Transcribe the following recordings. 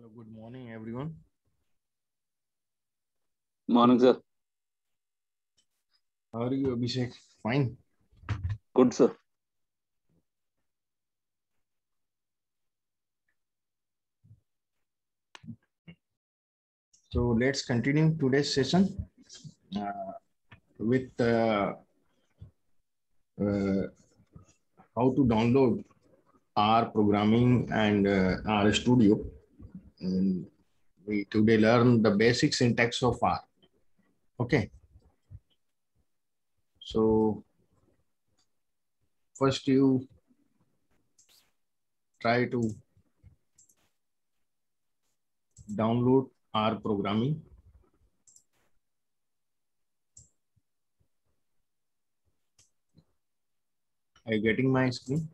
Hello, good morning, everyone. Morning, sir. How are you, Abhishek? Fine. Good, sir. So let's continue today's session with uh, how to download R programming and R Studio. And we today learn the basic syntax of R. Okay. So first you try to download R programming. Are you getting my screen?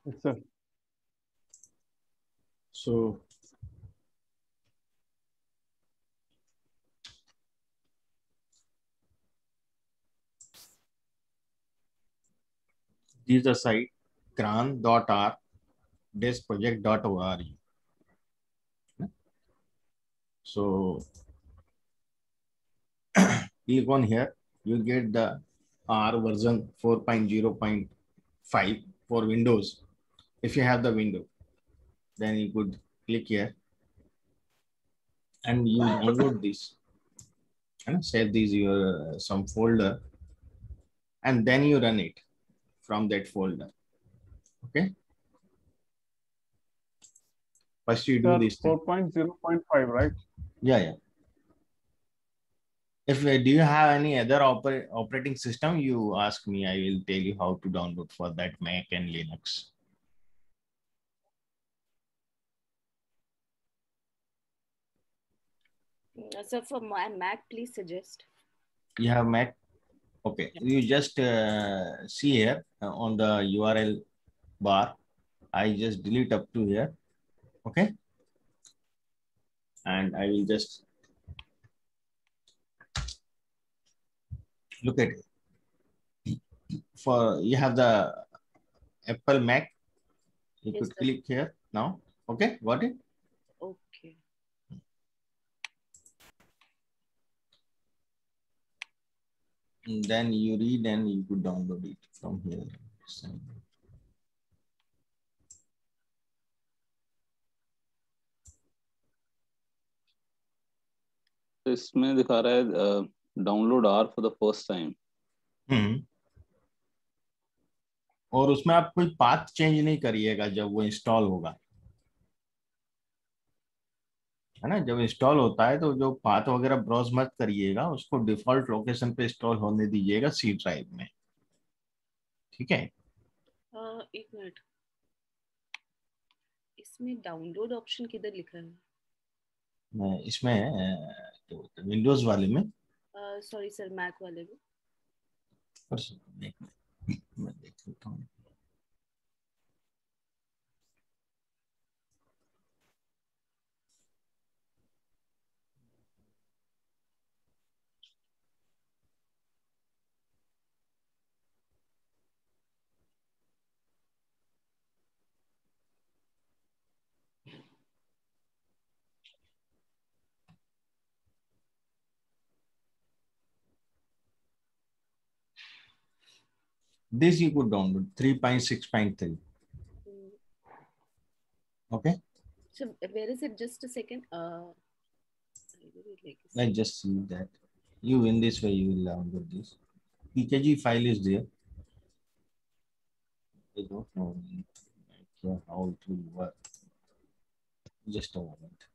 Yes, sir. So this is the site cran.r-project.org. So click on here, you get the R version 4.0.5 for Windows. If you have the window, then you could click here and you download this and save this your some folder, and then you run it from that folder. Okay. First you do Sir, this thing. 4.0.5, right? Yeah. If do you have any other operating system, you ask me. I will tell you how to download for that Mac and Linux. So for my Mac, please suggest. You have Mac? Okay. You just see here on the URL bar. I just delete up to here. Okay. And I will just look at it. For you have the Apple Mac, you Yes, could sir. click here now. Okay, got it? Okay. And then you read and you could download it from here. तो इसमें दिखा रहा है download R for the first time. और उसमें आप कोई path change नहीं करिएगा जब वो इंस्टॉल होगा, है ना. जब इंस्टॉल होता है तो जो पाथ वगैरह ब्राउज मत करिएगा, उसको डिफॉल्ट लोकेशन पे इंस्टॉल होने दीजिएगा सी ड्राइव में. ठीक है. एक मिनट, इसमें डाउनलोड ऑप्शन किधर लिखा है? इसमें विंडोज वाले में. सॉरी सर, मैक वाले में. मैं देख लेता हूँ. This you could download 3.6.3. Okay. So where is it? Just a second. Let's just see that. You in this way you will download this. PKG file is there. I don't know how it will work. Just a moment.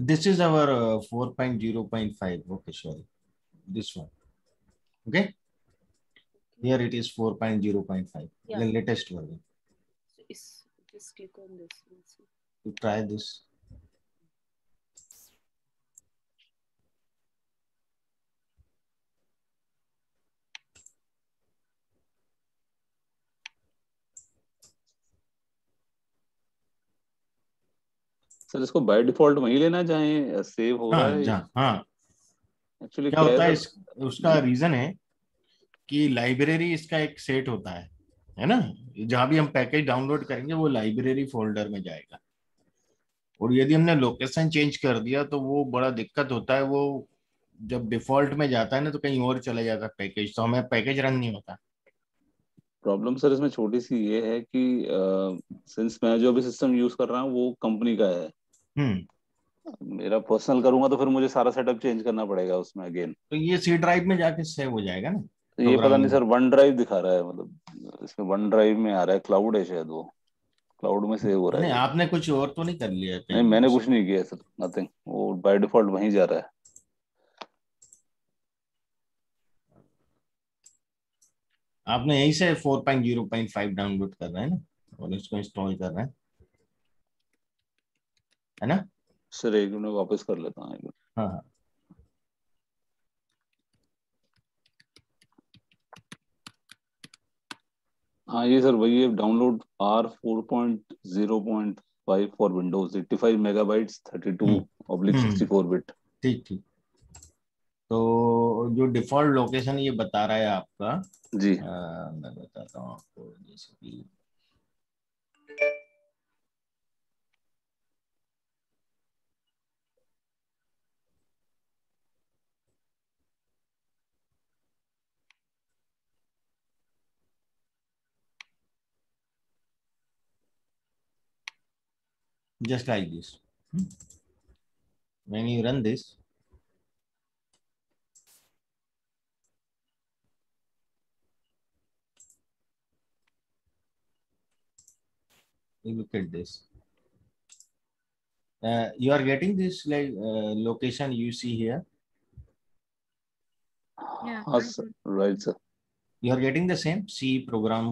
This is our 4.0.5. Okay, sorry. This one. Okay. Here it is 4.0.5. Yeah. The latest version. So just click on this. Let's see. To try this. Sir इसको by default वही लेना चाहे save हो रहा है हाँ actually क्या क्या होता है सर उसका जी रीजन है कि लाइब्रेरी इसका एक सेट होता है ना। जहां भी हम पैकेज डाउनलोड करेंगे वो लाइब्रेरी फोल्डर में जाएगा, और यदि हमने लोकेशन चेंज कर दिया तो वो बड़ा दिक्कत होता है। वो जब डिफॉल्ट में जाता है ना तो कहीं और चला जाता है पैकेज, तो हमें पैकेज रन नहीं होता। प्रॉब्लम सर इसमें छोटी सी ये है कि सिंस मैं जो भी सिस्टम यूज कर रहा हूँ वो कंपनी का है, हम्म। मेरा पर्सनल करूंगा तो फिर मुझे सारा सेटअप चेंज करना पड़ेगा उसमें अगेन। तो ये सी ड्राइव में जाके सेव हो जाएगा ना तो ये पता नहीं प्रोग्रामिंग। सर वन ड्राइव दिखा रहा है, मतलब इसमें वन ड्राइव में आ रहा है, क्लाउड है शायद, वो क्लाउड में सेव हो रहा नहीं, है ये। आपने कुछ और तो नहीं कर लिया है नहीं कहीं मैंने और से? कुछ नहीं किया सर, नथिंग, वो बाय डिफॉल्ट वहीं जा रहा है। आपने यहीं से 4.0.5 डाउनलोड कर रहे हैं ना, और इसको इंस्टॉल कर रहे हैं, है ना? सर एक मिनट वापस कर लेता हूँ एक मिनट। हाँ हाँ। हाँ ये सर वही है, download R4.0.5 for Windows 85 megabytes hmm 32/64 bit. ठीक ठीक। तो जो डिफॉल्ट लोकेशन ये बता रहा है आपका, जी मैं बताता हूँ आपको। जैसे कि just like this. When you run this, you look at this. You are getting this like location you see here. Yeah. हाँ sir, right sir. You are getting the same C program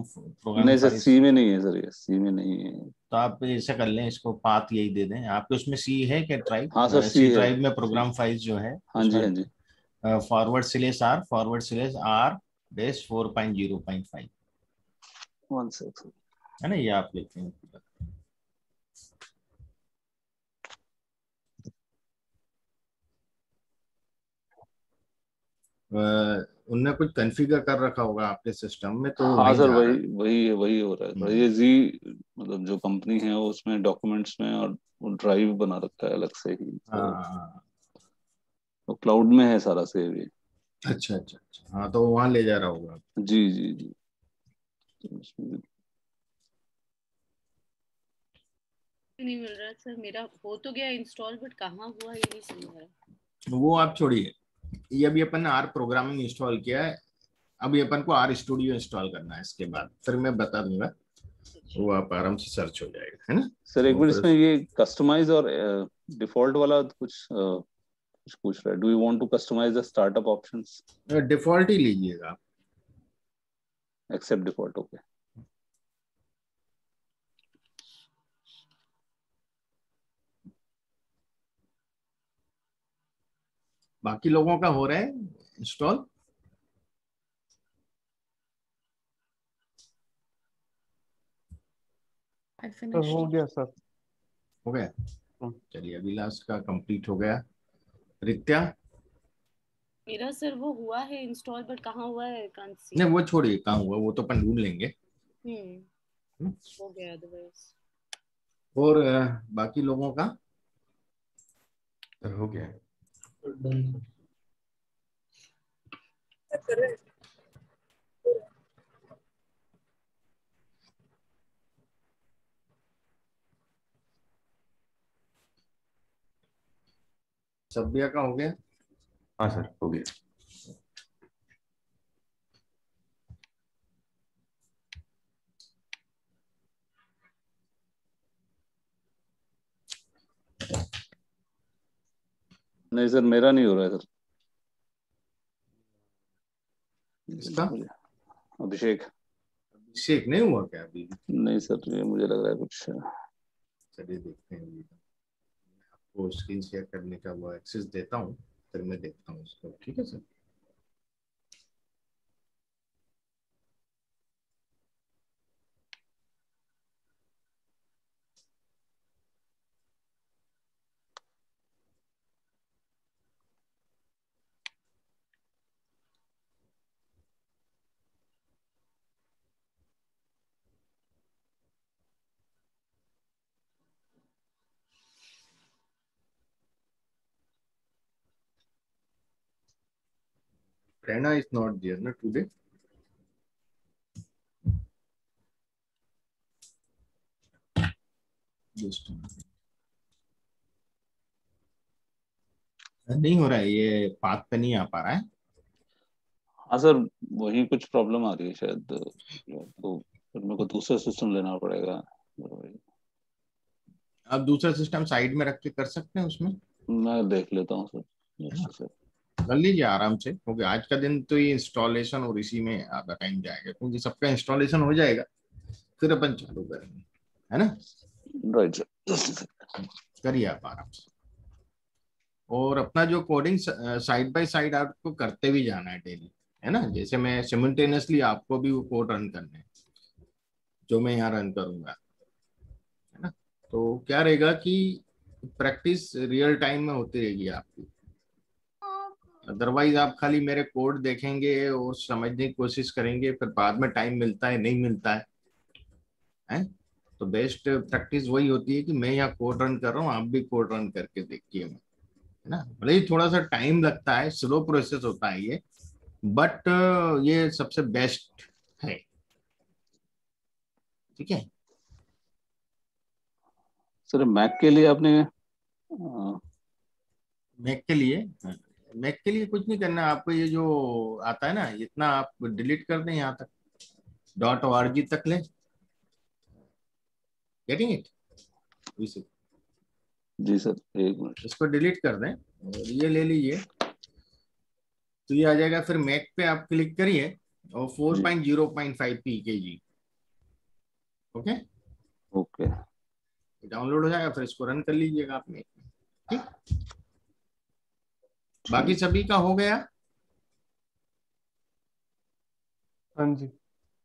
नहीं sir file. सी में नहीं है sir, ये सी में नहीं है। तो आप ऐसा कर लें, इसको पाथ यही दे दें। आपके उसमें सी है क्या हाँ ड्राइव? सर सी सी है। ड्राइव में सी, प्रोग्राम फाइल्स जो है हाँ जी उसमें हाँ जी। /R-4/R-4.0.5 one sec sir. है ना, ये आप लिखते हैं। उनने कुछ कॉन्फ़िगर कर रखा होगा आपके सिस्टम में, तो हाँ वहीं सर जा रहा वही है। वही वही हो रहा है सर, हम्म, ये जी मतलब जो कंपनी है उसमें डॉक्यूमेंट्स में और वो ड्राइव बना रखा है अलग से ही, तो हाँ। वो क्लाउड में है सारा सेव ये। अच्छा, हाँ तो वहां ले जा रहा होगा। जी जी जी। तो उसमें- नहीं मिल रहा सर, मेरा हो तो गया इंस्टॉल बट कहाँ हुआ ये नहीं समझ आ रहा। वो आप छोड़िए, ये अभी अपन ने आर प्रोग्रामिंग इंस्टॉल किया है। अभी अपन को आर स्टूडियो इंस्टॉल करना है, इसके बाद फिर मैं बता दूंगा, अच्छा। वो आप आराम से सर्च हो जाएगा, है ना? सर एक वो मिनट, फिर इसमें ये कस्टमाइज और डिफॉल्ट वाला कुछ पूछ रहा है, do you want to customize the startup options? Default ही लीजिएगा। Accept default, okay. बाकी लोगों का हो रहा है इंस्टॉल। I सर हो finished. गया सर। हो गया? चलिए, अभिलाष का कंप्लीट हो गया। रित्या? मेरा सर वो हुआ है इंस्टॉल बट कहाँ हुआ है कांट सी। नहीं वो छोड़िए, कहाँ हुआ वो तो अपन ढूंढ लेंगे। हो गया अदरवाइज। और बाकी लोगों का हो गया? सभ्या का हो गया? हाँ सर हो गया। नहीं सर, मेरा नहीं हो रहा है सर। इसका अभिषेक। अभिषेक नहीं हुआ क्या अभी? नहीं सर, ये मुझे लग रहा है कुछ। चलिए देखते हैं अभी। आपको स्क्रीन शेयर करने का वो एक्सेस देता हूँ, फिर मैं देखता हूँ उसको। ठीक है sir. Prerna is not there ना टुडे। जस्ट नहीं हो रहा है, ये पाथ पे नहीं आ पा रहा है। हाँ सर, वही कुछ प्रॉब्लम आ रही है शायद, तो फिर मेरे को दूसरा सिस्टम लेना पड़ेगा। आप दूसरा सिस्टम साइड में रख के कर सकते हैं उसमें, मैं देख लेता हूँ सर, है ना? Next sir. कर लीजिए आराम से, क्योंकि आज का दिन तो ये इंस्टॉलेशन और इसी में आधा टाइम जाएगा, क्योंकि सबका इंस्टॉलेशन हो जाएगा फिर अपन चालू करेंगे, है ना? राइट सर, जस्ट करिए आप आराम से। और अपना जो कोडिंग साइड बाय साइड आपको करते भी जाना है डेली, है ना? जैसे मैं सिमुलटेनियसली आपको भी वो कोड रन करने हैं जो मैं यहाँ रन करूंगा, है ना? तो क्या रहेगा कि प्रैक्टिस रियल टाइम में होती रहेगी आपकी। अदरवाइज आप खाली मेरे कोड देखेंगे और समझने की कोशिश करेंगे, फिर बाद में टाइम मिलता है नहीं मिलता है? तो बेस्ट प्रैक्टिस वही होती है कि मैं यहाँ कोड रन कर रहा हूँ, आप भी कोड रन करके देखिए, है ना? भले ही थोड़ा सा टाइम लगता है, स्लो प्रोसेस होता है ये, बट ये सबसे बेस्ट है। ठीक है। सर, मैक के लिए आपने मैक के लिए, मैक के लिए कुछ नहीं करना आपको। ये जो आता है ना, इतना आप डिलीट कर दें यहाँ तक, डॉट org तक ले। Getting it? जी सर, एक मिनट। इसको डिलीट कर दें और ये ले लीजिए, तो ये आ जाएगा। फिर मैक पे आप क्लिक करिए और जी 4.0.5 pkg, ओके, ओके। डाउनलोड हो जाएगा। फिर इसको रन कर लीजिएगा आप मैक में। ठीक। बाकी ठीक। सभी का हो गया? हाँ जी,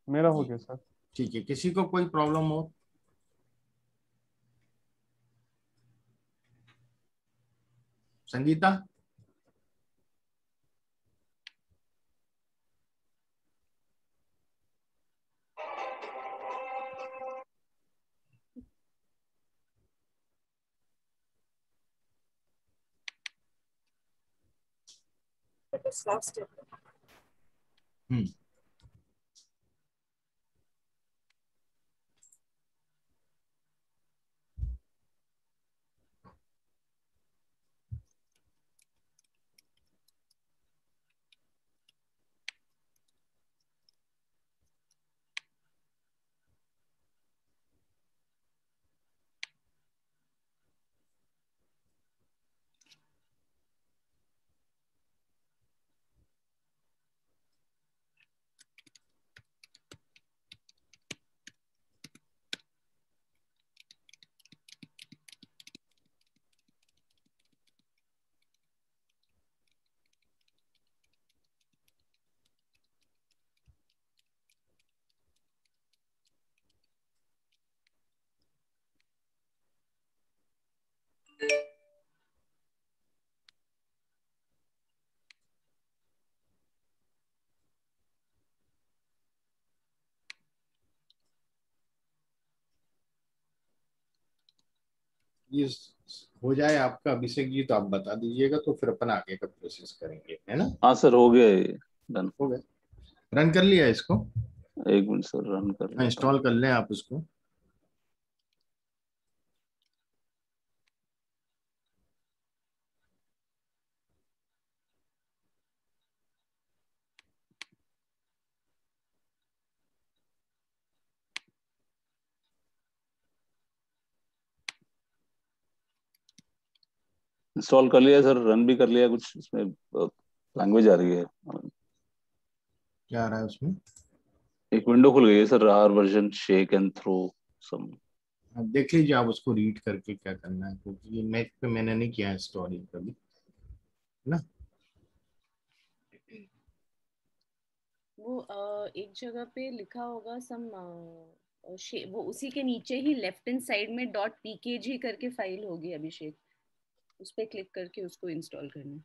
मेरा हो जी गया सर। ठीक है। किसी को कोई प्रॉब्लम हो? संगीता? हम्म। ये हो जाए आपका अभिषेक जी, तो आप बता दीजिएगा, तो फिर अपन आगे का प्रोसेस करेंगे, है ना? हाँ सर, हो गया ये। डन। हो गया? रन कर लिया इसको? एक मिनट सर, रन कर हाँ, लेता हूँ। इंस्टॉल कर लें आप उसको। इंस्टॉल कर लिया सर, रन भी कर लिया, कुछ इसमें लैंग्वेज आ रही है। क्या आ रहा है उसमें? एक विंडो खुल गई है sir, R version shake and throw some. अब देख लीजिए आप उसको रीड करके क्या करना है, क्योंकि ये मैक पे मैंने नहीं किया है स्टोरी कभी, है ना। वो एक जगह पे लिखा होगा सम, वो उसी के नीचे ही लेफ्ट हैंड साइड में .pkg करके फाइल होगी अभिषेक, उस पे क्लिक करके उसको इंस्टॉल करना।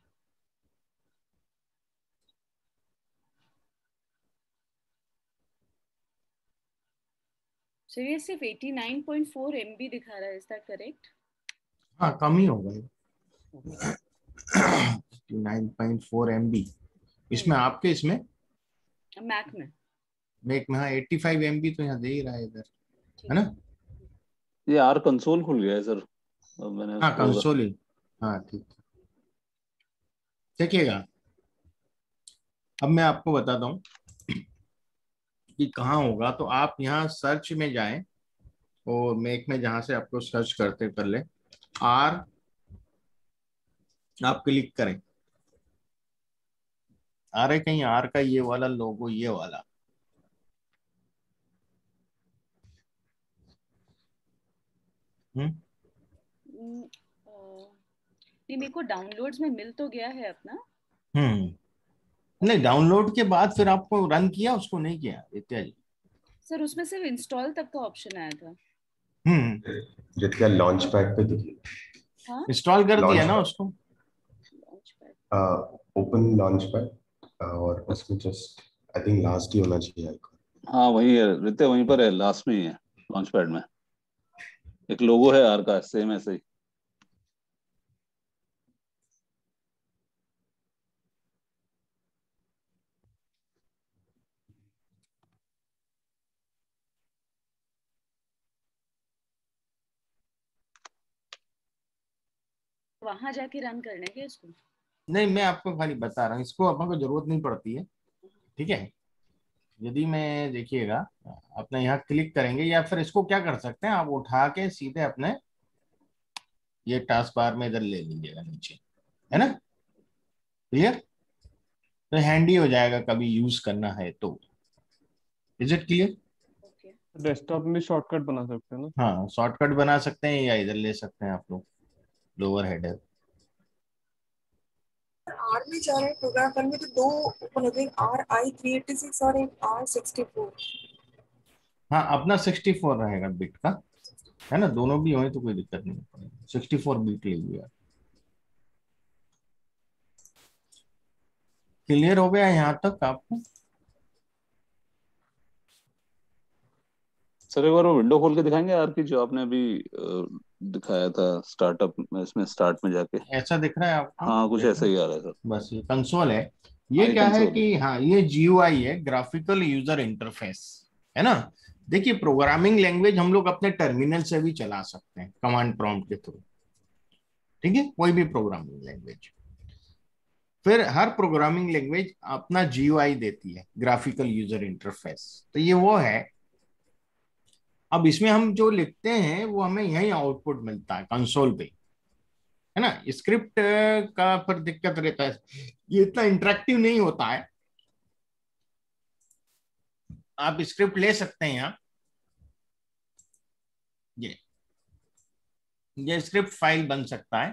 सो ये सिर्फ 89.4 MB दिखा रहा है, इज दैट करेक्ट? हाँ कम ही होगा ये। 9.4 MB इसमें, आपके इसमें मैक में। मैक में, हाँ 85 MB तो यहाँ दे ही रहा है इधर, है ना। ये आर कंसोल खुल गया है सर, अब मैंने हाँ उसको कंसोल ही, हाँ ठीक। देखिएगा अब मैं आपको बताता हूँ कि कहाँ होगा। तो आप यहाँ सर्च में जाएं और मैक में जहां से आपको सर्च करते कर ले, आर आप क्लिक करें। आ रहा है कहीं आर का ये वाला लोगो, ये वाला? हम्म। नहीं, मेरे को डाउनलोड्स में मिल तो गया है अपना। नहीं, डाउनलोड के बाद फिर आपको रन किया, उसको नहीं किया इत्यादि जी? सर उसमें सिर्फ इंस्टॉल तक का ऑप्शन आया था। रितिका लॉन्च पैड पे देखिए, हाँ, इंस्टॉल कर दिया लॉन्च ना पैड, उसको? Launch pad. Open launch pad और उसमें जस्ट आई थिंक लास्ट ही होना चाहिए आइकॉन। हाँ वही है रिते, वहीं पर है, लास्ट में ही है लॉन्च पैड में, एक लोगो है आर का सेम ऐसे ही। वहां जाके रन करना है क्या इसको? नहीं, मैं आपको खाली बता रहा हूँ, इसको अपन को जरूरत नहीं पड़ती है, ठीक है। यदि मैं देखिएगा अपने यहाँ क्लिक करेंगे, या फिर इसको क्या कर सकते हैं, आप उठा के सीधे अपने ये टास्क बार में इधर ले लीजिएगा नीचे, है ना। क्लियर? तो हैंडी हो जाएगा कभी यूज करना है तो। Is it clear? Okay. Desktop में शॉर्टकट बना सकते हैं ना। हाँ शॉर्टकट बना सकते हैं, या इधर ले सकते हैं आप लोग, लोअर हेडर। आर में जा रहे हैं प्रोग्राम करने में, तो दो ओपन हो गए, RI 386 और एक R 64। हाँ अपना 64 रहेगा बिट का, है ना। दोनों भी होए तो कोई दिक्कत नहीं पड़ेगी, 64 बिट लीजिएगा। क्लियर हो गया यहाँ तक आपको? सर एक बार वो विंडो खोल के दिखाएंगे आर की, जो आपने अभी दिखाया था स्टार्टअप में, इसमें स्टार्ट में जाके। ऐसा दिख रहा है आपको? हाँ कुछ ऐसा देखो ही आ रहा है सर। बस ये कंसोल है। ये हाँ ये क्या है कंसोल है। कि हाँ ये GUI है, ग्राफिकल यूजर इंटरफेस, है ना। देखिए प्रोग्रामिंग लैंग्वेज हम लोग अपने टर्मिनल से भी चला सकते हैं कमांड प्रॉम्प्ट के थ्रू, ठीक है, कोई भी प्रोग्रामिंग लैंग्वेज। फिर हर प्रोग्रामिंग लैंग्वेज अपना GUI देती है, ग्राफिकल यूजर इंटरफेस। तो ये वो है। अब इसमें हम जो लिखते हैं वो हमें यही आउटपुट मिलता है कंसोल पे, है ना। स्क्रिप्ट का फिर दिक्कत रहता है, ये इतना इंटरेक्टिव नहीं होता है। आप स्क्रिप्ट ले सकते हैं यहाँ, ये ये स्क्रिप्ट फाइल बन सकता है।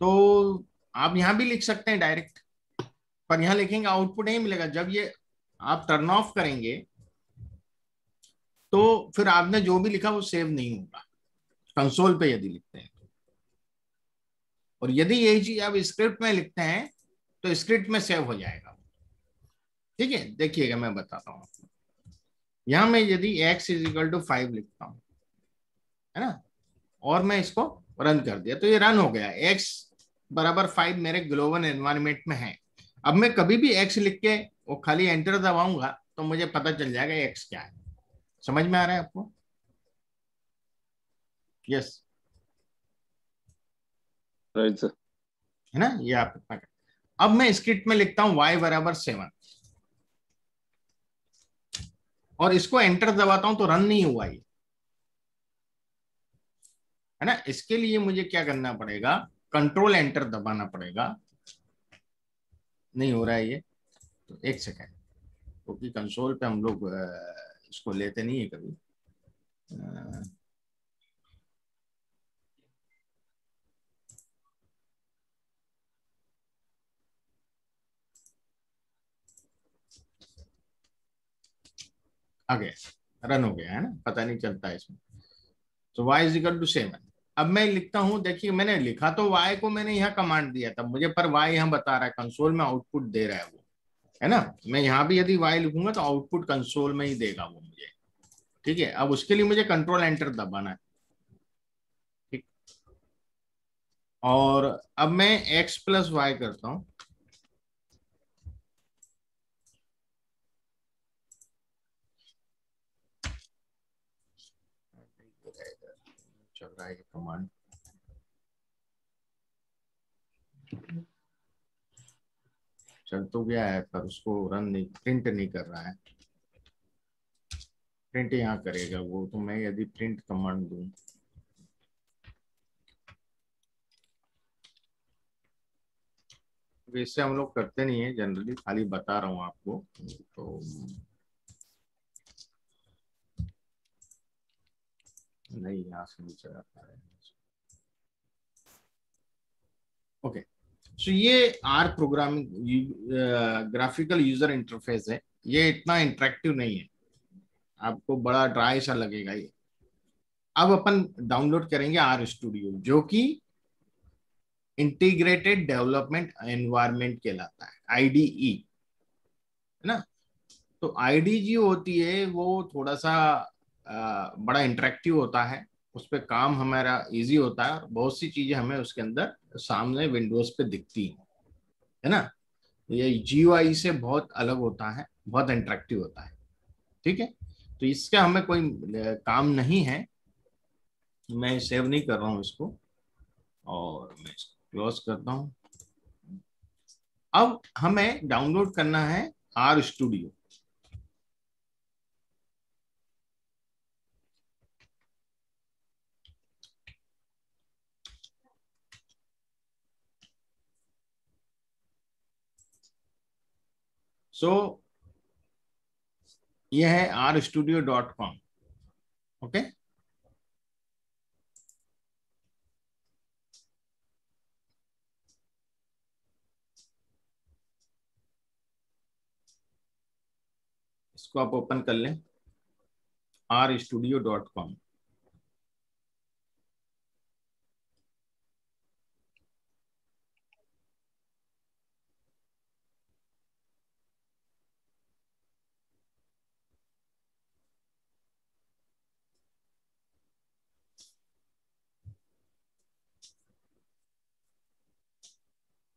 तो आप यहाँ भी लिख सकते हैं डायरेक्ट, पर यहाँ लिखेंगे आउटपुट नहीं मिलेगा। जब ये आप टर्न ऑफ करेंगे तो फिर आपने जो भी लिखा वो सेव नहीं होगा कंसोल पे यदि लिखते हैं। और यदि यही चीज आप स्क्रिप्ट में लिखते हैं तो स्क्रिप्ट में सेव हो जाएगा, ठीक है। देखिएगा मैं बताता हूँ आपको। यहाँ मैं यदि x = 5 लिखता हूँ, है ना, और मैं इसको रन कर दिया, तो ये रन हो गया। x = 5 मेरे ग्लोबल एनवायरनमेंट में है। अब मैं कभी भी x लिख के वो खाली एंटर दबाऊंगा तो मुझे पता चल जाएगा x क्या है। समझ में आ रहा है आपको? Yes, right sir. है ना। ये आप इतना कर। अब मैं स्क्रिप्ट में लिखता हूं y = 7 और इसको एंटर दबाता हूं तो रन नहीं हुआ ये, है ना। इसके लिए मुझे क्या करना पड़ेगा, कंट्रोल एंटर दबाना पड़ेगा। नहीं हो रहा है ये, तो एक सेकेंड, क्योंकि कंसोल पे हम लोग इसको लेते नहीं है कभी। आ गया, रन हो गया है ना, पता नहीं चलता है इसमें। तो y इज इक्वल टू 7। अब मैं लिखता हूं, देखिए मैंने लिखा तो y को मैंने यहाँ कमांड दिया था मुझे, पर y यहाँ बता रहा है कंसोल में आउटपुट दे रहा है वो, है ना। मैं यहाँ भी यदि y लिखूंगा तो आउटपुट कंसोल में ही देगा वो मुझे, ठीक है। अब उसके लिए मुझे कंट्रोल एंटर दबाना है, ठीक। और अब मैं x प्लस वाई करता हूं, चल रहा है कमांड, चल तो गया है पर उसको रन नहीं, प्रिंट नहीं कर रहा है। प्रिंट यहाँ करेगा वो, तो मैं यदि प्रिंट कमांड दूं, वैसे हम लोग करते नहीं है जनरली, खाली बता रहा हूँ आपको। तो नहीं, यहाँ से नहीं चला पा रहे। ओके, सो ये R programming graphical user interface है। ये इतना इंटरेक्टिव नहीं है, आपको बड़ा ड्राई सा लगेगा ये। अब अपन डाउनलोड करेंगे आर स्टूडियो, जो कि इंटीग्रेटेड डेवलपमेंट एनवायरनमेंट कहलाता है, आईडीई, है ना। तो आईडी जो होती है वो थोड़ा सा बड़ा इंटरेक्टिव होता है, उस पर काम हमारा इजी होता है, और बहुत सी चीजें हमें उसके अंदर सामने विंडोज पे दिखती हैं, है ना। ये जीयूआई से बहुत अलग होता है, बहुत इंटरेक्टिव होता है, ठीक है। तो इसका हमें कोई काम नहीं है, मैं सेव नहीं कर रहा हूँ इसको, और मैं इसको क्लोज करता हूँ। अब हमें डाउनलोड करना है आर स्टूडियो। सो यह है rstudio.com, ओके। इसको आप ओपन कर लें, rstudio.com।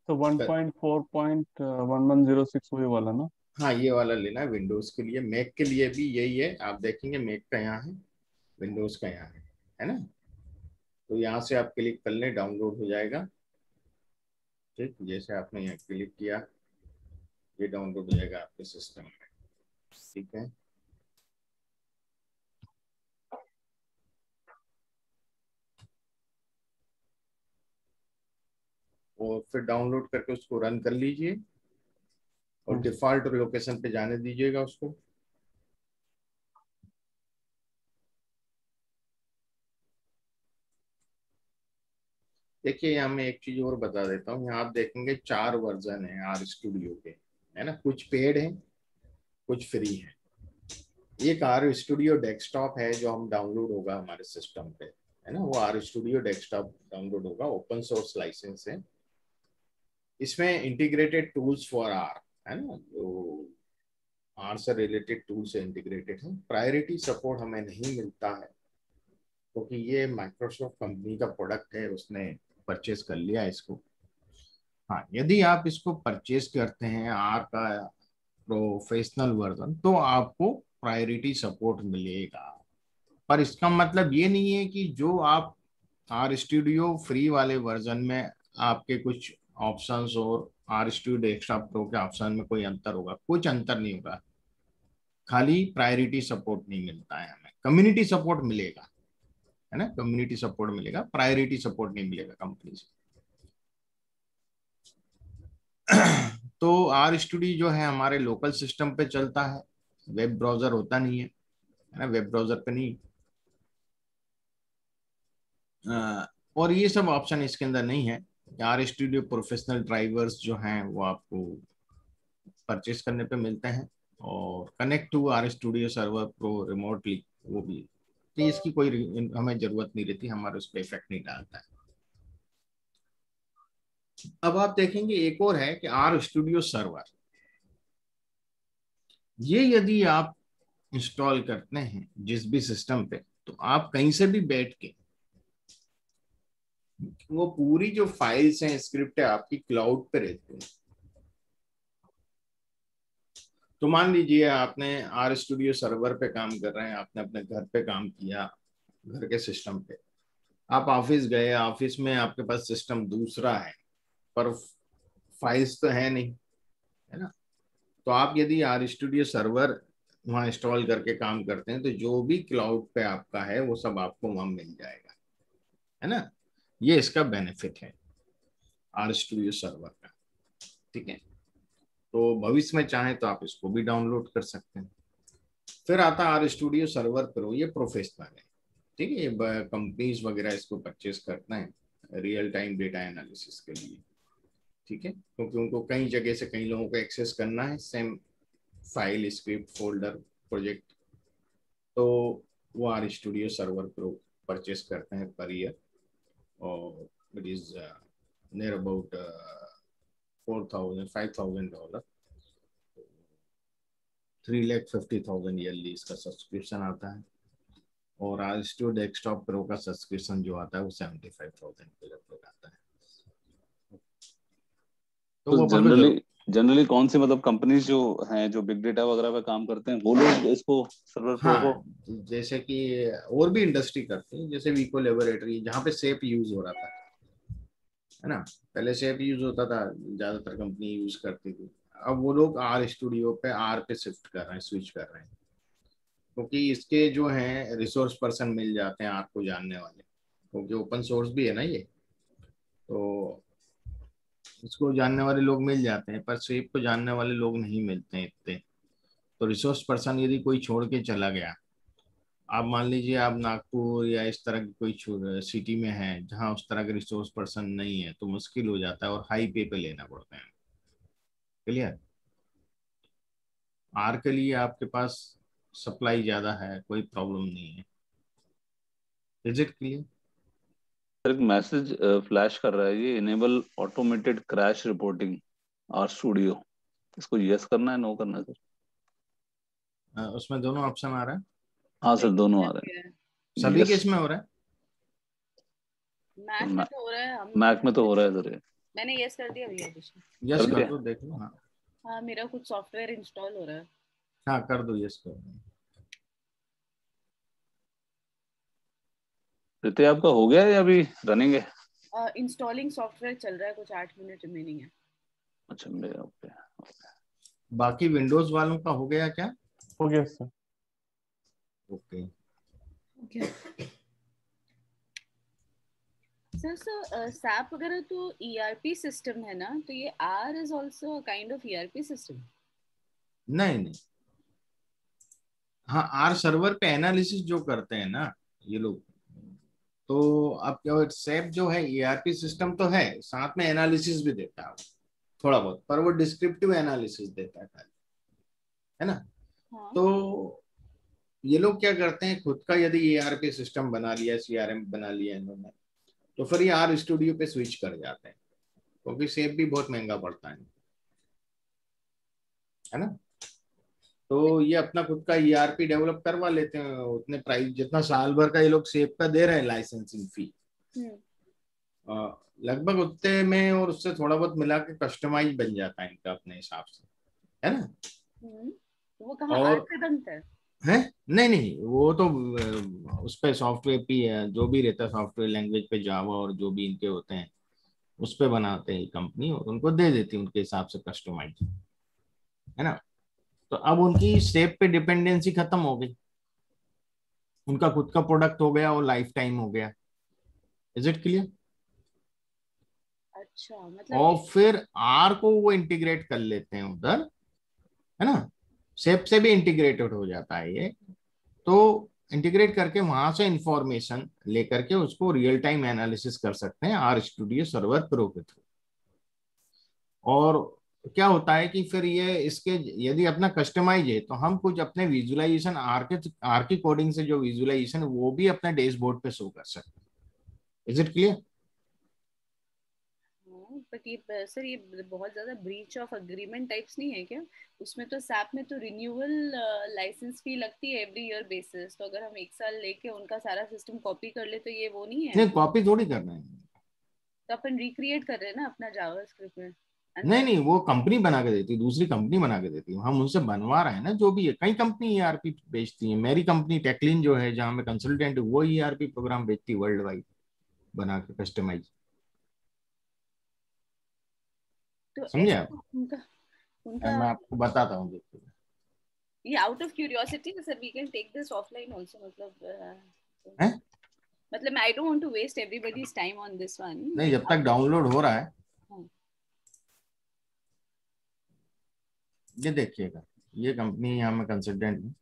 तो 1.4.1106 वही वाला ना? हाँ, ये वाला लेना है विंडोज के लिए। मैक के लिए भी यही है, आप देखेंगे मैक का यहाँ है, विंडोज का यहाँ है ना। तो यहाँ से आप क्लिक कर लें, डाउनलोड हो जाएगा, ठीक। जैसे आपने यहाँ क्लिक किया, ये डाउनलोड हो जाएगा आपके सिस्टम में, ठीक है। और फिर डाउनलोड करके उसको रन कर लीजिए, और डिफॉल्ट लोकेशन पे जाने दीजिएगा उसको। देखिए यहाँ मैं एक चीज और बता देता हूँ, यहाँ आप देखेंगे 4 वर्जन है आर स्टूडियो के, है ना। कुछ पेड है, कुछ फ्री है। एक आर स्टूडियो डेस्कटॉप है जो हम डाउनलोड होगा हमारे सिस्टम पे, है ना। वो आर स्टूडियो डेस्कटॉप डाउनलोड होगा, ओपन सोर्स लाइसेंस है। इसमें इंटीग्रेटेड टूल्स फॉर आर, है ना, जो आर से रिलेटेड टूल से इंटीग्रेटेड है। प्रायोरिटी सपोर्ट हमें नहीं मिलता है, क्योंकि ये माइक्रोसॉफ्ट कंपनी का प्रोडक्ट है, उसने परचेज कर लिया इसको। हाँ, यदि आप इसको परचेज करते हैं आर का प्रोफेशनल वर्जन, तो आपको प्रायोरिटी सपोर्ट मिलेगा। पर इसका मतलब ये नहीं है कि जो आप आर स्टूडियो फ्री वाले वर्जन में आपके कुछ ऑप्शंस और आर स्टूडियो डेस्कटॉप प्रो के ऑप्शन में कोई अंतर होगा, कुछ अंतर नहीं होगा। खाली प्रायोरिटी सपोर्ट नहीं मिलता है हमें, कम्युनिटी सपोर्ट मिलेगा, है ना। कम्युनिटी सपोर्ट मिलेगा, प्रायोरिटी सपोर्ट नहीं मिलेगा कंपनी से। तो आर स्टूडियो जो है हमारे लोकल सिस्टम पे चलता है, वेब ब्राउजर होता नहीं है ना, वेब ब्राउजर पे नहीं। और ये सब ऑप्शन इसके अंदर नहीं है। आर स्टूडियो प्रोफेशनल ड्राइवर्स जो हैं वो आपको परचेस करने पे मिलते हैं, और connect to R Studio Server Pro remotely वो भी, तो इसकी कोई हमें जरूरत नहीं रहती, हमारे उस पर इफेक्ट नहीं डालता है। अब आप देखेंगे एक और है कि आर स्टूडियो सर्वर, ये यदि आप इंस्टॉल करते हैं जिस भी सिस्टम पे, तो आप कहीं से भी बैठ के वो पूरी जो फाइल्स हैं, स्क्रिप्ट है, आपकी क्लाउड पे रहती है। तो मान लीजिए आपने आर स्टूडियो सर्वर पे काम कर रहे हैं, आपने अपने घर पे काम किया, घर के सिस्टम पे, आप ऑफिस गए, ऑफिस में आपके पास सिस्टम दूसरा है पर फाइल्स तो है नहीं, है ना। तो आप यदि आर स्टूडियो सर्वर वहां इंस्टॉल करके काम करते हैं, तो जो भी क्लाउड पे आपका है वो सब आपको वहां मिल जाएगा, है ना। ये इसका बेनिफिट है आर स्टूडियो सर्वर का, ठीक है। तो भविष्य में चाहें तो आप इसको भी डाउनलोड कर सकते हैं। फिर आता है आर स्टूडियो सर्वर प्रो, ये प्रोफेशनल है, ठीक है। ये कंपनीज वगैरह इसको परचेस करते हैं रियल टाइम डेटा एनालिसिस के लिए, ठीक है, क्योंकि उनको कई जगह से कई लोगों को एक्सेस करना है, same file, script, folder, project, तो वो R Studio Server Pro purchase करते हैं पर ईयर, और it is near about $4,000-5,000, 3,50,000 yearly इसका सब्सक्रिप्शन आता है। और आर स्टूडियो डेस्कटॉप प्रो का सब्सक्रिप्शन जो आता है वो 75,000 के लगभग आता है। तो वो जनरली कौन सी मतलब कंपनीज जो हैं जो बिग डेटा वगैरह पे काम करते हैं वो लोग इसको सर्वर प्रो को, हाँ, जैसे कि और भी इंडस्ट्री करती है, जैसे वीको लेबोरेटरी, जहाँ पे सेप यूज हो रहा था, है ना, पहले सेप यूज होता था, ज्यादातर कंपनी यूज करती थी। अब वो लोग आर स्टूडियो पे, आर पे शिफ्ट कर रहे हैं, स्विच कर रहे हैं, क्योंकि इसके जो हैं रिसोर्स पर्सन मिल जाते हैं आपको जानने वाले, क्योंकि ओपन सोर्स भी है ना ये, तो इसको जानने वाले लोग मिल जाते हैं, पर सेप को जानने वाले लोग नहीं मिलते हैं इतने। तो रिसोर्स पर्सन यदि कोई छोड़ के चला गया, आप मान लीजिए आप नागपुर या इस तरह की कोई सिटी में है जहां उस तरह के रिसोर्स पर्सन नहीं है, तो मुश्किल हो जाता है और हाई पे लेना पड़ता है। क्लियर। आर के लिए आपके पास सप्लाई ज्यादा है, कोई प्रॉब्लम नहीं है। Is it clear? एक मैसेज फ्लैश कर रहा है, ये enable automated crash reporting R Studio, इसको यस करना है, नो करना है सर? उसमें दोनों ऑप्शन आ रहा है। हाँ सर, दोनों आ रहे हैं। सभी केस में हो रहा है। मैक में तो हो रहा है, मैक में तो हो रहा है सर। मैंने यस कर दिया भैया। यस कर दो, देख लो। हाँ हाँ, मेरा कुछ सॉफ्टवेयर इंस्टॉल हो रहा है। हाँ कर दो, यस कर दो। रिते आपका हो गया या अभी रनिंग है? इंस्टॉलिंग सॉफ्टवेयर चल रहा है, कुछ 8 मिनट रिमेनिंग है। अच्छा, मेरा ओके। बाकी विंडोज वालों का हो गया क्या? हो गया सर। ओके सर सैप वगैरह तो ईआरपी सिस्टम है ना, तो ये R is also a kind of ERP system? नहीं, हाँ, आर सर्वर पे एनालिसिस जो करते हैं ना ये लोग, तो अब क्या, सेप जो है ईआरपी सिस्टम तो है, साथ में एनालिसिस भी देता है थोड़ा बहुत, पर वो डिस्क्रिप्टिव एनालिसिस देता है खाली, है ना। हाँ। तो ये लोग क्या करते हैं, खुद का यदि ईआरपी सिस्टम बना लिया, सीआरएम बना लिया इन्होंने, तो फिर ये आर स्टूडियो पे स्विच कर जाते हैं, क्योंकि सेप भी बहुत महंगा पड़ता है ना। तो ये अपना खुद का ईआरपी डेवलप करवा लेते हैं, उतने प्राइस जितना साल भर का ये लोग सेप का दे रहे हैं लाइसेंसिंग फी, लगभग उतने में, और उससे थोड़ा बहुत मिला के कस्टमाइज बन जाता है इनका अपने हिसाब से, है ना। वो कहाँ और आर पे बनता है? नहीं, वो तो उस पे सॉफ्टवेयर भी है, जो भी रहता है सॉफ्टवेयर लैंग्वेज पे, जावा और जो भी इनके होते हैं उस पे बनाते हैं कंपनी, और उनको दे देती है उनके हिसाब से कस्टमाइज, है ना। तो अब उनकी सेप पे डिपेंडेंसी खत्म हो गई, उनका खुद का प्रोडक्ट हो गया और लाइफ टाइम हो गया। Is it clear? अच्छा, मतलब और फिर आर को वो इंटीग्रेट कर लेते हैं उधर, है ना, सेप से भी इंटीग्रेटेड हो जाता है ये। तो इंटीग्रेट करके वहां से इंफॉर्मेशन लेकर के उसको रियल टाइम एनालिसिस कर सकते हैं आर स्टूडियो सर्वर प्रो के थ्रू। और क्या होता है कि फिर ये इसके यदि अपना कस्टमाइज है तो हम कुछ अपने विजुअलाइजेशन आर की कोडिंग से जो विजुअलाइजेशन वो भी अपने डैशबोर्ड पे शो कर सकते हैं। Is it clear? बट ये सर ये बहुत ज्यादा ब्रीच ऑफ अग्रीमेंट टाइप्स नहीं है क्या? उसमें तो सैप में तो रिन्यूअल लाइसेंस फी लगती है एवरी ईयर बेसिस, तो अगर हम एक साल लेके उनका सारा सिस्टम कॉपी कर ले तो ये वो नहीं है? नहीं, कॉपी थोड़ी कर रहे हैं। तो अपन रिक्रिएट कर रहे हैं ना अपना जावास्क्रिप्ट में। नहीं नहीं, वो कंपनी बना के देती है, दूसरी कंपनी बना के देती है, हम उनसे बनवा रहे हैं ना। जो भी है, कई कंपनी ईआरपी बेचती है। मेरी कंपनी टेक्लिन जो है, जहां मैं कंसल्टेंट हूँ, वो ईआरपी प्रोग्राम बेचती है वर्ल्ड वाइड, बना के कस्टमाइज। तो समझे ऐसा आप? तो उनका उनका मैं आपको बताता हूँ, देखिए। ये out of curiosity sir, we can take this offline also, हैं? मतलब I don't want to waste everybody's time on this one. नहीं, जब तक डाउनलोड हो रहा है, ये देखिएगा, ये कंपनी यहाँ में कंसल्टेंट है।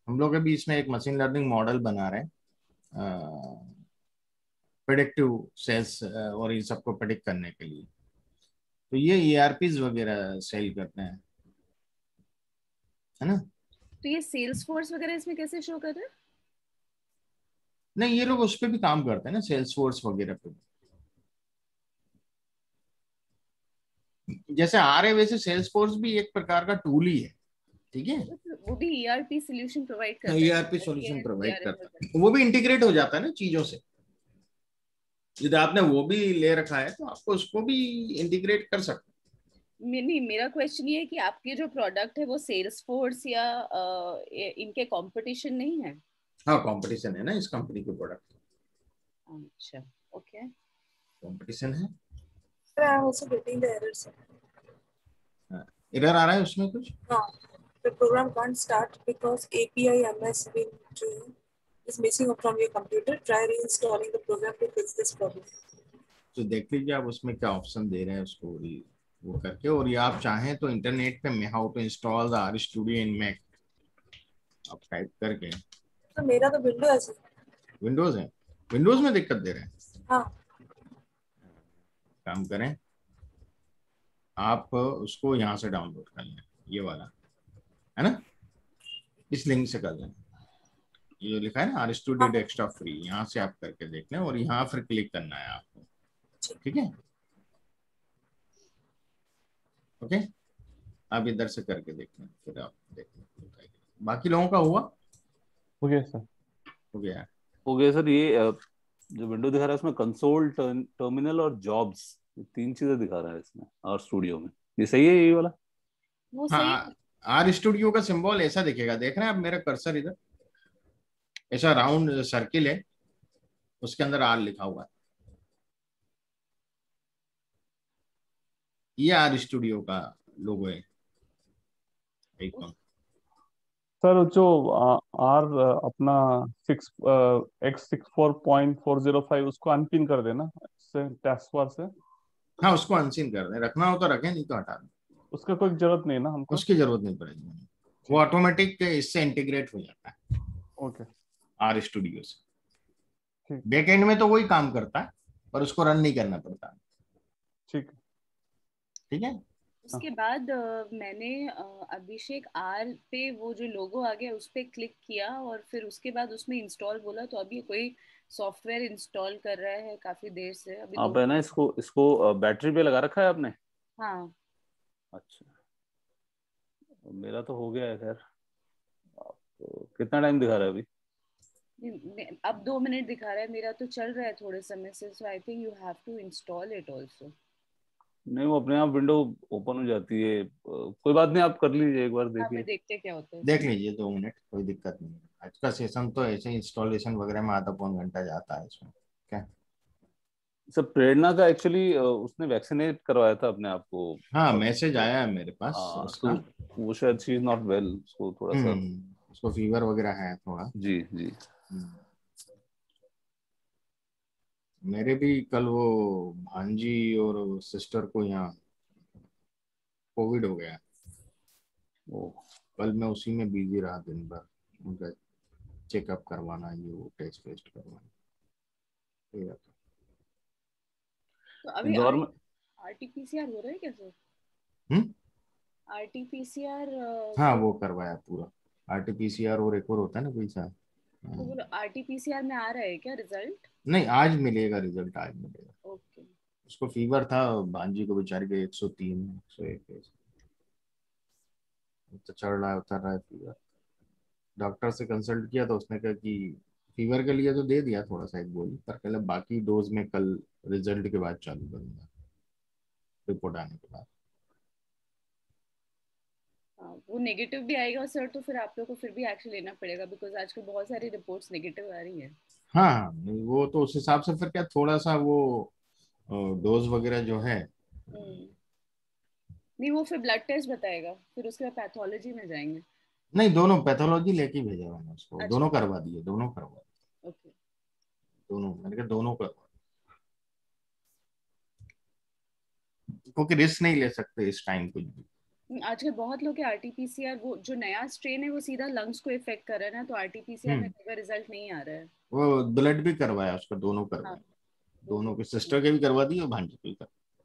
हम लोग अभी इसमें एक मशीन लर्निंग मॉडल बना रहे हैं प्रेडिक्टिव सेल्स और इन सबको प्रेडिक्ट करने के लिए। तो ये ईआरपीज वगैरह सेल करते हैं, है ना। तो ये सेल्स फोर्स वगैरह इसमें कैसे शो कर रहा है? नहीं, ये लोग उस पर भी काम करते हैं ना, सेल्स फोर्स वगैरह पे। जैसे आ रहे वैसे सेल्स फोर्स भी एक प्रकार का टूल ही है, ठीक है। वो भी ईआरपी सॉल्यूशन प्रोवाइड करता है? ईआरपी सॉल्यूशन प्रोवाइड CRM करता वगैरह। है, वो भी इंटीग्रेट हो जाता है ना चीजों से। यदि आपने वो भी ले रखा है तो आपको उसको भी इंटीग्रेट कर सकते नहीं, मेरा क्वेश्चन ये है कि आपके जो प्रोडक्ट है वो सेल्स फोर्स या इनके कंपटीशन नहीं है? हैं। हाँ, कंपटीशन है ना इस कंपनी के प्रोडक्ट, अच्छा, ओके। कंपटीशन है। Sir, I am also getting the error, sir. Error आ रहा है उसमें कुछ? No, the program can't start because API MS Win2 is missing from your computer. Try reinstalling the program to fix this problem. तो देख लीजिए आप उसमें क्या ऑप्शन दे रहे हैं उसको वो करके। और ये आप चाहें तो इंटरनेट पे how to install the R Studio in Mac आप टाइप करके। तो मेरा तो विंडो है सर। विंडोज है, विंडोज में दिक्कत दे रहे हैं। हाँ, काम करें, आप उसको यहाँ से डाउनलोड कर लें, ये वाला है ना, इस लिंक से कर लें। ये जो लिखा है ना आर स्टूडियो डेस्कटॉप फ्री, यहाँ से आप करके देख लें और यहाँ फिर क्लिक करना है आपको, ठीक है। ओके, आप इधर से करके देख लें, फिर आप देख लें। बाकी लोगों का हुआ? हो गया सर। हो गया। हो गया सर। ये जो विंडो दिखा रहा है उसमें कंसोल, टर्मिनल और जॉब्स, ये 3 चीजें दिखा रहा है इसमें आर स्टूडियो में। ये सही है, ये वाला? वो सही है। हाँ, आर स्टूडियो का सिंबल ऐसा दिखेगा, देख रहे हैं आप मेरा कर्सर इधर, ऐसा राउंड सर्किल है, उसके अंदर आर लिखा हुआ है, ये आर स्टूडियो का लोगो है। एक सर जो आर अपना 6x64.405 उसको अनपिन कर देना से टास्क बार से। हाँ, उसको अनसीन कर दें, रखना हो तो रखें, नहीं तो हटा दें, उसका कोई जरूरत नहीं ना हमको? उसकी जरूरत नहीं पड़ेगी, वो ऑटोमेटिक इससे इंटीग्रेट हो जाता है ओके, आर स्टूडियो से। ठीक। बैकएंड में तो वही काम करता है पर उसको रन नहीं करना पड़ता। ठीक ठीक है। उसके बाद मैंने अभिषेक आर पे वो जो लोगो आ गया उस पे क्लिक किया और फिर उसके बाद उसमें इंस्टॉल बोला, तो अभी कोई सॉफ्टवेयर इंस्टॉल कर रहा है काफी देर से अभी आप है ना इसको बैटरी पे लगा रखा है आपने? हाँ, अच्छा, मेरा तो हो गया है खैर। आपको कितना टाइम दिखा रहा है अभी? अब 2 मिनट दिखा रहा है, मेरा तो चल रहा है थोड़े समय से, so I think you have to install it also. नहीं, वो अपने आप विंडो ओपन हो जाती है। कोई बात नहीं, आप कर लीजिए एक बार, हाँ, देखिए। देखते क्या होता है। देख लीजिए 2 मिनट, कोई दिक्कत नहीं है। आज का सेशन तो ऐसे इंस्टॉलेशन वगैरह में आधा पौन घंटा जाता है इसमें, क्या। सर प्रेरणा का एक्चुअली उसने वैक्सीनेट करवाया था अपने आप को। हाँ, मैसेज आया है मेरे पास हाँ, उसका। तो वो शायद शी इज नॉट वेल, उसको थोड़ा सा। उसको फीवर वगैरह है थोड़ा। जी जी। मेरे भी कल वो भांजी और सिस्टर को यहाँ कोविड हो गया। वो कल मैं उसी में बिजी रहा दिन भर, उनका चेकअप करवाना, ये वो टेस्ट वेस्ट करवाना। तो अभी इंदौर में आरटीपीसीआर हो रहा है क्या सर? हम्म। आरटीपीसीआर हाँ वो, वो करवाया पूरा, आरटीपीसीआर और एक और होता है ना कोई सा। तो वो आरटीपीसीआर में आ रहा है क्या रिजल्ट? नहीं, आज मिलेगा रिजल्ट, आज मिलेगा। ओके। उसको फीवर था भांजी को, बेचारी के 103 101 तो चढ़ रहा है उतर रहा है फीवर। डॉक्टर से कंसल्ट किया तो उसने कहा कि फीवर के लिए तो दे दिया थोड़ा सा एक गोली, पर कहला बाकी डोज में कल रिजल्ट के बाद चालू करूंगा, रिपोर्ट आने के बाद। हाँ, वो नेगेटिव भी आएगा सर तो फिर आप लोग को फिर भी एक्शन लेना पड़ेगा, बिकॉज आजकल बहुत सारी रिपोर्ट्स नेगेटिव आ रही है। हाँ हाँ, नहीं, वो तो उस हिसाब से फिर क्या थोड़ा सा वो डोज वगैरह जो है। हम्म। नहीं, वो फिर ब्लड टेस्ट बताएगा, फिर उसके बाद पैथोलॉजी में जाएंगे। नहीं, दोनों पैथोलॉजी लेके भेजा मैंने उसको, अच्छा। दोनों करवा दिए, दोनों करवा ओके। दोनों, मैंने कहा दोनों करवा, क्योंकि रिस्क नहीं ले सकते इस टाइम कुछ भी। आजकल बहुत लोग के आरटीपीसीआर, वो जो नया स्ट्रेन है वो सीधा लंग्स को इफेक्ट कर रहा है ना, तो आरटीपीसीआर में हम्म। कई बार रिजल्ट नहीं आ रहा है। वो ब्लड भी करवाया उसका, दोनों हाँ, करवाए, दोनों। दोनों के सिस्टर के भी करवा दिए और भांजी के भी करवा।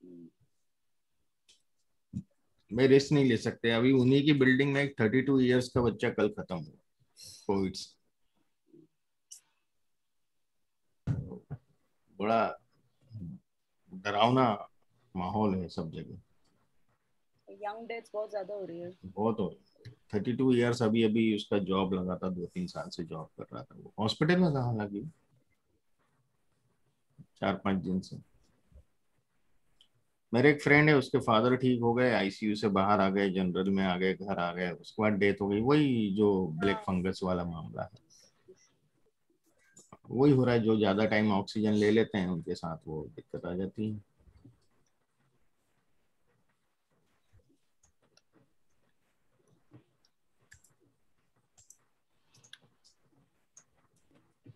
हम्म। भाई रिस्क नहीं ले सकते, अभी उन्हीं की बिल्डिंग में एक 32 ईयर्स का बच्चा कल खत्म हुआ कोविड से। बड़ा डरावना माहौल है सब जगह, यंग डेथ्स बहुत ज्यादा हो रही है। बहुत हो। 32 ईयर्स, अभी अभी उसका जॉब लगा था, 2-3 साल से जॉब कर रहा था, वो हॉस्पिटल में था हालांकि 4-5 दिन से। मेरे एक फ्रेंड है, उसके फादर ठीक हो गए, आईसीयू से बाहर आ गए, जनरल में आ गए, घर आ गए, उसके बाद डेथ हो गई। वही जो ब्लैक हाँ। फंगस वाला मामला है, वही हो रहा है। जो ज्यादा टाइम ऑक्सीजन ले लेते हैं उनके साथ वो दिक्कत आ जाती है।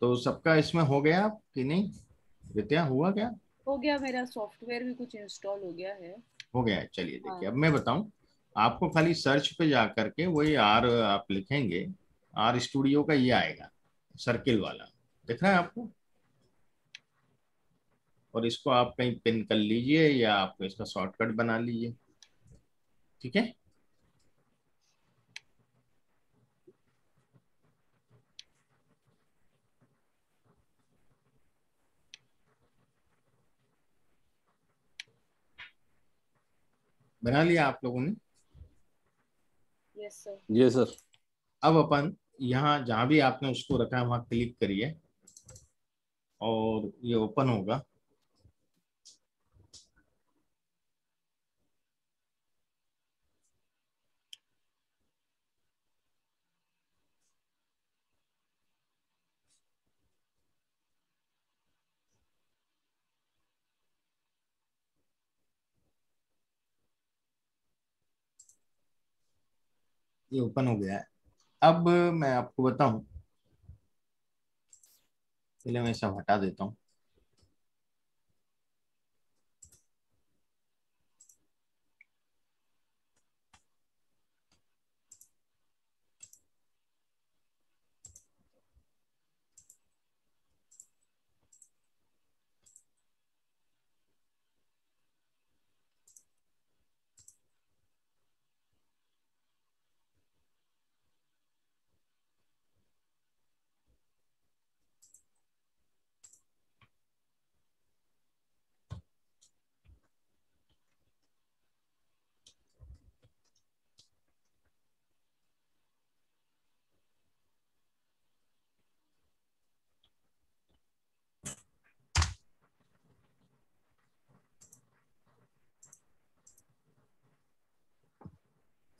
तो सबका इसमें हो गया कि नहीं? विद्या हुआ क्या? हो गया, मेरा सॉफ्टवेयर भी कुछ इंस्टॉल हो गया है। हो गया है, चलिए हाँ। देखिए अब मैं बताऊं। आपको खाली सर्च पे जा करके वही आर आप लिखेंगे, आर स्टूडियो का ये आएगा, सर्किल वाला दिख रहा है आपको। और इसको आप कहीं पिन कर लीजिए या आप इसका शॉर्टकट बना लीजिए, ठीक है। बना लिया आप लोगों ने? Yes sir. ये सर। अब अपन यहाँ जहाँ भी आपने उसको रखा है वहाँ क्लिक करिए और ये ओपन होगा। ये ओपन हो गया है। अब मैं आपको बताऊं, पहले मैं सब हटा देता हूँ।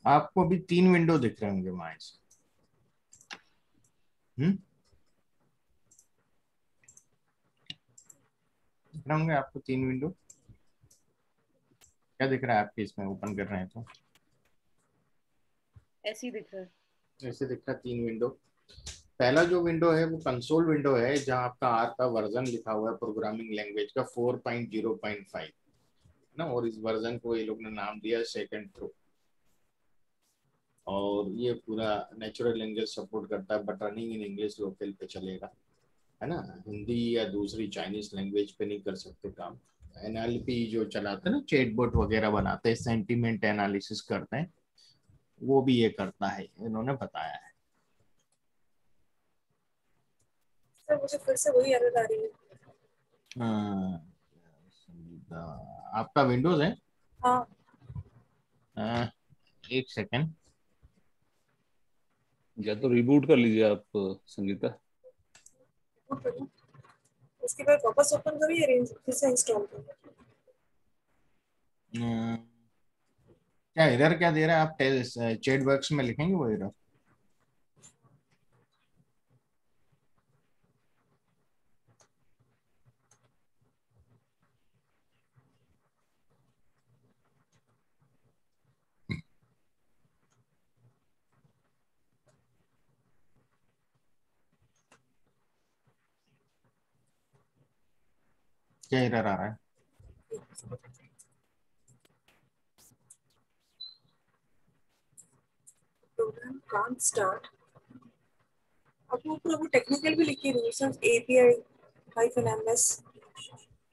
आपको अभी 3 विंडो दिख रहे होंगे वहां से। दिख रहे होंगे आपको 3 विंडो। क्या दिख रहा है आपके इसमें ओपन कर रहे हैं तो? ऐसे ही दिख रहा है। ऐसे दिख रहा है 3 विंडो। पहला जो विंडो है वो कंसोल विंडो है, जहां आपका आर का वर्जन लिखा हुआ है प्रोग्रामिंग लैंग्वेज का 4.0.5 ना, और इस वर्जन को ये लोग ने नाम दिया सेकंड थ्रो। और ये पूरा नेचुरल लैंग्वेज सपोर्ट करता है, but running in English local पे चलेगा, है ना। हिंदी या दूसरी चाइनीज लैंग्वेज पे नहीं कर सकते काम। एनएलपी जो चलाते हैं ना, चैटबॉट वगैरह बनाते हैं, सेंटीमेंट एनालिसिस करते हैं, वो भी ये करता है, इन्होंने बताया है। सर मुझे फिर से वही एरर आ रही है। हाँ, आपका विंडोज है? हाँ एक सेकेंड। या तो रिबूट कर लीजिए आप संगीता। boot करूँ, उसके बाद वापस ओपन करूँ या फिर से इंस्टॉल करूँ? क्या एरर क्या दे रहा है? आप चैट बॉक्स में लिखेंगे वो एरर। क्या एरर आ रहा है? Program can't start. अब वो पूरा वो टेक्निकल भी लिखी रही है सर, API -MS।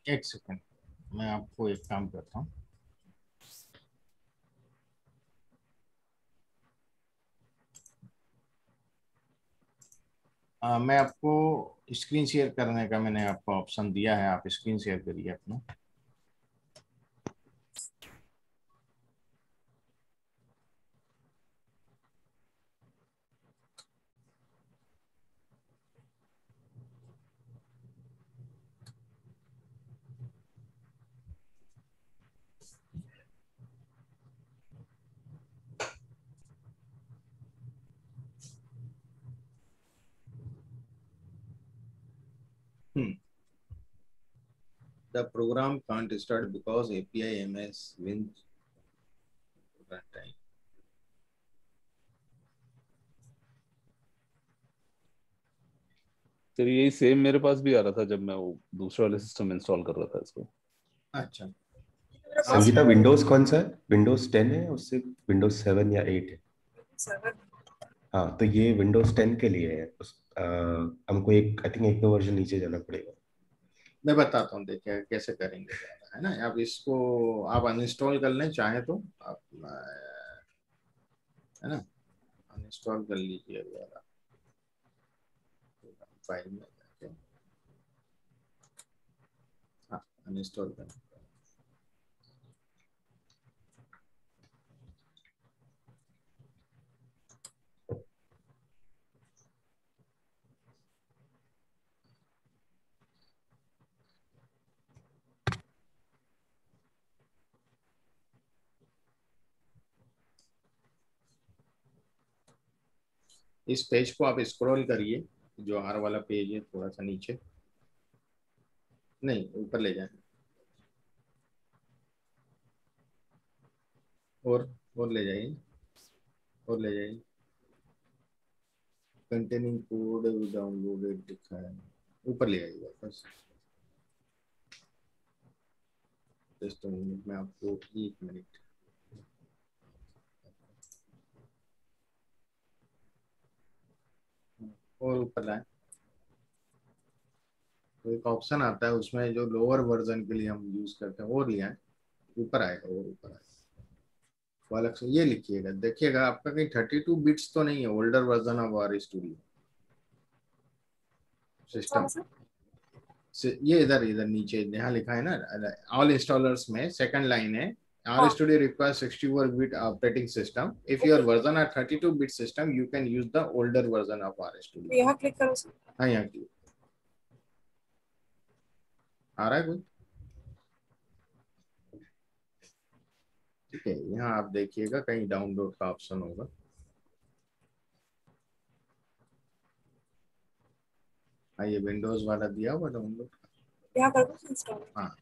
एक सेकेंड, मैं आपको एक काम करता हूँ। मैं आपको स्क्रीन शेयर करने का मैंने आपको ऑप्शन दिया है, आप स्क्रीन शेयर करिए अपना। The program can't start because API MS wins runtime. तो यही सेम मेरे पास भी आ रहा था जब मैं वो दूसरे वाले सिस्टम इंस्टॉल कर रहा था इसको। अच्छा, मेरा पास संगीता विंडोज कौन सा है? विंडोज 10 है उससे विंडोज 7 या 8 है? 7। हाँ तो ये विंडोज 10 के लिए है। हमको एक आई थिंक एक दो वर्जन नीचे जाना पड़ेगा। मैं बताता हूँ, देखिए कैसे करेंगे, है ना। आप इसको आप अनइंस्टॉल कर लें चाहे तो, आप है ना, अनइंस्टॉल कर लीजिए दोबारा फाइल में जाके। हाँ, अनइंस्टॉल कर। इस पेज को आप स्क्रॉल करिए, जो आर वाला पेज है थोड़ा सा नीचे, नहीं ऊपर ले जाए, और ले जाइए, और ले जाइए। कंटेनिंग कोड डाउनलोडेड लिखा है, ऊपर ले आइए वापस। जस्ट मिनट में आपको, 1 मिनट। और ऊपर लाए तो एक ऑप्शन आता है उसमें, जो लोअर वर्जन के लिए हम यूज करते हैं, और लिया है, ऊपर आएगा, और ऊपर आएगा वो अलग से। ये लिखिएगा, देखिएगा आपका कहीं 32 बिट्स तो नहीं है, older version of R Studio system से। ये इधर इधर नीचे यहाँ लिखा है ना, ऑल इंस्टॉलर्स में सेकंड लाइन है, R Studio requires 64 bit operating system, if your version R 32 bit system you can use the older version of R Studio. यहाँ क्लिक करो सर। हाँ, यहाँ क्लिक आ रहा है कोई? ठीक है, यहाँ आप देखिएगा कहीं डाउनलोड का ऑप्शन होगा। हाँ, ये विंडोज वाला दिया हुआ डाउनलोड। यहाँ कर दो इंस्टॉल। हाँ,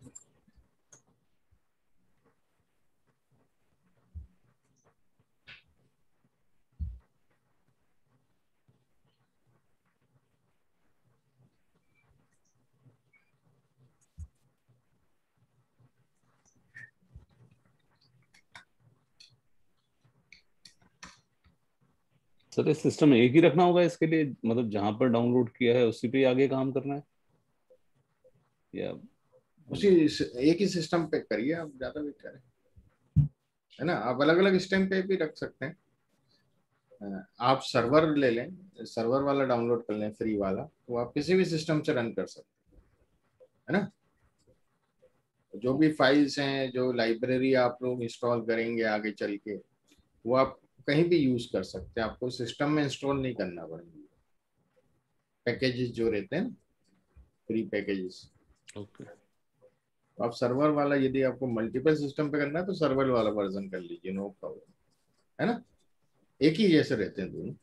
सर इस सिस्टम एक ही रखना होगा इसके लिए, मतलब जहां पर डाउनलोड किया है उसी पे आगे काम करना है, या उसी एक ही सिस्टम पे करिए आप, ज्यादा बेहतर है ना। आप अलग अलग सिस्टम पे भी रख सकते हैं। आप सर्वर ले लें, सर्वर वाला डाउनलोड कर लें फ्री वाला, तो आप किसी भी सिस्टम से रन कर सकते हैं, है ना। जो भी फाइल्स हैं, जो लाइब्रेरी आप लोग इंस्टॉल करेंगे आगे चल के, वो आप कहीं भी यूज कर सकते हैं, आपको सिस्टम में इंस्टॉल नहीं करना पड़ेगा। पैकेजेस जो रहते हैं, फ्री पैकेजेस, ओके। तो आप सर्वर वाला, यदि आपको मल्टीपल सिस्टम पे करना है तो सर्वर वाला वर्जन कर लीजिए, नो प्रॉब्लम, है ना। एक ही जैसे रहते हैं दोनों।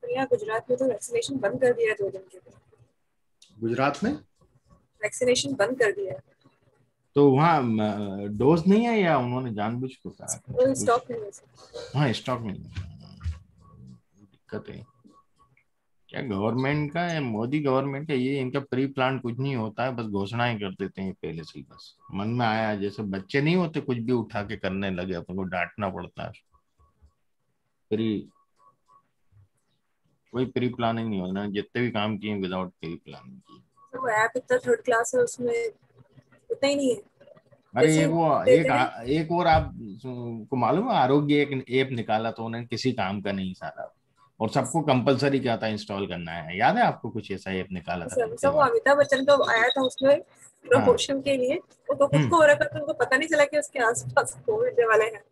तो यहाँ गुजरात में तो वैक्सीनेशन बंद कर दिया है 2 दिन के लिए। गुजरात में वैक्सीनेशन बंद कर दिया है, तो वहाँ डोज नहीं है, या उन्होंने जानबूझ के कहा वो कुछ? स्टॉक नहीं है सर। हाँ, स्टॉक नहीं है। दिक्कत है क्या गवर्नमेंट का, या मोदी गवर्नमेंट का, ये इनका प्री प्लान कुछ नहीं होता है, बस घोषणाएं कर देते हैं पहले से ही, बस मन में आया, जैसे बच्चे नहीं होते कुछ भी उठा के करने लगे, अपन को डांटना पड़ता है। प्री कोई प्री प्लानिंग नहीं होना, जितने भी काम किए विदाउट प्री प्लानिंग किए। तो वो ऐप इतना थर्ड क्लास है, उसमें उतना ही नहीं है। अरे जैसे देते हैं एक और आप को मालूम है, आरोग्य एक ऐप निकाला तो उन्होंने, किसी काम का नहीं सारा, और सबको कंपलसरी क्या था, इंस्टॉल करना है। याद है आपको, कुछ ऐसा ऐप निकाला था सब कुछ सब वो बाद? अमिताभ बच्चन का आया था उसमें हाँ। प्रमोशन के लिए, वो तो खुद को हो रखा था, उनको पता नहीं चला कि उसके आसपास कोविड वाले हैं।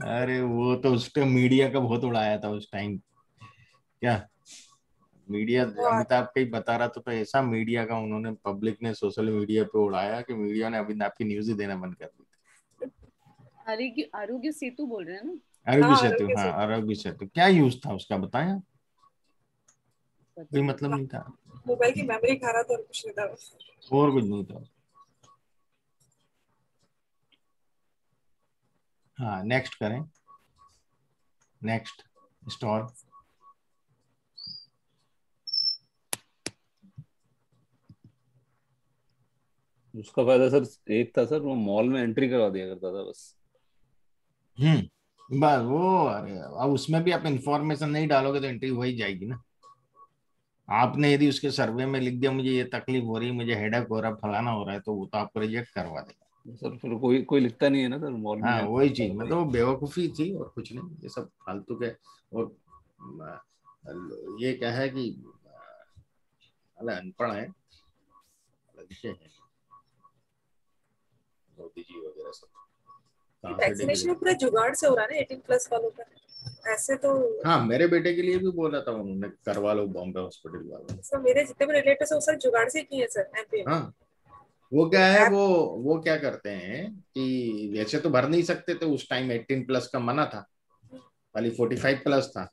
अरे वो तो उस टाइम मीडिया का बहुत उड़ाया था उस टाइम, क्या मीडिया, और अमिताभ का ही बता रहा था, तो ऐसा मीडिया का उन्होंने, पब्लिक ने सोशल मीडिया पे उड़ाया कि मीडिया ने अमिताभ की न्यूज ही देना बंद कर दी। आरोग्य आरोग्य सेतु बोल रहे हैं ना? आरोग्य हाँ, सेतु, आरोग्य हाँ सेतु। आरोग्य सेतु, क्या यूज था उसका बताया? पता कोई नहीं। मतलब नहीं था, मोबाइल की मेमोरी खा रहा था और कुछ नहीं था। और कुछ नहीं था। हाँ, नेक्स्ट करें, नेक्स्ट स्टोर। उसका फायदा सर एक था सर, वो मॉल में एंट्री करवा दिया करता था बस। बस वो, अरे अब उसमें भी आप इंफॉर्मेशन नहीं डालोगे तो एंट्री हो ही जाएगी ना। आपने यदि उसके सर्वे में लिख दिया मुझे ये तकलीफ हो रही है, मुझे हेडेक हो रहा है, फलाना हो रहा है, तो वो तो आपको रिजेक्ट करवा देगा। सर फिर कोई कोई लिखता नहीं है ना सर, मॉल में हाँ, एंट्री वही चीज, करवाई। मतलब बेवकूफी थी और कुछ नहीं, ये सब फालतू के। और ये क्या है कि अरे अनपढ़ है, लड़के हैं मोदी जी वगैरह सब, कहाँ से डिग्री। वैक्सीनेशन में पूरा जुगाड़ से हो रहा है ना 18+ वालों का, ऐसे तो। हाँ, मेरे बेटे के लिए भी बोला था उन्होंने, करवा लो बॉम्बे हॉस्पिटल वालों ने। सर मेरे जितने भी रिलेटिव्स हैं वो सब जुगाड़ से ही किए हैं सर एमपी में। हाँ, वो क्या है, ऐप वो क्या करते हैं कि वैसे तो भर नहीं सकते थे उस टाइम, 18+ का मना था, खाली 45+ था।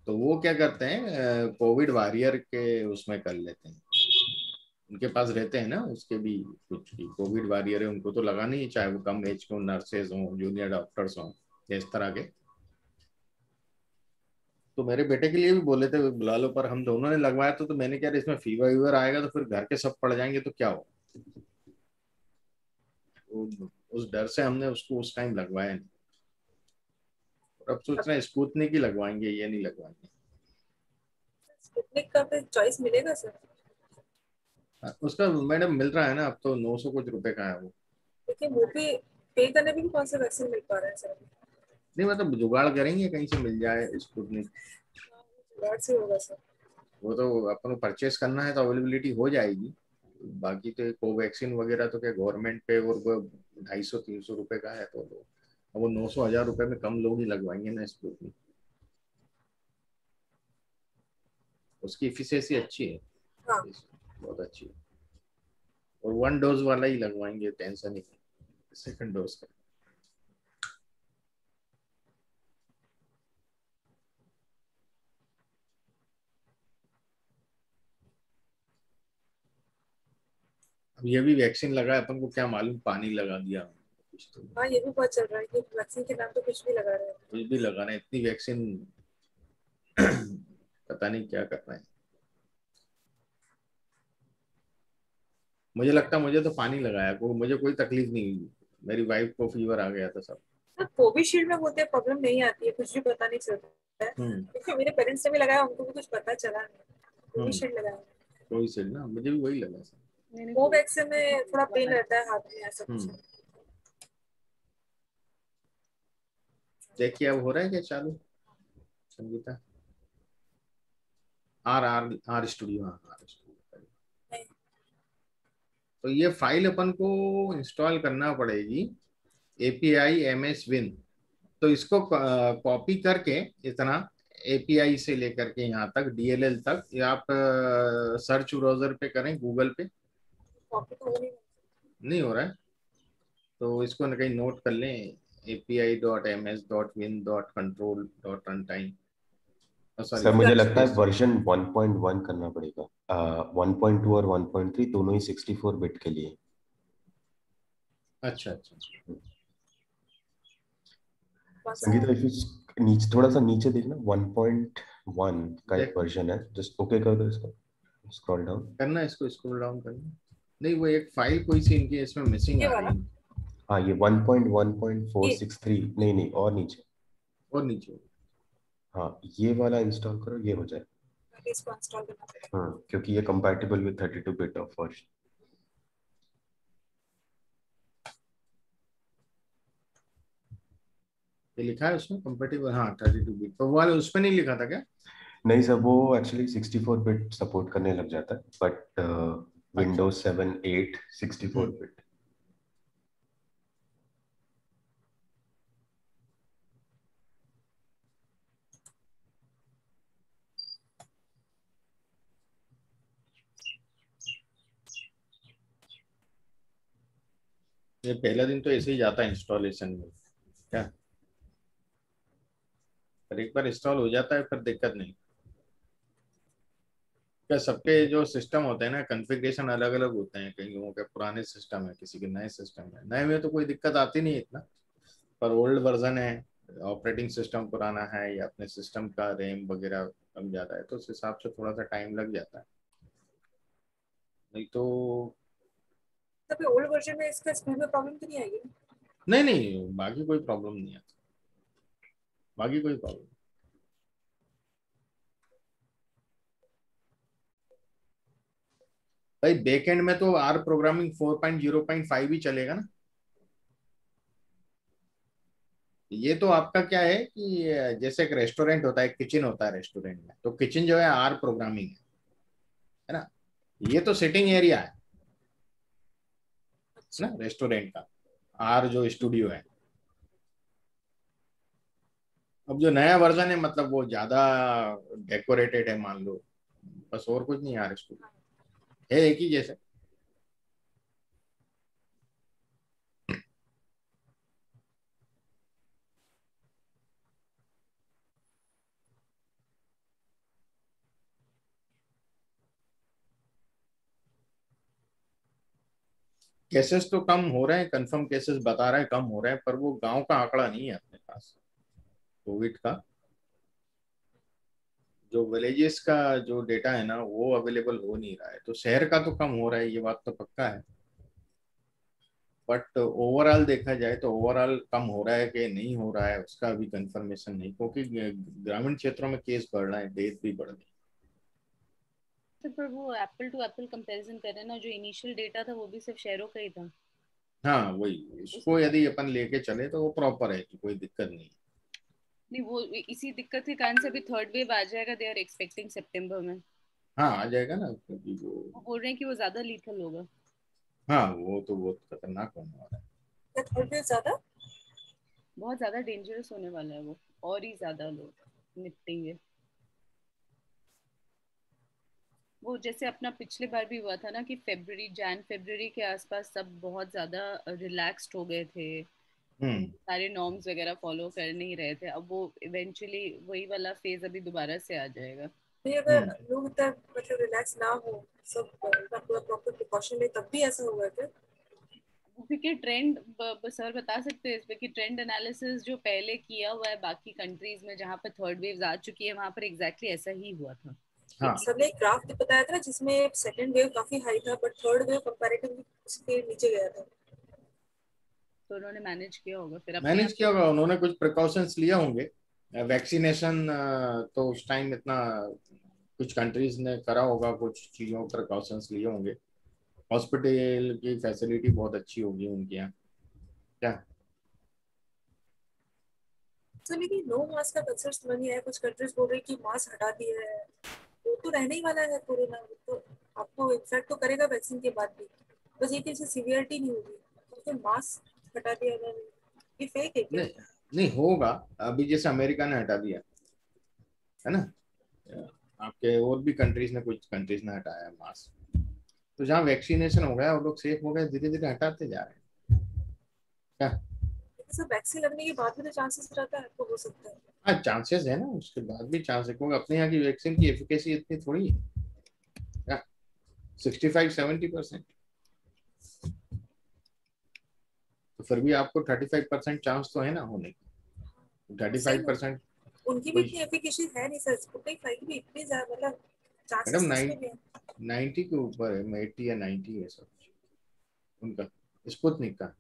तो वो क्या करते हैं, कोविड वॉरियर के उसमें कर लेते हैं, उनके पास रहते हैं ना उसके भी कुछ, कोविड वॉरियर है, उनको तो लगा नहीं, चाहे वो कम एज के हो, नर्सेज हों, जूनियर डॉक्टर्स हों, इस तरह के। तो मेरे बेटे के लिए भी बोले थे बुला लो, पर हम दोनों ने लगवाया तो मैंने क्या, इसमें फीवर वीवर आएगा तो फिर घर के सब पड़ जाएंगे तो क्या हो, उस डर से हमने उसको उस टाइम लगवाया नहीं। और अब सोच रहे हैं स्पुतनिक ही लगवाएंगे, ये नहीं लगवाएंगे। स्पुतनिक का फिर चॉइस मिलेगा सर? उसका मैडम मिल रहा है ना, अब तो 900 कुछ रुपए का है वो। लेकिन वो भी पे करने में भी कौन सा वैक्सीन मिल पा रहा है सर? नहीं, मतलब जुगाड़ करेंगे कहीं से मिल जाए स्पुतनिक। जुगाड़ से होगा सर। वो तो अपन को परचेस करना है तो अवेलेबिलिटी हो जाएगी। बाकी तो कोवैक्सीन वगैरह तो क्या गवर्नमेंट पे, और वो 250-300 रुपए का है, तो वो 900-1000 रुपए में कम लोग ही लगवाएंगे ना स्पुतनिक। उसकी एफिशिएंसी अच्छी है, हाँ। बहुत अच्छी है, और 1 डोज वाला ही लगवाएंगे, टेंशन ही नहीं सेकंड डोज का। अब ये भी वैक्सीन लगा है, अपन को क्या मालूम पानी लगा दिया कुछ, तो हाँ ये भी बहुत चल रहा है कि वैक्सीन के नाम पे कुछ भी लगा रहे हैं। कुछ भी लगा रहे हैं, इतनी वैक्सीन पता नहीं क्या कर रहे हैं। मुझे लगता है मुझे तो पानी लगाया, मुझे कोई तकलीफ नहीं हुई। मेरी वाइफ को फीवर आ गया था सब। सर कोविशील्ड में बोलते हैं प्रॉब्लम नहीं आती है, कुछ भी पता नहीं चलता है, क्योंकि मेरे पेरेंट्स ने भी लगाया, उनको भी कुछ पता चला नहीं। कोविशील्ड लगाया, कोविशील्ड ना, मुझे भी वही लगा सर। कोवैक्सीन में थोड़ा पेन रहता है हाथ में, ऐसा कुछ है। देखिए अब हो रहा है क्या चालू संगीता? आर स्टूडियो, हाँ आर स्टूडियो। तो ये फाइल अपन को इंस्टॉल करना पड़ेगी, API MS Win। तो इसको कॉपी करके इतना API से लेकर के यहाँ तक DLL तक, या आप सर्च ब्राउजर पे करें, गूगल पे। कॉपी तो हो नहीं हो रहा है तो इसको न कहीं नोट कर लें, api.ms.win.control.runtime। सर मुझे लगता है वर्जन 1.1 करना पड़ेगा। 1.2 और 1.3 दोनों ही 64 बिट के लिए। अच्छा अच्छा। संगीता नीचे थोड़ा सा नीचे देखना, 1.1 का एक वर्जन है, जस्ट ओके कर दो इसको, स्क्रॉल डाउन करना, इसको स्क्रॉल डाउन करना। नहीं वो एक फाइल कोई सी इनकी इसमें मिसिंग आ रही है। हाँ ये 1.1.463, नहीं और नीचे, और नीचे। हाँ ये वाला इंस्टॉल करो, ये हो जाए। इसको इंस्टॉल करना पड़ेगा। हाँ क्योंकि ये compatible with 32 bit of version. ये लिखा है उसमें कंपैटिबल, हाँ 32 बिट, तो वो वाले उसमें नहीं लिखा था क्या? नहीं सर, वो एक्चुअली 64 बिट सपोर्ट करने लग जाता है, बट विंडोज 7 8 64 बिट। ये पहला दिन तो ऐसे ही जाता है इंस्टॉलेशन में क्या, पर एक बार इंस्टॉल हो जाता है फिर दिक्कत नहीं। क्या सबके जो सिस्टम होते हैं ना, कॉन्फ़िगरेशन अलग अलग होते हैं, कई लोगों के पुराने सिस्टम है, किसी के नए सिस्टम है। नए में तो कोई दिक्कत आती नहीं इतना, पर ओल्ड वर्जन है, ऑपरेटिंग सिस्टम पुराना है, या अपने सिस्टम का रैम वगैरह कम ज्यादा है, तो उस हिसाब से थोड़ा सा टाइम लग जाता है। नहीं तो तब ओल्ड वर्जन में इसका स्पीड में प्रॉब्लम तो नहीं आएगी? नहीं बाकी कोई प्रॉब्लम नहीं आती, बाकी कोई प्रॉब्लम। भाई बैकएंड में तो आर प्रोग्रामिंग 4.0.5 ही चलेगा ना। ये तो आपका क्या है कि जैसे एक रेस्टोरेंट होता है, किचन होता है रेस्टोरेंट में, तो किचन जो है आर प्रोग्रामिंग है ना। ये तो सिटिंग एरिया है ना रेस्टोरेंट का, आर जो स्टूडियो है। अब जो नया वर्जन है मतलब वो ज्यादा डेकोरेटेड है मान लो, बस और कुछ नहीं, आर स्टूडियो है एक ही जैसे। केसेस तो कम हो रहे हैं, कंफर्म केसेस बता रहे हैं कम हो रहे हैं, पर वो गांव का आंकड़ा नहीं है अपने पास कोविड का। जो विलेजेस का जो डेटा है ना वो अवेलेबल हो नहीं रहा है, तो शहर का तो कम हो रहा है, ये बात तो पक्का है। बट ओवरऑल देखा जाए तो ओवरऑल कम हो रहा है कि नहीं हो रहा है उसका अभी कंफर्मेशन नहीं, क्योंकि ग्रामीण क्षेत्रों में केस बढ़ रहा है, डेथ भी बढ़ रही है। तो पर वो एप्पल टू एप्पल कंपैरिजन कर रहे हैं ना, जो इनिशियल डेटा था वो भी सिर्फ शहरों का ही था। हाँ वही, उसको यदि अपन लेके चले तो वो प्रॉपर है कि कोई दिक्कत नहीं। नहीं, वो इसी दिक्कत के कारण से अभी थर्ड वेव आ जाएगा, दे आर एक्सपेक्टिंग सितंबर में। हाँ आ जाएगा ना, क्योंकि वो बोल रहे हैं कि वो ज्यादा लीथल होगा। हाँ वो तो बहुत खतरनाक होने वाला है। क्या थर्ड वेव ज्यादा? बहुत ज्यादा डेंजरस होने वाला है वो, और ही ज्यादा लोग निपटेंगे। वो जैसे अपना पिछले बार भी हुआ था ना कि फरवरी के आसपास सब बहुत ज्यादा रिलैक्स्ड हो गए थे, सारे नॉर्म्स वगैरह फॉलो कर नहीं रहे थे। अब वो इवेंचुअली वही वाला फेज अभी दोबारा से आ जाएगा। नहीं, अगर लोग इतना मतलब रिलैक्स ना हो, सब इतना पूरा प्रॉपर प्रिकॉशन ले, तब भी ऐसा हुआ क्या? क्योंकि ट्रेंड सर बता सकते हैं इस पे कि ट्रेंड एनालिसिस जो पहले किया हुआ है बाकी कंट्रीज में जहाँ पर थर्ड वेव आ चुकी है, वहां पर एग्जैक्टली ऐसा ही हुआ था। हाँ सबने एक ग्राफ भी बताया था ना जिसमें सेकंड वेव काफी हाई था, बट थर्ड वेव कंपैरेटिवली उसके नीचे गया था। तो उन्होंने मैनेज किया होगा फिर अपने मैनेज किया होगा, उन्होंने कुछ प्रिकॉशंस लिए होंगे। वैक्सीनेशन तो उस टाइम इतना कुछ कंट्रीज ने करा होगा, कुछ चीजों प्रिकॉशंस लिए होंगे। हॉस्पिटल की फैसिलिटी बहुत अच्छी होगी उनके यहाँ क्या। तो लेकिन नो मास्क का कंसर्न समझ नहीं आया, कुछ कंट्रीज बोल रही कि मास्क हटा दिया है, वो तो रहने ही वाला है कोरोना, तो आपको इन्फेक्ट तो करेगा वैक्सीन के बाद भी, बस ये कि इससे सीवियरिटी नहीं होगी। तो फिर मास्क हटा दिया उन्होंने, ये फेक है क्या? नहीं नहीं होगा, अभी जैसे अमेरिका ने हटा दिया है ना, आपके और भी कंट्रीज ने, कुछ कंट्रीज ने हटाया मास्क। तो जहाँ वैक्सीनेशन हो गया वो लोग सेफ हो गए, धीरे धीरे हटाते जा रहे हैं क्या। सब वैक्सीन लगने के बाद भी तो चांसेस रहता है, तो हो सकता है। हाँ चांसेस है ना, उसके बाद भी चांस है, क्योंकि अपने यहाँ की वैक्सीन की एफिकेसी इतनी थोड़ी है क्या, 65-70%। तो फिर भी आपको 35% चांस तो है ना होने की, 35%। उनकी भी इतनी एफिकेसी है नहीं सर, स्पुतनिक 5 की भी इतनी ज्यादा मतलब चांसेस मैडम उसमें भी है। 90 के ऊपर है, 80 या 90 है सब उनका, स्पुतनिक का।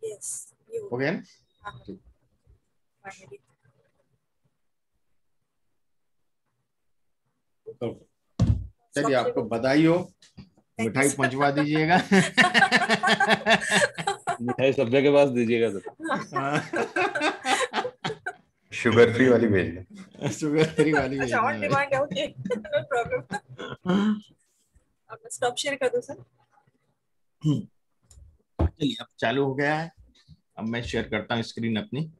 यस, ये हो गया ना। हाँ, ठीक। finally। तो चलिए, आपको बधाई हो, मिठाई पहुंचवा दीजिएगा। मिठाई सब जगह पास दीजिएगा तो। शुगर फ्री वाली भेजना। शुगर फ्री वाली अच्छा, ऑन भेजना डिमांड है, ओके, नो प्रॉब्लम। अब स्टॉप शेयर कर दो सर। है। चलिए अब चालू हो गया है, अब मैं शेयर करता हूँ स्क्रीन अपनी।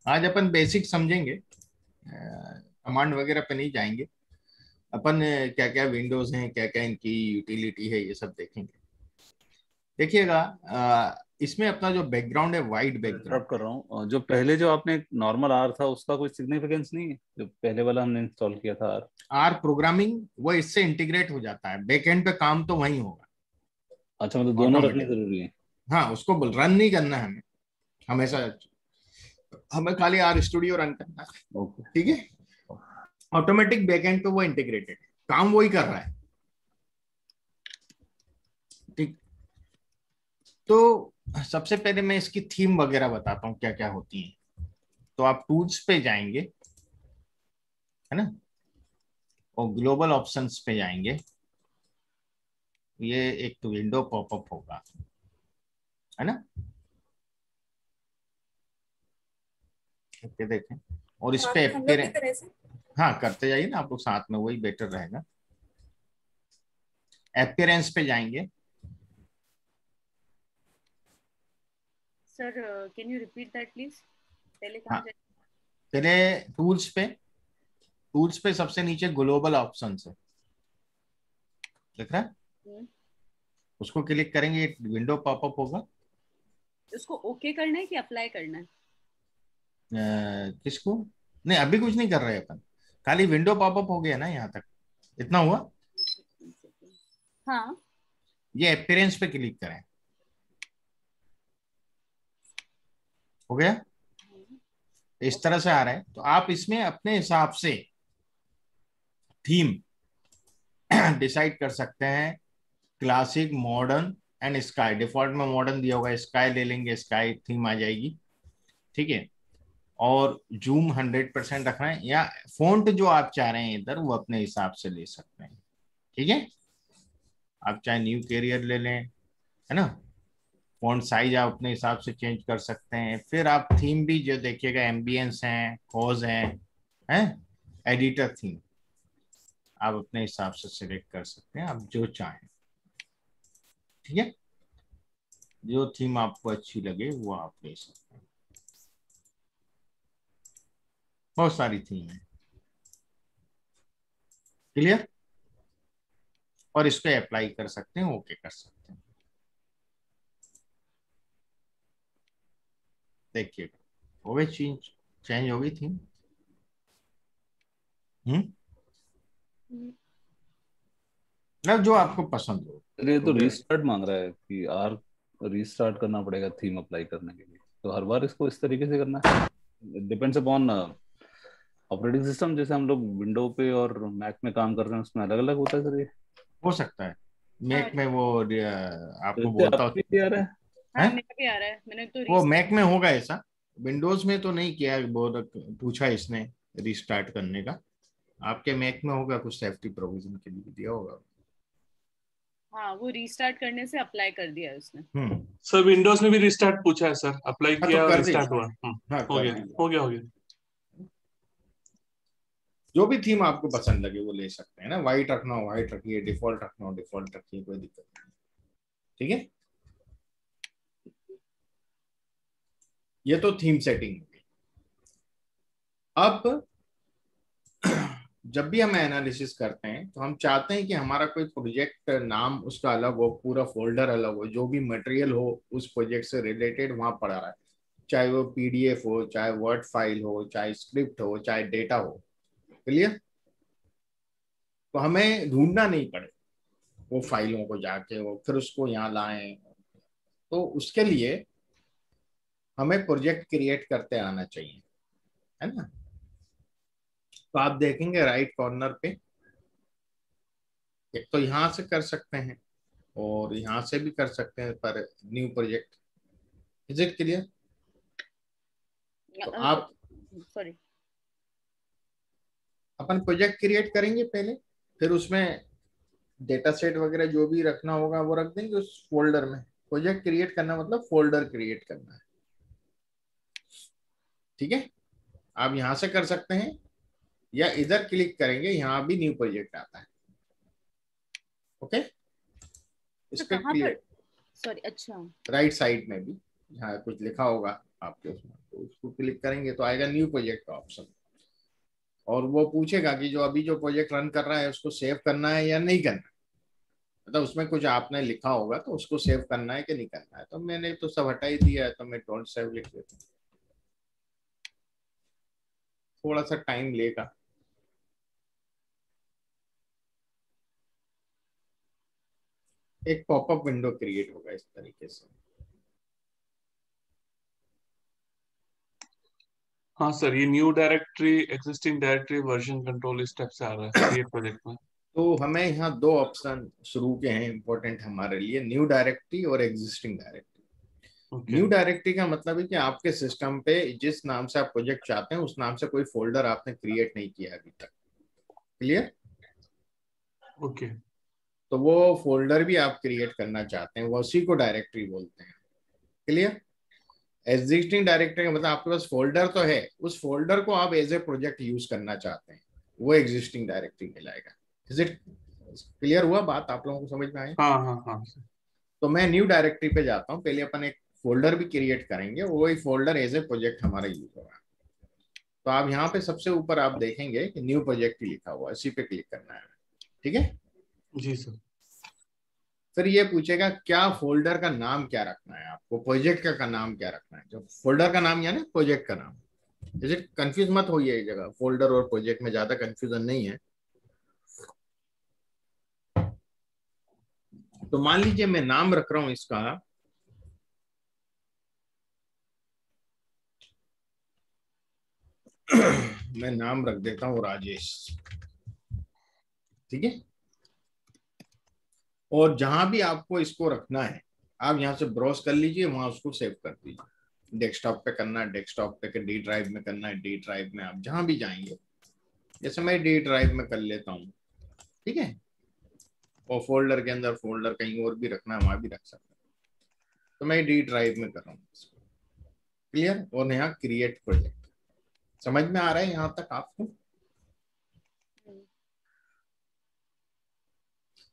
आज अपन बेसिक समझेंगे, कमांड वगैरह पे नहीं जाएंगे अपन। क्या क्या विंडोज हैं, क्या क्या इनकी यूटिलिटी है, ये सब देखेंगे। देखिएगा इसमें अपना जो बैकग्राउंड है, वाइट बैकग्राउंड। इंटरप्ट कर रहा हूँ, जो पहले जो आपने नॉर्मल आर था उसका कोई सिग्निफिकेंस नहीं है, जो पहले वाला हमने इंस्टॉल किया था आर। आर प्रोग्रामिंग वो इससे इंटीग्रेट हो जाता है, बैकएंड पे काम तो वही होगा। अच्छा, मतलब दोनों रखनी ऑटोमेटिक, जरूरी है। हाँ उसको रन नहीं करना है हमें हमेशा, हमें खाली आर स्टूडियो रन करना है। ओके, ठीक है, ऑटोमेटिक बैकएंड पे वो इंटीग्रेटेड है, काम वही कर रहा है। ठीक, तो सबसे पहले मैं इसकी थीम वगैरह बताता हूँ क्या क्या होती है। तो आप टूल्स पे जाएंगे, है ना, और ग्लोबल ऑप्शंस पे जाएंगे। ये एक तो विंडो पॉपअप होगा, है ना, देखें, और इस पे हम लोग की तरह से हाँ करते जाइए ना आप लोग साथ में, वही बेटर रहेगा। अपीयरेंस पे जाएंगे। Sir can you repeat that please, पहले हाँ कहाँ जाए? पहले टूल्स पे सबसे नीचे ग्लोबल ऑप्शन है, देख रहा है, उसको क्लिक करेंगे, विंडो पॉपअप होगा। उसको ओके करना है कि अप्लाई करना है? किसको, नहीं अभी कुछ नहीं कर रहे अपन, खाली विंडो पॉपअप हो गया ना, यहाँ तक इतना हुआ। हाँ, ये अपीयरेंस पे क्लिक करें, हो गया, इस तरह से आ रहा है। तो आप इसमें अपने हिसाब से थीम डिसाइड कर सकते हैं, classic, modern and sky. Default में मॉडर्न दिया होगा, स्काई ले लेंगे, स्काई थीम आ जाएगी। ठीक है, और जूम 100% रखना है, या फॉन्ट जो आप चाह रहे हैं इधर वो अपने हिसाब से ले सकते हैं। ठीक है, आप चाहे न्यू कैरियर ले लें, है ना, फॉन्ट साइज आप अपने हिसाब से चेंज कर सकते हैं। फिर आप थीम भी जो देखिएगा, एम्बियंस हैं, कोज हैं, एडिटर थीम आप अपने हिसाब से सिलेक्ट कर सकते हैं, आप जो चाहें। ठीक है, जो थीम आपको अच्छी लगे वो आप ले सकते हैं। बहुत सारी थीम है। क्लियर, और इसको अप्लाई कर सकते हैं, ओके कर सकते हैं। देखिए हो गई चेंज, चेंज हो गई थीम। मतलब जो आपको पसंद हो। सर ये तो Okay. रीस्टार्ट मांग रहा है कि आर रीस्टार्ट करना पड़ेगा थीम अप्लाई करने के लिए, तो हर बार इसको इस तरीके से करना है? Depends upon operating system. जैसे हम लोग विंडो पे और मैक में काम कर रहे हैं उसमें अलग अलग होता है सर ये? हो सकता है मैक में वो तो आपको इससे बोलता आपको भी आ रहा है? हाँ है, मेरा भी आ रहा है, मैंने तो वो मैक में होगा ऐसा, विंडोज में तो नहीं किया। बहुत पूछा इसने रीस्टार्ट करने का, आपके मैक में होगा, कुछ सेफ्टी प्रोविजन के लिए दिया होगा। हाँ वो रीस्टार्ट करने से अप्लाई कर दिया है उसने। सर विंडोज में भी रिस्टार्ट पूछा है सर, अप्लाई हाँ, तो किया और कर रिस्टार्ट दीजिए। हुआ। हाँ, हो कर गया दीजिए। हो गया हो गया। जो भी थीम आपको पसंद लगे वो ले सकते हैं ना, व्हाइट रखना हो व्हाइट रखिए, डिफॉल्ट रखना हो डिफॉल्ट रखिए, कोई दिक्कत नहीं। ठीक है, ये तो थीम सेटिंग हो गई। अब जब भी हम एनालिसिस करते हैं तो हम चाहते हैं कि हमारा कोई प्रोजेक्ट नाम उसका अलग हो, पूरा फोल्डर अलग हो, जो भी मटेरियल हो उस प्रोजेक्ट से रिलेटेड वहां पड़ा रहा है, चाहे वो पीडीएफ हो, चाहे वर्ड फाइल हो, चाहे स्क्रिप्ट हो, चाहे डेटा हो। क्लियर, तो हमें ढूंढना नहीं पड़े वो फाइलों को जाके, वो फिर उसको यहाँ लाएं। तो उसके लिए हमें प्रोजेक्ट क्रिएट करते आना चाहिए, है ना। तो आप देखेंगे राइट कॉर्नर पे, एक तो यहाँ से कर सकते हैं और यहाँ से भी कर सकते हैं, पर new project. Is it clear? तो आप सॉरी, अपन प्रोजेक्ट क्रिएट करेंगे पहले, फिर उसमें डेटा सेट वगैरह जो भी रखना होगा वो रख देंगे उस फोल्डर में। प्रोजेक्ट क्रिएट करना मतलब फोल्डर क्रिएट करना है। ठीक है, आप यहां से कर सकते हैं या इधर क्लिक करेंगे, यहां भी न्यू प्रोजेक्ट आता है। ओके, इस पे कहाँ पर? सॉरी, अच्छा, राइट साइड में भी यहाँ कुछ लिखा होगा आपके उसमें, तो उसको क्लिक करेंगे तो आएगा न्यू प्रोजेक्ट का ऑप्शन, और वो पूछेगा कि जो अभी जो प्रोजेक्ट रन कर रहा है उसको सेव करना है या नहीं करना है। मतलब उसमें कुछ आपने लिखा होगा तो उसको सेव करना है कि नहीं करना है। तो मैंने तो सब हटा ही दिया है, तो मैं डोंट सेव लिख देता हूँ। थोड़ा सा टाइम लेगा। एक पॉपअप विंडो क्रिएट होगा इस तरीके से। हाँ सर, ये new directory, existing directory, version control इस टाइप से आ रहा है क्रिएट प्रोजेक्ट में। तो हमें यहाँ दो ऑप्शन शुरू के हैं इंपॉर्टेंट हमारे लिए, न्यू डायरेक्टरी और एग्जिस्टिंग डायरेक्टरी। न्यू डायरेक्टरी का मतलब है कि आपके सिस्टम पे जिस नाम से आप प्रोजेक्ट चाहते हैं उस नाम से कोई फोल्डर आपने क्रिएट नहीं किया अभी तक। क्लियर? ओके, तो वो फोल्डर भी आप क्रिएट करना चाहते हैं, वो उसी को डायरेक्टरी बोलते हैं। क्लियर? एग्जिस्टिंग डायरेक्टरी का मतलब आपके पास फोल्डर तो है, उस फोल्डर को आप एज ए प्रोजेक्ट यूज करना चाहते हैं, वो एग्जिस्टिंग डायरेक्टरी कहलाएगा। इज इट क्लियर हुआ बात? आप लोगों को समझ में आई? हाँ हाँ हाँ। तो मैं न्यू डायरेक्टरी पे जाता हूँ। पहले अपन एक फोल्डर भी क्रिएट करेंगे, वही फोल्डर एज ए प्रोजेक्ट हमारा यूज होगा। तो आप यहाँ पे सबसे ऊपर आप देखेंगे कि न्यू प्रोजेक्ट ही लिखा हुआ है, इसी पे क्लिक करना है। ठीक है जी सर। फिर ये पूछेगा क्या फोल्डर का नाम क्या रखना है आपको, प्रोजेक्ट का नाम क्या रखना है। जो फोल्डर का नाम यानी प्रोजेक्ट का नाम। जैसे कंफ्यूज मत होइए, ये जगह फोल्डर और प्रोजेक्ट में ज्यादा कंफ्यूजन नहीं है। तो मान लीजिए मैं नाम रख रहा हूं इसका, मैं नाम रख देता हूं राजेश। ठीक है, और जहां भी आपको इसको रखना है आप यहां से ब्राउज कर लीजिए, वहां उसको सेव कर दीजिए। डेस्कटॉप पे करना है डेस्कटॉप पे, डी ड्राइव में करना है डी ड्राइव में, आप जहां भी जाएंगे, जैसे मैं डी ड्राइव में कर लेता हूँ, ठीक है, और फोल्डर के अंदर फोल्डर कहीं और भी रखना है वहां भी रख सकते हैं, तो मैं डी ड्राइव में कर रहा हूँ। क्लियर? और यहाँ क्रिएट प्रोजेक्ट, समझ में आ रहा है यहाँ तक आपको?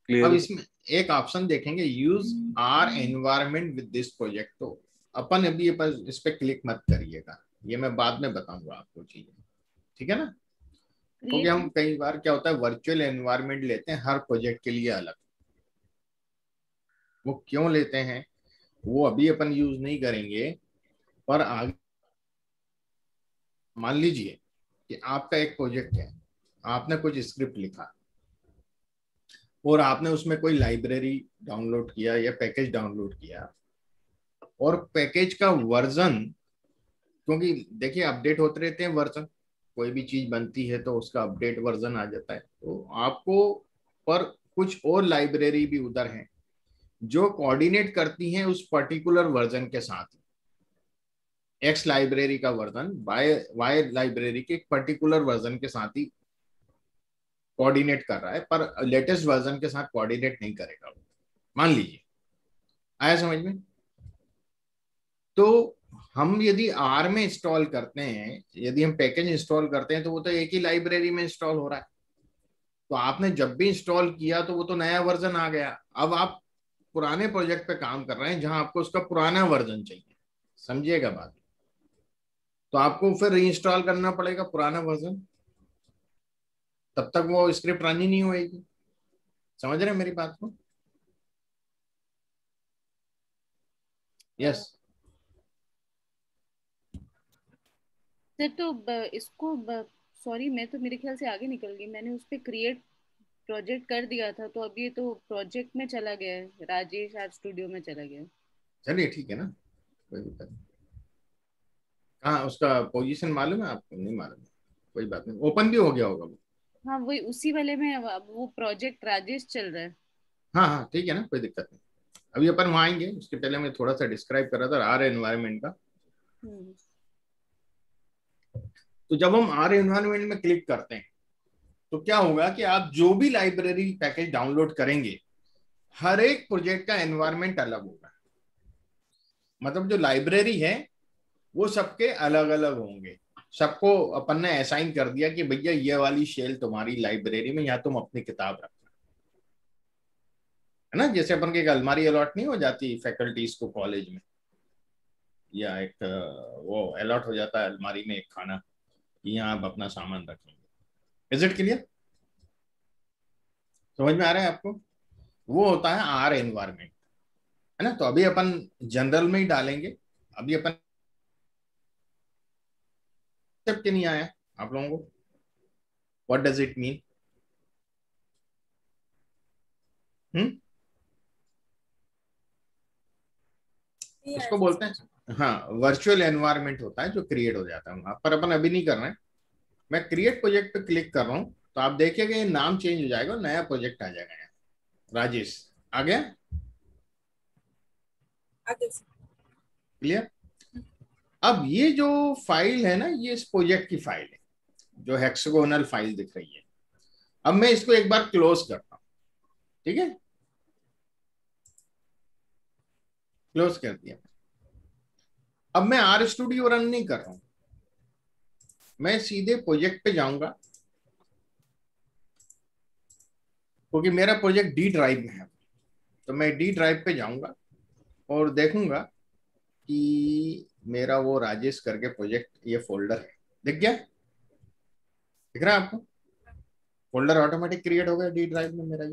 अब इसमें एक ऑप्शन देखेंगे, use R environment with this project, तो अपन अभी इस पे क्लिक मत करिएगा, ये मैं बाद में बताऊंगा आपको चीजें, ठीक है ना? क्योंकि हम कई बार क्या होता है वर्चुअल एनवायरनमेंट लेते हैं हर प्रोजेक्ट के लिए अलग, वो क्यों लेते हैं वो अभी अपन यूज नहीं करेंगे, पर आगे मान लीजिए कि आपका एक प्रोजेक्ट है, आपने कुछ स्क्रिप्ट लिखा और आपने उसमें कोई लाइब्रेरी डाउनलोड किया या पैकेज डाउनलोड किया, और पैकेज का वर्जन, क्योंकि देखिए अपडेट होते रहते हैं वर्जन, कोई भी चीज बनती है तो उसका अपडेट वर्जन आ जाता है, तो आपको पर कुछ और लाइब्रेरी भी उधर हैं जो कोऑर्डिनेट करती हैं उस पर्टिकुलर वर्जन के साथ, एक्स लाइब्रेरी का वर्जन वाई लाइब्रेरी के एक पर्टिकुलर वर्जन के साथ ही कोऑर्डिनेट कर रहा है, पर लेटेस्ट वर्जन के साथ कोऑर्डिनेट नहीं करेगा, मान लीजिए। आया समझ में? तो हम यदि आर में इंस्टॉल करते हैं, यदि हम पैकेज इंस्टॉल करते हैं, तो वो तो एक ही लाइब्रेरी में इंस्टॉल हो रहा है, तो आपने जब भी इंस्टॉल किया तो वो तो नया वर्जन आ गया, अब आप पुराने प्रोजेक्ट पे काम कर रहे हैं जहां आपको उसका पुराना वर्जन चाहिए, समझिएगा बात, तो आपको फिर रीइंस्टॉल करना पड़ेगा पुराना वर्जन, तब तक वो स्क्रिप्ट रन ही नहीं होएगी। समझ रहे हैं मेरी बात को? यस सर, तो इसको सॉरी, मैं तो मेरे ख्याल से आगे निकल गई, मैंने उस पर क्रिएट प्रोजेक्ट कर दिया था, तो अभी तो प्रोजेक्ट में चला गया है, राजेश आर्ट स्टूडियो में चला गया। चलिए ठीक है ना, कोई दिक्कत नहीं। कहाँ उसका पोजीशन मालूम है आपको? नहीं मालूम, कोई बात नहीं, ओपन भी हो गया होगा वो। हाँ, वही उसी वाले में अब वो प्रोजेक्ट राजेश चल रहा है। हाँ हाँ ठीक है ना, कोई दिक्कत नहीं। अभी अपन वहाँ आएंगे, उसके पहले मैं थोड़ा सा डिस्क्राइब कर रहा था आर एनवायरनमेंट का। तो जब हम आर एनवायरनमेंट में क्लिक करते हैं तो क्या होगा कि आप जो भी लाइब्रेरी पैकेज डाउनलोड करेंगे, हर एक प्रोजेक्ट का एनवायरनमेंट अलग होगा, मतलब जो लाइब्रेरी है वो सबके अलग अलग होंगे, सबको अपन ने असाइन कर दिया कि भैया ये वाली शेल तुम्हारी लाइब्रेरी में, यहाँ तुम अपनी किताब रखना, है ना? जैसे अपन की एक अलमारी अलॉट नहीं हो जाती फैकल्टीज को कॉलेज में, या एक वो अलॉट हो जाता है अलमारी में एक खाना, यहाँ आप अपना सामान रखेंगे। Is it clear? समझ में आ रहा है आपको? वो होता है आर एनवायरमेंट, है ना? तो अभी अपन जनरल में ही डालेंगे, अभी अपन के नहीं आया आप लोगों को, व्हाट डज इट मीन? इसको बोलते हैं, हाँ, वर्चुअल एनवायरनमेंट होता है जो क्रिएट हो जाता है वहां पर, अपन अभी नहीं कर रहे हैं। मैं क्रिएट प्रोजेक्ट पे क्लिक कर रहा हूं तो आप देखिएगा ये नाम चेंज हो जाएगा, नया प्रोजेक्ट आ जाएगा यहाँ। राजेश आ गया? क्लियर? अब ये जो फाइल है ना, ये इस प्रोजेक्ट की फाइल है, जो हेक्सागोनल फाइल दिख रही है। अब मैं इसको एक बार क्लोज करता हूं, ठीक है? क्लोज कर दिया। अब मैं आर स्टूडियो रन नहीं कर रहा हूं, मैं सीधे प्रोजेक्ट पे जाऊंगा, क्योंकि मेरा प्रोजेक्ट डी ड्राइव में है, तो मैं डी ड्राइव पे जाऊंगा और देखूंगा कि मेरा वो राजेश करके प्रोजेक्ट, ये फोल्डर है, दिख गया? दिख रहा है आपको? फोल्डर ऑटोमेटिक क्रिएट हो गया डी ड्राइव में मेरा।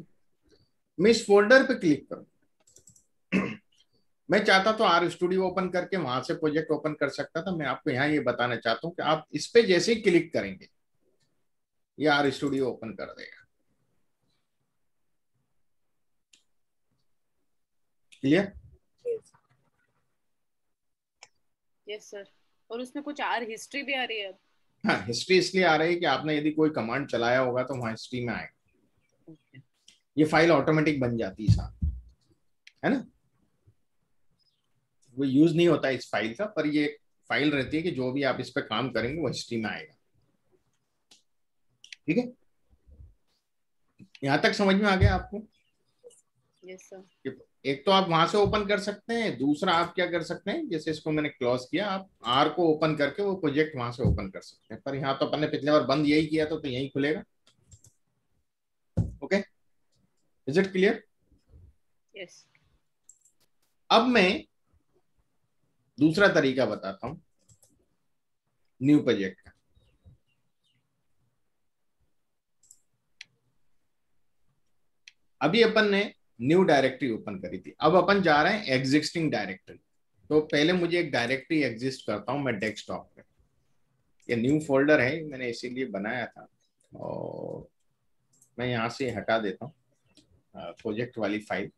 मैं इस फोल्डर पे क्लिक करूं, मैं चाहता तो आर स्टूडियो ओपन करके वहां से प्रोजेक्ट ओपन कर सकता था, मैं आपको यहाँ ये बताना चाहता हूँ कि आप इस पे जैसे ही क्लिक करेंगे ये आर स्टूडियो ओपन कर देगा। क्लियर? Yes sir. और उसमें कुछ आर हिस्ट्री भी आ रही है अब? हाँ, हिस्ट्री इसलिए आ रही है कि आपने यदि कोई कमांड चलाया होगा तो वहां हिस्ट्री में आएगा। ये फाइल ऑटोमेटिक बन जाती है साथ, है ना? वो यूज नहीं होता इस फाइल का, पर ये फाइल रहती है कि जो भी आप इस पे काम करेंगे वो हिस्ट्री में आएगा। ठीक है, यहां तक समझ में आ गया आपको? Yes sir. एक तो आप वहां से ओपन कर सकते हैं, दूसरा आप क्या कर सकते हैं, जैसे इसको मैंने क्लोज किया, आप आर को ओपन करके वो प्रोजेक्ट वहां से ओपन कर सकते हैं। पर यहाँ तो अपन ने पिछले बार बंद यही किया तो यही खुलेगा। Okay, is it clear? Yes. अब मैं दूसरा तरीका बताता हूं न्यू प्रोजेक्ट का। अभी अपन ने न्यू डायरेक्टरी ओपन करी थी, अब अपन जा रहे हैं एग्जिस्टिंग डायरेक्टरी। तो पहले मुझे एक डायरेक्टरी एग्जिस्ट करता हूं मैं डेस्कटॉप पे। ये न्यू फोल्डर है, मैंने इसीलिए बनाया था, और मैं यहाँ से हटा देता हूँ प्रोजेक्ट वाली फाइल।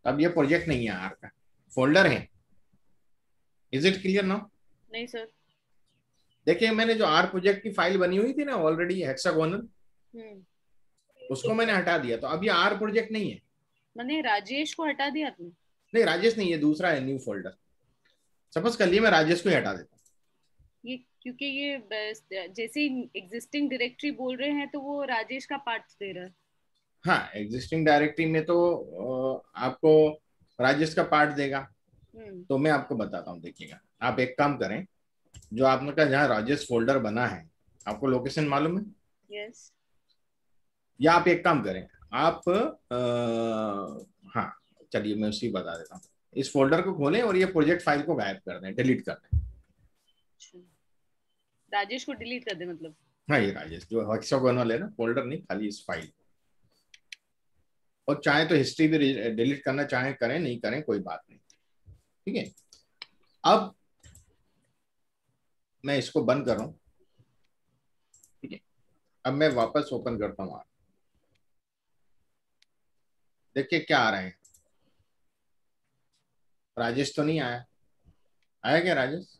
अब ये प्रोजेक्ट नहीं है, आर का फोल्डर है। Is it clear now? नहीं सर। देखिए, मैंने जो आर प्रोजेक्ट की फाइल बनी हुई थी ना ऑलरेडी हेक्सागोनल, उसको मैंने हटा दिया। तो अब ये आर प्रोजेक्ट नहीं है। मैंने राजेश को हटा दिया आपने? नहीं, राजेश नहीं, ये दूसरा है न्यू फोल्डर। सपोज कर लिए मैं राजेश को ही हटा देता हूँ। ये क्योंकि ये जैसे एग्जिस्टिंग डायरेक्टरी बोल रहे हैं तो वो राजेश का पार्ट दे रहा है। हाँ, एग्जिस्टिंग डायरेक्टरी में तो आपको राजेश का पार्ट देगा। तो मैं आपको बताता हूँ, देखिएगा, आप एक काम करें, जो आपने कहा जहाँ राजेश फोल्डर बना है, आपको लोकेशन मालूम है? यस। या आप एक काम करें, आप हाँ चलिए मैं उसी बता देता हूँ। इस फोल्डर को खोलें और ये प्रोजेक्ट फाइल को गायब कर दें, डिलीट कर दें। राजेश को डिलीट कर दे मतलब? हाँ, ये राजेश जो हेक्सागोनल है ना, फोल्डर नहीं, खाली इस फाइल। और चाहे तो हिस्ट्री भी डिलीट करना चाहे करें, नहीं करें कोई बात नहीं। ठीक है, अब मैं इसको बंद कर रहा हूं। ठीक है, अब मैं वापस ओपन करता हूं। देखिए क्या आ रहे हैं। राजेश तो नहीं आया? आया क्या राजेश?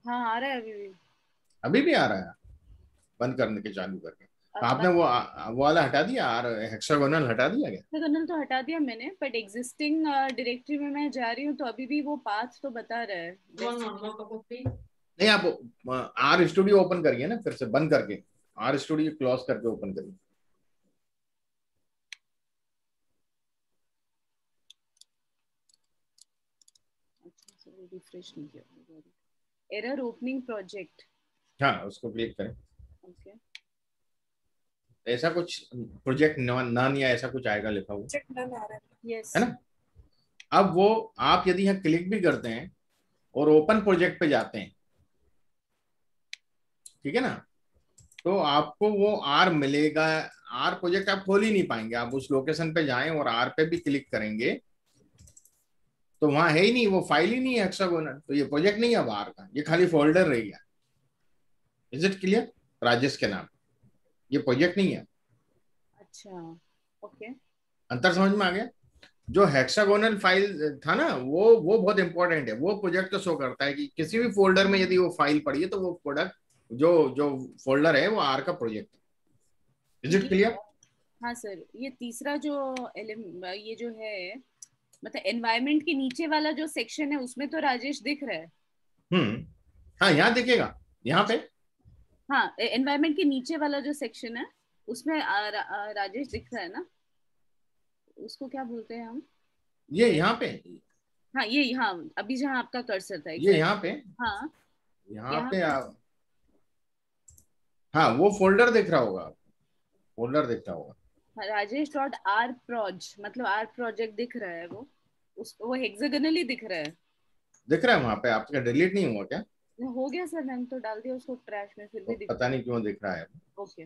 हाँ आ रहा है अभी भी। अभी भी आ रहा है बंद करने के चालू करके? तो आपने वो वाला हटा दिया, आर हेक्सागोनल हटा दिया क्या? हेक्सागोनल तो हटा दिया मैंने, बट एग्जिस्टिंग डायरेक्टरी में मैं जा रही हूँ तो अभी भी वो पाथ तो बता रहा है। नहीं, आप आर स्टूडियो ओपन करिए ना, फिर से बंद करके आर स्टूडियो क्लोज करके ओपन करिए। रिफ्रेश नहीं किया। एरर ओपनिंग प्रोजेक्ट, हाँ उसको क्लिक करें। ओके। ऐसा कुछ प्रोजेक्ट नन या ऐसा कुछ आएगा लिखा हुआ, यस है ना? अब वो आप यदि यहाँ क्लिक भी करते हैं और ओपन प्रोजेक्ट पे जाते हैं, ठीक है ना, तो आपको वो आर मिलेगा। आर प्रोजेक्ट आप खोल ही नहीं पाएंगे। आप उस लोकेशन पे जाएं और आर पे भी क्लिक करेंगे तो वहां है ही नहीं, वो फाइल ही नहीं है हेक्सागोनल। तो ये प्रोजेक्ट नहीं है अब आर का, ये खाली फोल्डर रह गया। Is it clear? राजेश के नाम, ये प्रोजेक्ट नहीं है। अच्छा, ओके। अंतर समझ में आ गया? जो हेक्सागोनल फाइल था ना, वो बहुत इंपॉर्टेंट है। वो प्रोजेक्ट तो शो करता है कि किसी भी फोल्डर में यदि वो फाइल पड़ी है तो वो प्रोडक्ट जो जो फोल्डर है वो आर का प्रोजेक्ट है। Is it clear? हाँ सर, ये तीसरा जो ये जो है, मतलब एनवायरनमेंट के नीचे वाला जो सेक्शन है उसमें तो राजेश दिख रहा है। हाँ यहाँ दिखेगा, यहाँ पे। हाँ, एनवायरनमेंट के नीचे वाला जो सेक्शन है उसमें राजेश दिख रहा है ना? उसको क्या बोलते हैं हम? ये यहाँ पे, हाँ ये, हाँ अभी जहाँ आपका कर्सर था ये यहाँ पे, हाँ यहाँ पे आप, हाँ वो फोल्डर दिख रहा होगा, फोल्डर दिख रहा होगा। राजेश डॉट आर प्रोज, मतलब आर प्रोजेक्ट दिख रहा है वो, वो हेक्सागोनली दिख रहा है। दिख रहा है वहां पे? आपका डिलीट नहीं हुआ क्या? हो गया सर, मैंने तो डाल दिया उसको ट्रैश में, फिर भी तो पता नहीं क्यों दिख रहा है। ओके।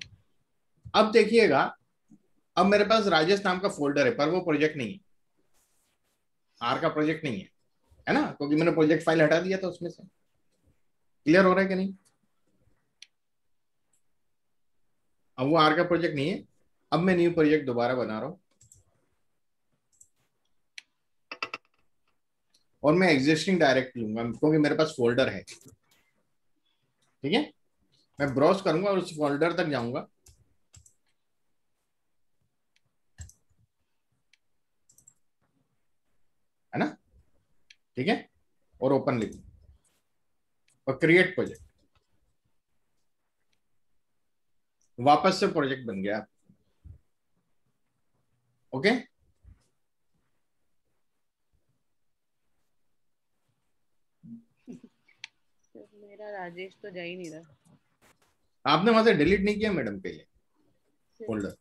अब देखिएगा, अब मेरे पास राजेश नाम का फोल्डर है पर वो प्रोजेक्ट नहीं है, आर का प्रोजेक्ट नहीं है ना, क्योंकि मैंने प्रोजेक्ट फाइल हटा दिया था उसमें से। क्लियर हो रहा है कि नहीं? अब वो आर का प्रोजेक्ट नहीं है। अब मैं न्यू प्रोजेक्ट दोबारा बना रहा हूं और मैं एग्जिस्टिंग डायरेक्ट लूंगा क्योंकि मेरे पास फोल्डर है। ठीक है, मैं ब्राउज करूंगा और उस फोल्डर तक जाऊंगा। है ना? ठीक है, और ओपन लिख और क्रिएट प्रोजेक्ट, वापस से प्रोजेक्ट बन गया। ओके, तो मेरा राजेश तो जा ही नहीं रहा। आपने वहां से डिलीट नहीं किया मैडम पहले फोल्डर?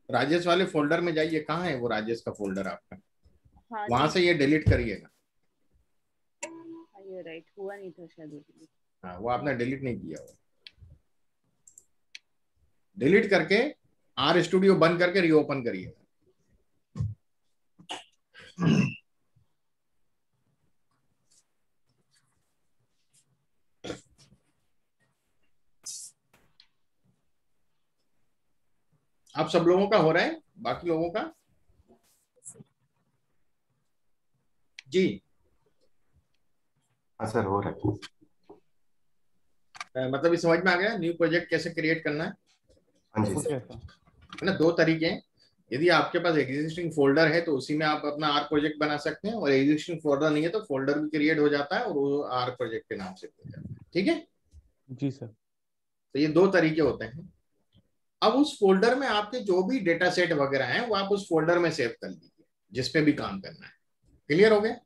राजेश वाले फोल्डर में जाइए, कहाँ है वो राजेश का फोल्डर आपका? हाँ वहां से ये डिलीट करिएगा। ये राइट हुआ नहीं था शायद। हाँ, वो आपने डिलीट नहीं किया हो। डिलीट करके आर स्टूडियो बंद करके रीओपन करिएगा। आप सब लोगों का हो रहा है, बाकी लोगों का? जी हाँ सर, हो रहा है। मतलब इस समझ में आ गया न्यू प्रोजेक्ट कैसे क्रिएट करना है? हाँ जी ओके सर। सर। है ना, दो तरीके हैं। यदि आपके पास एग्जिस्टिंग फोल्डर है तो उसी में आप अपना आर प्रोजेक्ट बना सकते हैं, और एग्जिस्टिंग फोल्डर नहीं है तो फोल्डर भी क्रिएट हो जाता है और वो आर प्रोजेक्ट के नाम से हो जाता है। ठीक है, जी सर। तो ये दो तरीके होते हैं। अब उस फोल्डर में आपके जो भी डेटा सेट वगैरह हैं वो आप उस फोल्डर में सेव कर लीजिए जिसपे भी काम करना है। क्लियर हो गया?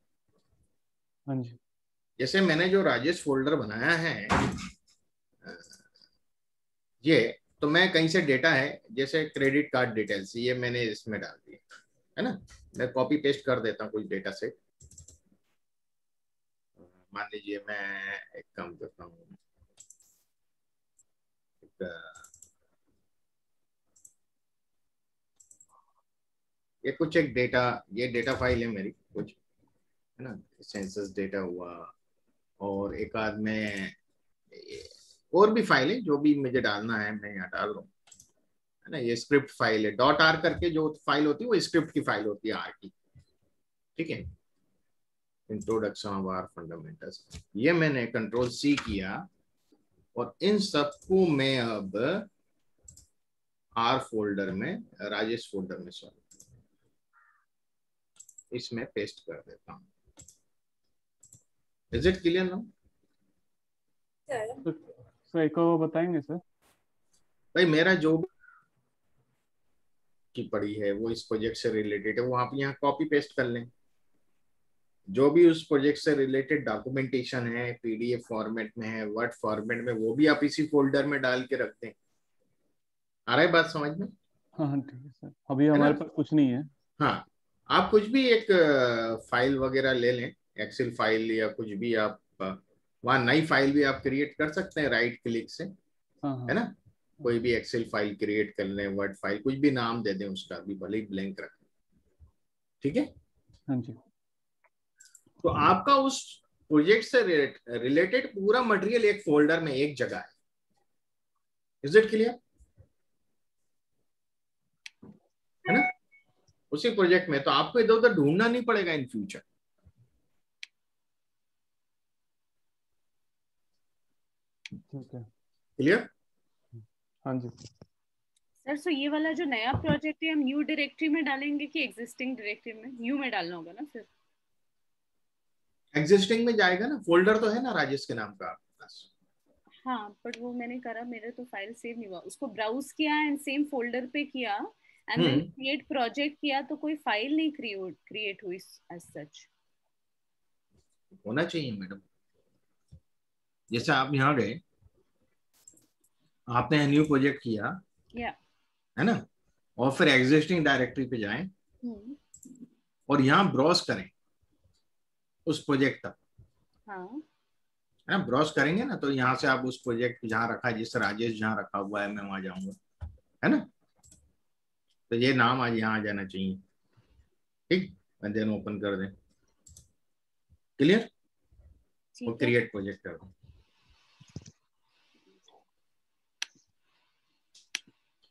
हाँ जी। जैसे मैंने जो राजेश फोल्डर बनाया है ये, तो मैं कहीं से डेटा है जैसे क्रेडिट कार्ड डिटेल्स, ये मैंने इसमें डाल दिया है ना। मैं कॉपी पेस्ट कर देता हूँ कुछ डेटा सेट। मान लीजिए मैं एक काम करता हूँ, ये कुछ एक डेटा, ये डेटा फाइल है मेरी कुछ, है ना, सेंसस डेटा हुआ, और एक आध में और भी फाइल है जो भी मुझे डालना है मैं यहाँ डाल रहा हूँ, है ना। ये स्क्रिप्ट फाइल है, डॉट आर करके जो फाइल होती है वो स्क्रिप्ट की फाइल होती है आर की। ठीक है, इंट्रोडक्शन ऑफ आर फंडामेंटल्स, ये मैंने कंट्रोल सी किया और इन सबको मैं अब आर फोल्डर में, राजेश फोल्डर में सॉरी, इसमें पेस्ट कर देता हूँ। Is it clear now? क्या है? सर एक और बताएंगे सर? भाई मेरा जो की पड़ी है वो इस प्रोजेक्ट से रिलेटेड है, वो आप यहाँ कॉपी पेस्ट कर लें। जो भी उस प्रोजेक्ट से रिलेटेड डॉक्यूमेंटेशन है, पीडीएफ फॉर्मेट में है, वर्ड फॉर्मेट में, वो भी आप इसी फोल्डर में डाल के रख दें। आ रहा है बात समझ में? हाँ हाँ ठीक है सर, अभी है हमारे ना? पास कुछ नहीं है। हाँ, आप कुछ भी एक फाइल वगैरह ले लें, एक्सेल फाइल या कुछ भी, आप वहाँ नई फाइल भी आप क्रिएट कर सकते हैं राइट क्लिक से, हाँ हाँ। है ना। कोई भी एक्सेल फाइल क्रिएट कर लें, वर्ड फाइल, कुछ भी नाम दे दें उसका, भी भले ही ब्लैंक रखें। ठीक है, हाँ जी। तो आपका उस प्रोजेक्ट से रिलेटेड पूरा मटेरियल एक फोल्डर में एक जगह है। Is it clear? है ना, उसी प्रोजेक्ट में, तो आपको इधर उधर ढूंढना नहीं पड़ेगा इन फ्यूचर। ठीक है। क्लियर? हाँ जी। सर सो ये वाला जो नया प्रोजेक्ट है हम न्यू डायरेक्टरी में डालेंगे कि एग्जिस्टिंग डायरेक्टरी में? न्यू में डालना होगा ना फिर? एग्जिस्टिंग में जाएगा ना, फोल्डर तो है ना राजेश के नाम का आपके पास। हाँ बट वो मैंने करा, मेरे तो फाइल सेव नहीं हुआ, उसको ब्राउज किया एंड सेम फोल्डर पे किया एंड देन क्रिएट प्रोजेक्ट किया तो कोई फाइल नहीं क्रिएट हुई एज सच। होना चाहिए मैडम। जैसे आप यहाँ गए, आपने न्यू प्रोजेक्ट किया, है ना, और फिर एग्जिस्टिंग डायरेक्टरी पे जाएं और यहाँ ब्राउज करें उस प्रोजेक्ट तक। हाँ है ना, ब्राउज करेंगे ना तो यहाँ से आप उस प्रोजेक्ट जहाँ रखा है, जिससे राजेश जहाँ रखा हुआ है मैं वहां जाऊंगा, है ना। तो ये नाम आज यहाँ आ जाना चाहिए। ठीक, देन ओपन कर दें। क्लियर? और ठीक है। क्रिएट प्रोजेक्ट कर दें।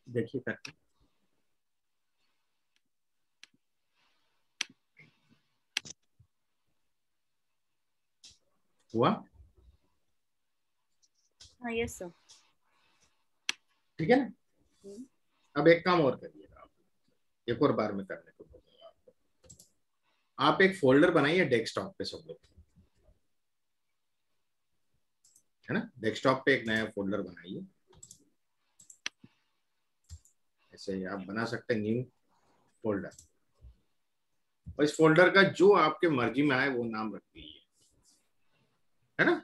देखिए करके हुआ। हाँ यस सर। ठीक है ना, अब एक काम और करिएगा आप, एक और बार में करने को बोलूंगा आपको। आप एक फोल्डर बनाइए डेस्कटॉप पे सब लोग, है ना, डेस्कटॉप पे एक नया फोल्डर बनाइए, ऐसे आप बना सकते हैं न्यू फोल्डर, और इस फोल्डर का जो आपके मर्जी में आए वो नाम रख दीजिए, है ना,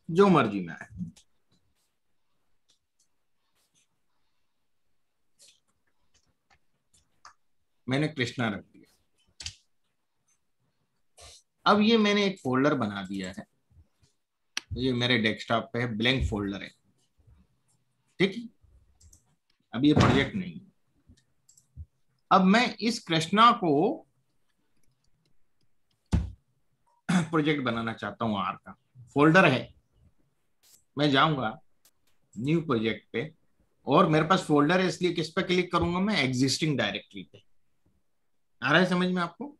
जो मर्जी में आए। मैंने कृष्णा रख दिया। अब ये मैंने एक फोल्डर बना दिया है, ये मेरे डेस्कटॉप पे है, ब्लैंक फोल्डर है, ठीक है। अब ये प्रोजेक्ट नहीं है। अब मैं इस कृष्णा को प्रोजेक्ट बनाना चाहता हूं, आर का फोल्डर है, मैं जाऊंगा न्यू प्रोजेक्ट पे, और मेरे पास फोल्डर है, इसलिए किस पे क्लिक करूंगा मैं, एग्जिस्टिंग डायरेक्टरी पे। आ रहा है समझ में आपको?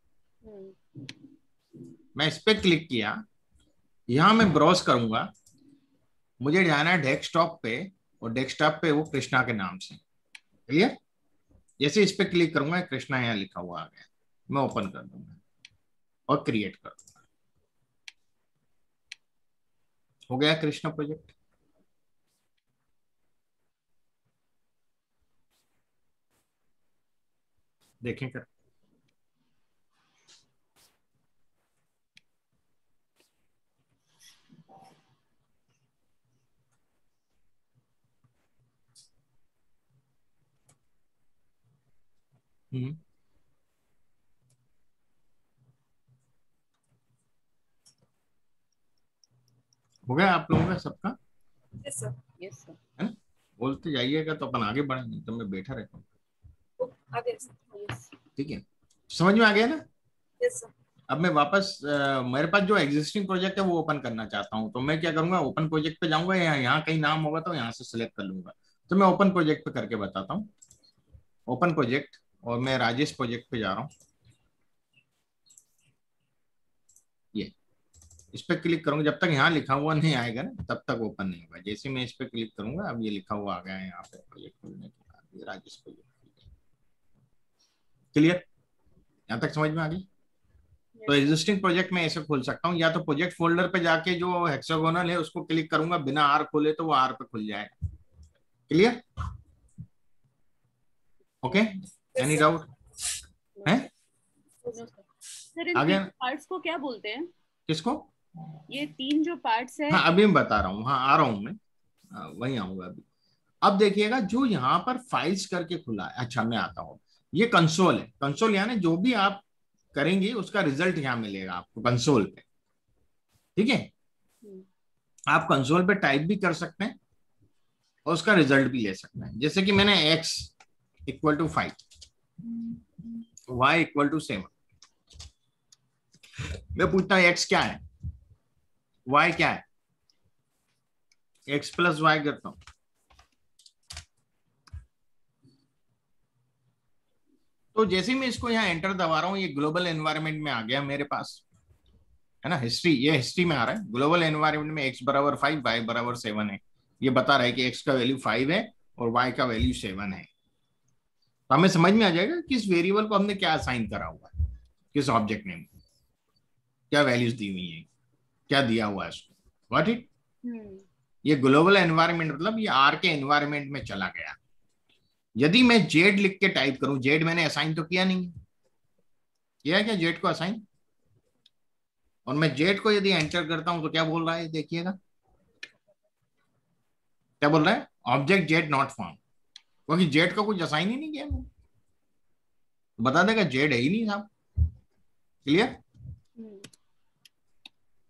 मैं इस पे क्लिक किया, यहां मैं ब्राउज करूंगा, मुझे जाना है डेस्कटॉप पे, और डेस्कटॉप पे वो कृष्णा के नाम से, क्लियर। जैसे इस पे क्लिक करूंगा कृष्णा यहाँ लिखा हुआ आ गया, मैं ओपन कर दूंगा और क्रिएट कर दूंगा, हो गया कृष्णा प्रोजेक्ट। देखें कर, हो गया आप लोगों का सबका, यस सर। Yes sir. है ना, बोलते जाइएगा तो अपन आगे बढ़ेंगे, तो मैं बैठा रहता हूँ, आगे सर। यस। ठीक है, समझ में आ गया ना। Yes sir. अब मैं वापस मेरे पास जो एग्जिस्टिंग प्रोजेक्ट है वो ओपन करना चाहता हूँ, तो मैं क्या करूंगा, ओपन प्रोजेक्ट पे जाऊंगा, या यहाँ कहीं नाम होगा तो यहाँ से सिलेक्ट कर लूंगा। तो मैं ओपन प्रोजेक्ट पे करके बताता हूँ, ओपन प्रोजेक्ट, और मैं राजेश प्रोजेक्ट पे जा रहा हूँ, ये इस पे क्लिक करूंगा, जब तक यहाँ लिखा हुआ नहीं आएगा ना तब तक ओपन नहीं होगा। जैसे मैं इस पे क्लिक करूंगा, अब ये लिखा हुआ आ गया है यहाँ पे प्रोजेक्ट खोलने के बाद, ये राजेश प्रोजेक्ट, क्लियर, यहाँ तक समझ में आ गई। तो एग्जिस्टिंग प्रोजेक्ट में ऐसे खोल सकता हूँ, या तो प्रोजेक्ट फोल्डर पे जाके जो हेक्सागोनल है उसको क्लिक करूंगा, बिना आर खोले तो वो आर पे खुल जाएगा, क्लियर, ओके, एनी डाउट है? सर इन आगे तीन पार्ट्स को क्या बोलते हैं? किसको? ये तीन जो पार्ट्स है। हाँ अभी मैं बता रहा हूँ, हाँ आ रहा हूँ मैं, वहीं आऊंगा अभी। अब देखिएगा जो यहाँ पर फाइल्स करके खुला है, अच्छा मैं आता हूँ, ये कंसोल है, कंसोल यानी जो भी आप करेंगे उसका रिजल्ट यहाँ मिलेगा आपको कंसोल पे, ठीक है। आप कंसोल पे टाइप भी कर सकते हैं और उसका रिजल्ट भी ले सकते हैं, जैसे कि मैंने x equal to 5, y equal to 7, मैं पूछता हूँ x क्या है, y क्या है, x प्लस वाई करता हूं, तो जैसे ही मैं इसको यहाँ एंटर दबा रहा हूँ, ये ग्लोबल एनवायरनमेंट में आ गया मेरे पास, है ना, हिस्ट्री, ये हिस्ट्री में आ रहा है, ग्लोबल एनवायरनमेंट में x बराबर 5, y बराबर 7 है, ये बता रहा है कि x का वैल्यू 5 है और y का वैल्यू 7 है। तो हमें समझ में आ जाएगा किस वेरिएबल को हमने क्या असाइन करा हुआ है, किस ऑब्जेक्ट नेम को क्या वैल्यूज दी हुई है, क्या दिया हुआ है उसको, व्हाट इट। ये ग्लोबल एनवायरनमेंट मतलब ये आर के एनवायरनमेंट में चला गया। यदि मैं जेड लिख के टाइप करूं, जेड मैंने असाइन तो किया नहीं, किया है क्या जेड को असाइन, और मैं जेड को यदि एंटर करता हूं तो क्या बोल रहा है देखिएगा, क्या बोल रहा है, ऑब्जेक्ट जेड नॉट फाउंड, क्योंकि जेड को कुछ असाइन ही नहीं किया मैंने, बता देगा जेड है ही नहीं साहब, क्लियर।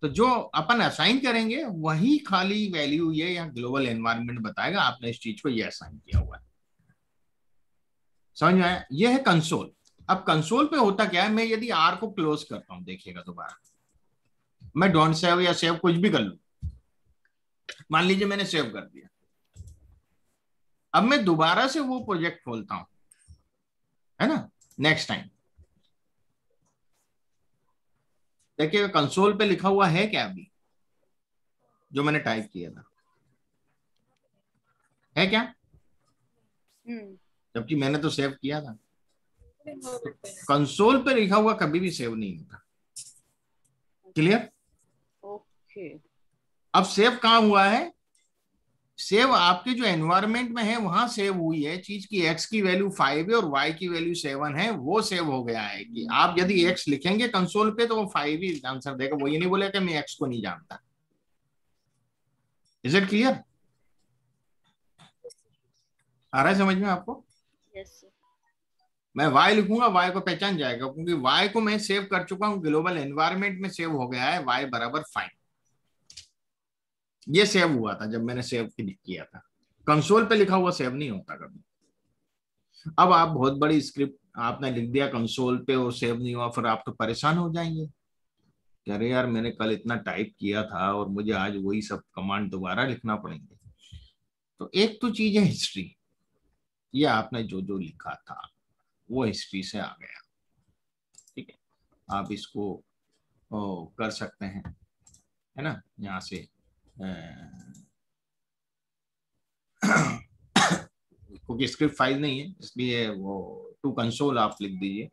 तो जो अपन असाइन करेंगे वही खाली वैल्यू ये यहाँ ग्लोबल एनवायरनमेंट बताएगा आपने इस चीज को ये असाइन किया हुआ है, समझ में आया। ये है कंसोल। अब कंसोल पे होता क्या है, मैं यदि आर को क्लोज करता हूं, देखिएगा दोबारा, मैं डोंट सेव या सेव कुछ भी कर लूं, मान लीजिए मैंने सेव कर दिया, अब मैं दोबारा से वो प्रोजेक्ट खोलता हूं, है ना, नेक्स्ट टाइम देखिएगा कंसोल पे लिखा हुआ है क्या अभी जो मैंने टाइप किया था, है क्या, जबकि मैंने तो सेव किया था, कंसोल पे लिखा हुआ कभी भी सेव नहीं होता। क्लियर? ओके। अब सेव कहाँ हुआ है? सेव आपके जो एनवायरमेंट में है वहां सेव हुई है चीज की x की वैल्यू 5 है और y की वैल्यू 7 है, वो सेव हो गया है कि आप यदि x लिखेंगे कंसोल पे तो वो 5 ही आंसर देगा, वो ये नहीं बोलेगा कि मैं x को नहीं जानता। Is it clear? आ रहा है समझ में आपको? Yes sir. मैं y लिखूंगा y को पहचान जाएगा क्योंकि y को मैं सेव कर चुका हूं, ग्लोबल एनवायरमेंट में सेव हो गया है y बराबर 5। ये सेव हुआ था जब मैंने सेव किया था। कंसोल पे लिखा हुआ सेव नहीं होता कभी। अब आप बहुत बड़ी स्क्रिप्ट आपने लिख दिया कंसोल पे और सेव नहीं हुआ, फिर आप तो परेशान हो जाएंगे कि अरे यार मैंने कल इतना टाइप किया था और मुझे आज वही सब कमांड दोबारा लिखना पड़ेंगे। तो एक तो चीज है हिस्ट्री, ये आपने जो जो लिखा था वो हिस्ट्री से आ गया। ठीक है, आप इसको कर सकते हैं, है ना, यहाँ से क्योंकि स्क्रिप्ट फाइल नहीं है इसलिए वो टू कंसोल आप लिख दीजिए।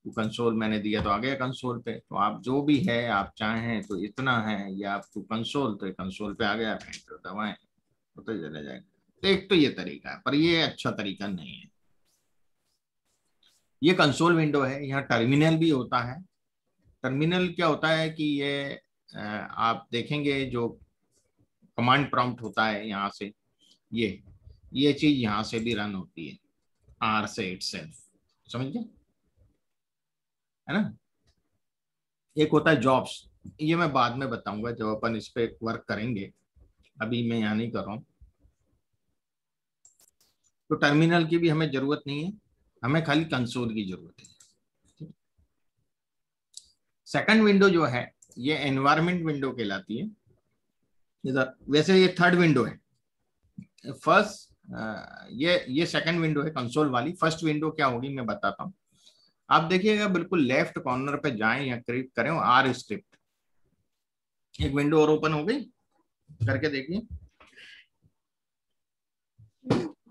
टू कंसोल मैंने दिया तो आ गया कंसोल पे, तो आप जो भी है आप चाहें तो इतना है या आप टू कंसोल तो कंसोल पे आ गया, एंटर दबाएं तो चला जाएगा। तो एक तो ये तरीका है, पर ये अच्छा तरीका नहीं है। ये कंसोल विंडो है, यहाँ टर्मिनल भी होता है। टर्मिनल क्या होता है कि ये आप देखेंगे जो कमांड प्रॉम्प्ट होता है यहाँ से, ये चीज यहाँ से भी रन होती है आर से इटसेल्फ, समझ गए, है ना। एक होता है जॉब्स, ये मैं बाद में बताऊंगा जब अपन इस पे वर्क करेंगे, अभी मैं यहाँ नहीं कर रहा हूँ। तो टर्मिनल की भी हमें जरूरत नहीं है, हमें खाली कंसोल की जरूरत है। सेकंड विंडो जो है ये एनवायरमेंट विंडो कहलाती है। वैसे ये थर्ड विंडो है। फर्स्ट ये सेकंड विंडो है कंसोल वाली। फर्स्ट विंडो क्या होगी मैं बताता हूँ। आप देखिएगा बिल्कुल लेफ्ट कॉर्नर पे जाएं या क्लिक करें आर स्क्रिप्ट, एक विंडो और ओपन हो गई, करके देखिए।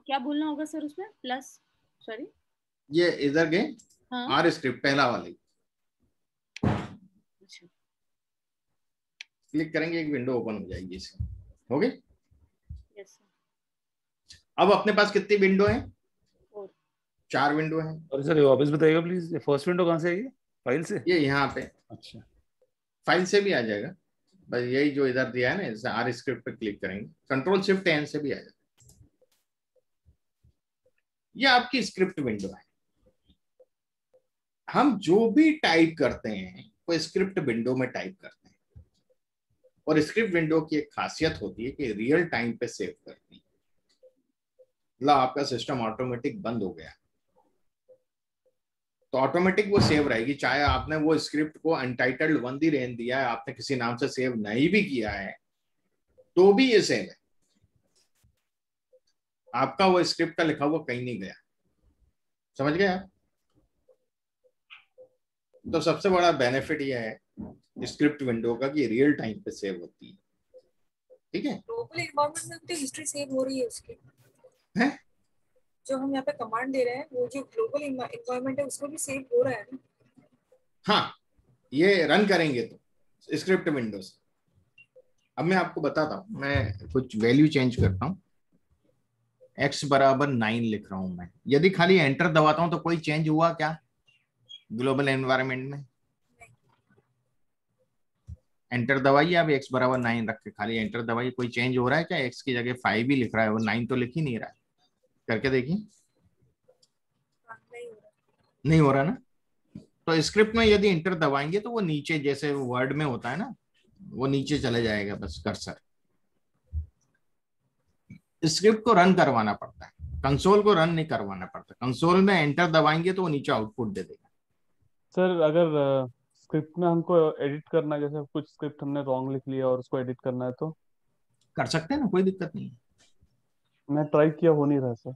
क्या बोलना होगा सर उसमें? प्लस, सॉरी ये इधर गए, हाँ। आर स्क्रिप्ट पहला वाली अच्छा। क्लिक करेंगे, एक विंडो ओपन हो जाएगी इसकी। हो गई? Yes sir. अब अपने पास कितनी विंडो है? 4 विंडो है। और सर ये वापस बताइएगा प्लीज, ये फर्स्ट विंडो कहाँ से आएगी? फाइल से? ये यहाँ पे अच्छा, फाइल से भी आ जाएगा, बस यही जो इधर दिया है ना, इसे आर स्क्रिप्ट पे क्लिक करेंगे, कंट्रोल शिफ्ट एन से भी आ जाएगा। ये आपकी स्क्रिप्ट विंडो है। हम जो भी टाइप करते हैं वो स्क्रिप्ट विंडो में टाइप करते हैं, और स्क्रिप्ट विंडो की एक खासियत होती है कि रियल टाइम पे सेव करती है। मतलब आपका सिस्टम ऑटोमेटिक बंद हो गया तो ऑटोमेटिक वो सेव रहेगी, चाहे आपने वो स्क्रिप्ट को अनटाइटल्ड 1 ही रहने दिया है, आपने किसी नाम से सेव नहीं भी किया है तो भी ये सेव है। आपका वो स्क्रिप्ट का लिखा हुआ कहीं नहीं गया, समझ गए आप? तो सबसे बड़ा बेनिफिट ये है स्क्रिप्ट विंडो का कि रियल टाइम पे सेव होती है। ठीक है, ग्लोबल एनवायरनमेंट में तो हिस्ट्री सेव हो रही है उसकी है? जो हम यहाँ पे कमांड दे रहे हैं वो जो ग्लोबल एनवायरनमेंट है उसको भी सेव हो रहा है ना। हाँ, ये रन करेंगे तो स्क्रिप्ट विंडो से। अब मैं आपको बताता हूँ, मैं कुछ वैल्यू चेंज करता हूँ। x बराबर 9 लिख रहा हूं मैं, यदि खाली एंटर दबाता हूं तो कोई चेंज हुआ क्या ग्लोबल एनवायरनमेंट में? एंटर दबाइए, आप x बराबर 9 रख के खाली एंटर दबाइए, कोई चेंज हो रहा है क्या? x की जगह 5 ही लिख रहा है, वो 9 तो लिख ही नहीं रहा है। करके देखिए, नहीं हो रहा ना। तो स्क्रिप्ट में यदि एंटर दबाएंगे तो वो नीचे जैसे वर्ड में होता है ना, वो नीचे चले जाएगा बस कर्सर। स्क्रिप्ट को रन करवाना पड़ता है, कंसोल को रन नहीं करवाना पड़ता। कंसोल में एंटर दबाएंगे तो वो नीचे आउटपुट दे देगा। सर अगर स्क्रिप्ट में हमको एडिट करना है, जैसे कुछ स्क्रिप्ट हमने रॉन्ग लिख लिया और उसको एडिट करना है तो कर सकते हैं ना, कोई दिक्कत नहीं है। मैं ट्राई किया, हो नहीं रहा सर।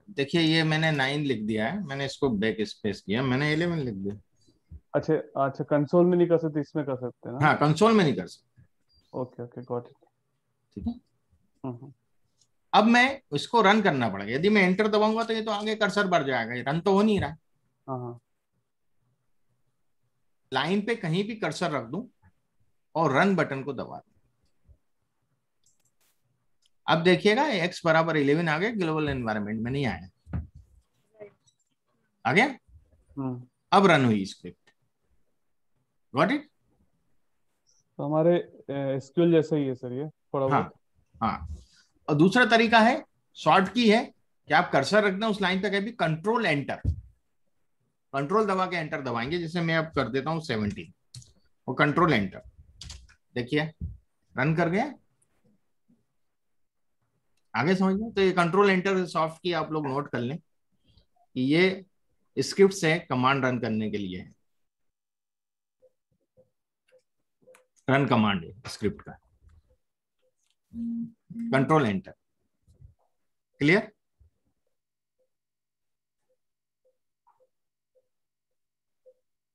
देखिए ये मैंने 9 लिख दिया है, मैंने इसको बैक स्पेस किया, मैंने 11 लिख दिया। अच्छा अच्छा, कंसोल में नहीं कर सकते, इसमें कर सकते हैं ना? हाँ, कंसोल में नहीं कर सकते। Okay okay, got it. ठीक है, अब मैं इसको रन करना पड़ेगा। यदि मैं एंटर दबाऊंगा तो ये तो आगे कर्सर बढ़ जाएगा, ये रन तो हो नहीं रहा है। हाँ लाइन पे कहीं भी कर्सर रख दूं और रन बटन को दबा दूं, अब देखिएगा x बराबर 11 आ गया, ग्लोबल एनवायरनमेंट में नहीं आया, आ गया। अब रन हुई स्क्रिप्ट, गॉट इट। तो हमारे एसक्यूएल जैसा ही है सर ये थोड़ा हाँ बहुत। हाँ। और दूसरा तरीका है, शॉर्ट की है कि आप कर्सर रख दें उस लाइन पे, कभी कंट्रोल एंटर, कंट्रोल दबा के एंटर दबाएंगे, जैसे मैं अब कर देता हूं 17 और कंट्रोल एंटर, देखिए रन कर गया, आगे समझ में। तो ये कंट्रोल एंटर सॉफ्ट की आप लोग नोट कर लें कि ये स्क्रिप्ट से कमांड रन करने के लिए है, रन कमांड है स्क्रिप्ट का, कंट्रोल एंटर, क्लियर।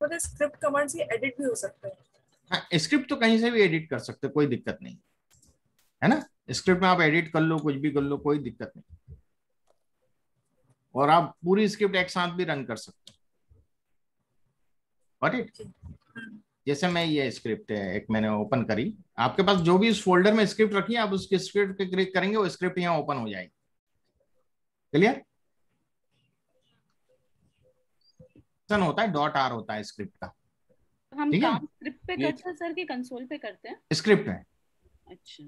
मतलब स्क्रिप्ट कमांड से एडिट भी हो सकता है। हाँ, स्क्रिप्ट तो कहीं से भी एडिट कर सकते, कोई दिक्कत नहीं है ना। स्क्रिप्ट में आप एडिट कर लो, कुछ भी कर लो, कोई दिक्कत नहीं। और आप पूरी स्क्रिप्ट एक साथ भी रन कर सकते हो, गॉट इट। जैसे मैं ये स्क्रिप्ट है एक मैंने ओपन करी, आपके पास जो भी उस फोल्डर में स्क्रिप्ट रखी है, आप उसके स्क्रिप्ट पे क्लिक करेंगे, वो स्क्रिप्ट यहाँ ओपन हो जाएगी, क्लियर। होता है .r होता है स्क्रिप्ट का, हम ठीक है। काम स्क्रिप्ट पे करते हैं सर कि कंसोल पे करते हैं? स्क्रिप्ट है, अच्छा।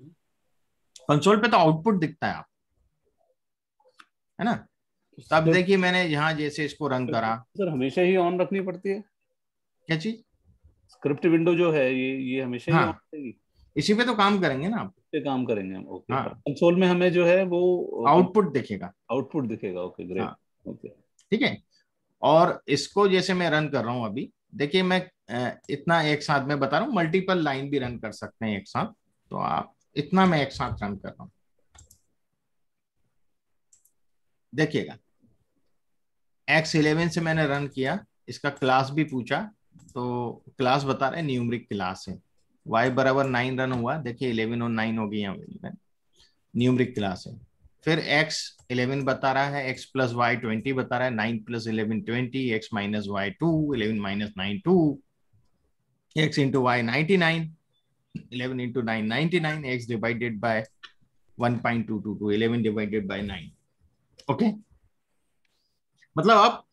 कंसोल पे तो आउटपुट दिखता है, आप है ना। तो अब देखिए मैंने यहाँ जैसे इसको रन करा, सर हमेशा ही ऑन रखनी पड़ती है क्या चीज? स्क्रिप्ट विंडो जो है ये हमेशा ही ऑन हाँ, रहेगी? इसी पे तो काम करेंगे ना आप, पे काम करेंगे हम, ओके। हाँ, कंसोल में हमें जो है वो आउटपुट दिखेगा, आउटपुट दिखेगा, ओके ग्रेट, हाँ, ओके ठीक है। और इसको जैसे मैं रन कर रहा हूं अभी, देखिए मैं इतना एक साथ में बता रहा हूँ, मल्टीपल लाइन भी रन कर सकते हैं एक साथ, तो आप इतना मैं एक साथ रन कर रहा हूं, देखिएगा। X11 से मैंने रन किया, इसका क्लास भी पूछा, तो क्लास बता रहे न्यूमरिक क्लास है, y बराबर 9 रन हुआ, देखिए 11 और 9 हो गई यहाँ, न्यूमरिक क्लास है। फिर x11 बता रहा है, x प्लस वाई 20 बता रहा है, 9 plus 11 20, x minus y 2, 11 minus 9 2, x into y 99, 11 into 9 99, x divided by 1.222, 11 divided by 9, okay. मतलब आप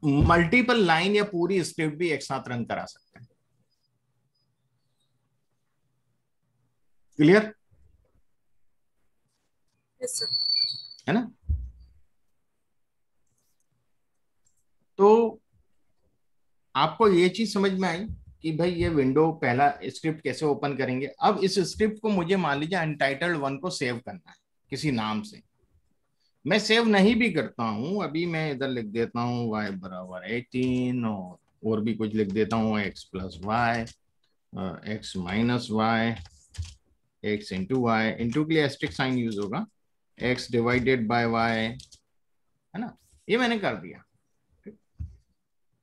मल्टीपल लाइन या पूरी स्क्रिप्ट भी एक साथ रन करा सकते हैं, क्लियर है ना। तो आपको ये चीज समझ में आई कि भाई ये विंडो पहला स्क्रिप्ट कैसे ओपन करेंगे। अब इस स्क्रिप्ट को मुझे मान लीजिए अनटाइटल्ड 1 को सेव करना है किसी नाम से, मैं सेव नहीं भी करता हूं, अभी मैं इधर लिख देता हूं y बराबर 18 और भी कुछ लिख देता हूं x plus y, x minus y, x into y, into के लिए एस्ट्रिक साइन यूज होगा, x डिवाइडेड बाय y, है ना। ये मैंने कर दिया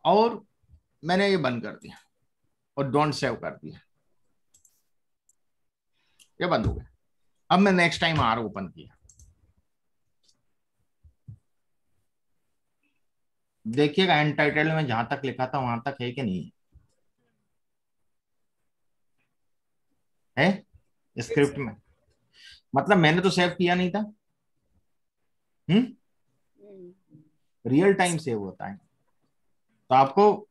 और मैंने ये बंद कर दिया और डोंट सेव कर दिया, ये बंद हो गया। अब मैं नेक्स्ट टाइम आर ओपन किया, देखिएगा अनटाइटल्ड में जहां तक लिखा था वहां तक है कि नहीं है स्क्रिप्ट में, मतलब मैंने तो सेव किया नहीं था। रियल टाइम सेव होता है, तो आपको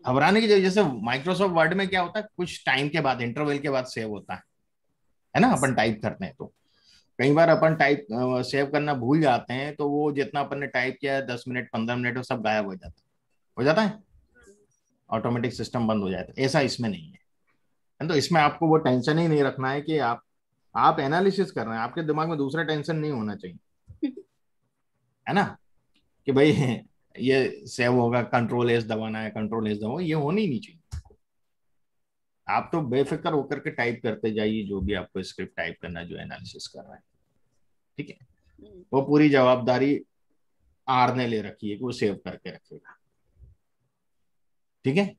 घबराने की जरूरत, जैसे माइक्रोसॉफ्ट वर्ड में क्या होता है, कुछ टाइम के बाद, इंटरवल के बाद सेव होता है ना। अपन टाइप करते हैं तो कई बार अपन टाइप सेव करना भूल जाते हैं, तो वो जितना अपन ने टाइप किया है 10 मिनट 15 मिनट वो सब गायब हो जाता है, ऑटोमेटिक सिस्टम बंद हो जाता है। ऐसा इसमें नहीं है, तो इसमें आपको वो टेंशन ही नहीं रखना है कि आप एनालिसिस कर रहे हैं, आपके दिमाग में दूसरा टेंशन नहीं होना चाहिए, है ना, कि भाई ये सेव होगा, कंट्रोल एस दबाना है, कंट्रोल एस दबाओ, ये होनी नहीं चाहिए। आप तो बेफिक्र होकर के टाइप करते जाइए जो भी आपको स्क्रिप्ट टाइप करना, जो एनालिसिस कर रहा है, ठीक है। वो पूरी जवाबदारी आर ने ले रखी है कि वो सेव करके रखेगा, ठीक है।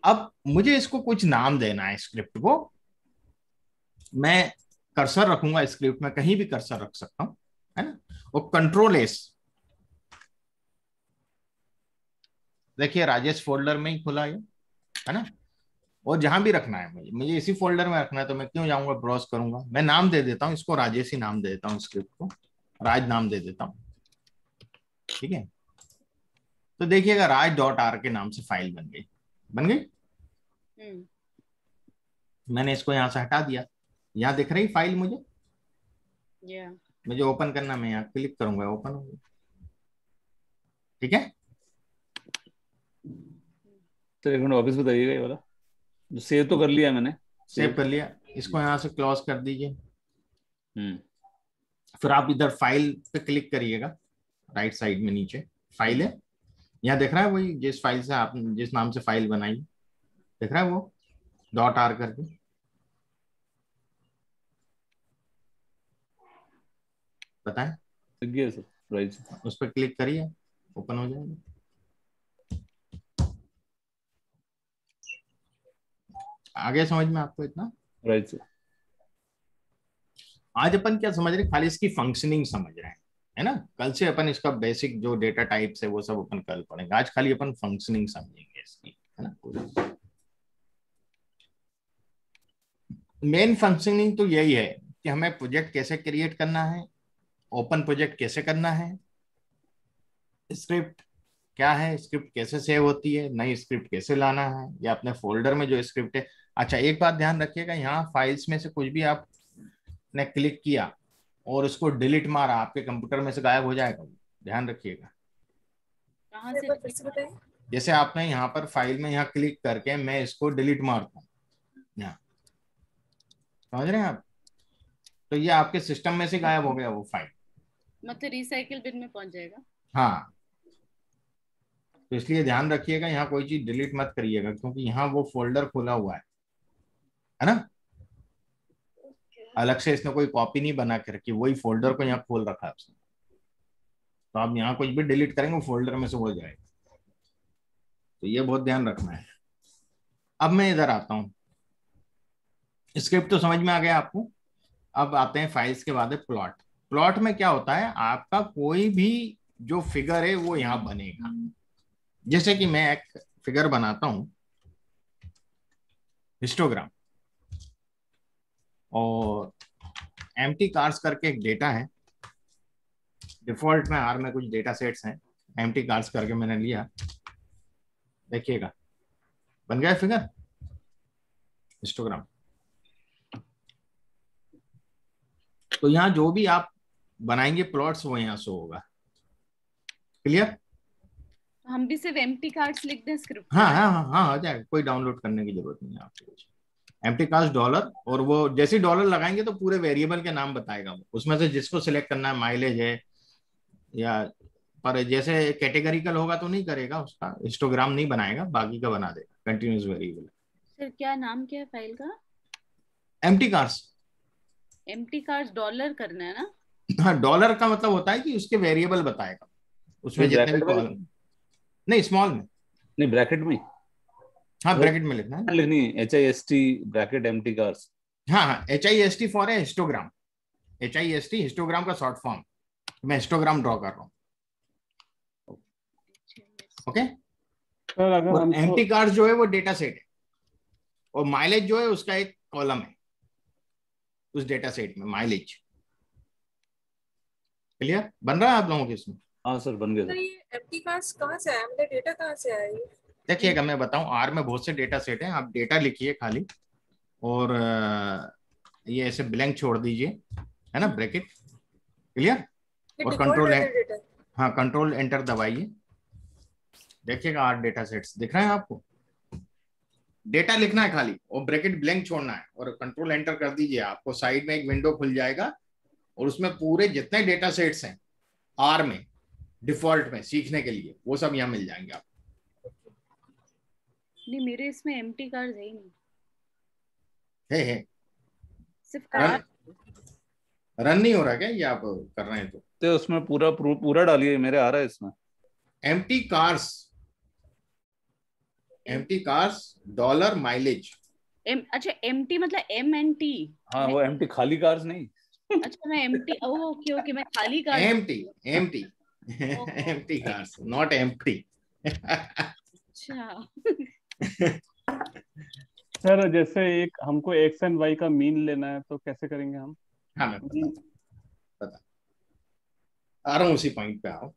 अब मुझे इसको कुछ नाम देना है स्क्रिप्ट को, मैं कर्सर रखूंगा स्क्रिप्ट में, कहीं भी कर्सर रख सकता हूं, है ना। और कंट्रोल एस, देखिए राजेश फोल्डर में ही खुला है ना। और जहां भी रखना है मुझे इसी फोल्डर में रखना है, तो मैं क्यों जाऊंगा, ब्राउज करूंगा, मैं नाम दे देता हूं इसको, राजेश ही नाम दे देता हूँ, स्क्रिप्ट को राज नाम दे देता हूं, ठीक है। तो देखिएगा राज डॉट आर के नाम से फाइल बन गई। मैंने इसको यहां से हटा दिया, यहाँ दिख रही फाइल मुझे, मुझे ओपन करना, मैं यहाँ क्लिक करूंगा, ओपन हो गया, ठीक है। तो एक मिनट वापस बताइएगा ये वाला, जो सेव तो कर लिया मैंने, सेव कर लिया, इसको यहाँ से क्लोज कर दीजिए। फिर आप इधर फाइल पे क्लिक करिएगा, राइट साइड में नीचे फाइल है, यहाँ दिख रहा है वही जिस फाइल से आप जिस नाम से फाइल बनाई, दिख रहा है वो डॉट आर करके, बताएं। राइट, उस पर क्लिक करिए, ओपन हो जाएगा। आगे समझ में आपको इतना? Right sir. आज अपन क्या समझ रहे हैं, खाली इसकी फंक्शनिंग समझ रहे हैं, है ना। कल से अपन इसका बेसिक जो डेटा टाइप्स है वो सब अपन कल पढ़ेंगे, आज खाली अपन फंक्शनिंग समझेंगे इसकी, है ना। मेन फंक्शनिंग तो यही है कि हमें प्रोजेक्ट कैसे क्रिएट करना है, ओपन प्रोजेक्ट कैसे करना है, स्क्रिप्ट क्या है, स्क्रिप्ट कैसे सेव होती है, नई स्क्रिप्ट कैसे लाना है, या अपने फोल्डर में जो स्क्रिप्ट है। अच्छा एक बात ध्यान रखिएगा, यहाँ फाइल्स में से कुछ भी आपने क्लिक किया और उसको डिलीट मारा, आपके कंप्यूटर में से गायब हो जाएगा, ध्यान रखिएगा। जैसे आपने यहाँ पर फाइल में यहाँ क्लिक करके मैं इसको डिलीट मारता हूँ, यहाँ समझ रहे हैं आप, तो ये आपके सिस्टम में से गायब हो गया वो फाइल, मतलब रिसाइकिल बिन में पहुंच जाएगा। हाँ, तो इसलिए ध्यान रखिएगा यहाँ कोई चीज डिलीट मत करिएगा, क्योंकि यहाँ वो फोल्डर खुला हुआ है ना। अलग से इसने कोई कॉपी नहीं बना के रखी, वही फोल्डर को यहाँ खोल रखा है उसने, तो आप यहाँ कुछ भी डिलीट करेंगे वो फोल्डर में से हो जाएगा, तो ये बहुत ध्यान रखना है। अब मैं इधर आता हूँ, स्क्रिप्ट तो समझ में आ गया आपको। अब आते हैं फाइल्स के बाद है प्लॉट। प्लॉट में क्या होता है, आपका कोई भी जो फिगर है वो यहाँ बनेगा। जैसे कि मैं एक फिगर बनाता हूं, हिस्टोग्राम, और एम्प्टी कार्स करके एक डेटा है, डिफॉल्ट में आर में कुछ डेटा सेट्स हैं, एम्प्टी कार्स करके मैंने लिया, देखिएगा बन गया फिगर हिस्टोग्राम। तो यहाँ जो भी आप बनाएंगे प्लॉट्स वो यहाँ शो होगा, क्लियर। हम भी सिर्फ एम्प्टी कार्ड्स लिख दें स्क्रिप्ट? हाँ हाँ हाँ हाँ, हो जाएगा, कोई डाउनलोड करने की जरूरत नहीं है आपको। एम्प्टी कार्स डॉलर, और वो जैसे डॉलर लगाएंगे तो पूरे वेरिएबल के नाम बताएगा वो, उसमें से जिसको सिलेक्ट करना है, माइलेज है या, पर जैसे कैटेगरिकल होगा तो नहीं करेगा, उसका हिस्टोग्राम नहीं बनाएगा, बाकी का बना देगा कंटिन्यूस वेरिएबल। सर क्या नाम क्या है फाइल का? Empty cars. Empty cars dollar करना है ना? हाँ, डॉलर का मतलब होता है कि उसके वेरिएबल बताएगा, उसमें जितने भी कॉलम, नहीं स्मॉल में, नहीं ब्रैकेट में, हाँ ब्रैकेट में लिखना है, लिखनी है HIST ब्रैकेट एम्प्टी कार्स। हाँ हाँ, HIST फॉर है हिस्टोग्राम, HIST हिस्टोग्राम का शॉर्ट फॉर्म, मैं हिस्टोग्राम ड्रॉ कर रहा हूँ, ओके। सर अगर हम एम्प्टी कार्स जो है वो डेटा सेट है, और माइलेज जो है उसका एक कॉलम है उस डेटा सेट में, माइलेज। क्लियर बन रहा है आप लोगों के इसमें? हाँ सर बन गया तो सर। ये एम्प्टी कार्ड्स कहाँ से आया, मतलब डेटा कहाँ से आया ये? देखिएगा मैं बताऊं, आर में बहुत से डेटा सेट हैं, आप डेटा लिखिए खाली, और ये ऐसे ब्लैंक छोड़ दीजिए, है ना, ब्रैकेट, क्लियर, और कंट्रोल, हाँ कंट्रोल एंटर दबाइए, देखिएगा आर डेटा सेट्स दिख रहे हैं आपको। डेटा लिखना है खाली और ब्रैकेट ब्लैंक छोड़ना है, और कंट्रोल एंटर कर दीजिए, आपको साइड में एक विंडो खुल जाएगा, और उसमें पूरे जितने डेटा सेट्स हैं आर में डिफॉल्ट में सीखने के लिए, वो सब यहाँ मिल जाएंगे आपको। नहीं मेरे इसमें एम्प्टी कार्ड्स है ही नहीं, है सिर्फ कार्ड। रन नहीं हो रहा क्या ये आप कर रहे हैं तो उसमें पूरा डालिए, मेरे आ रहा है इसमें empty cars, empty cars dollar mileage, अच्छा एम्प्टी मतलब MNT? हाँ वो एम्प्टी, खाली कार्स नहीं। अच्छा मैं एम्प्टी, ओके ओके, मैं खाली car. Empty empty cars, not empty. अच्छा सर जैसे एक हमको एक्स एंड वाई का मीन लेना है तो कैसे करेंगे हम? हाँ मैं बता आ रहा हूँ, उसी पॉइंट पे आओ।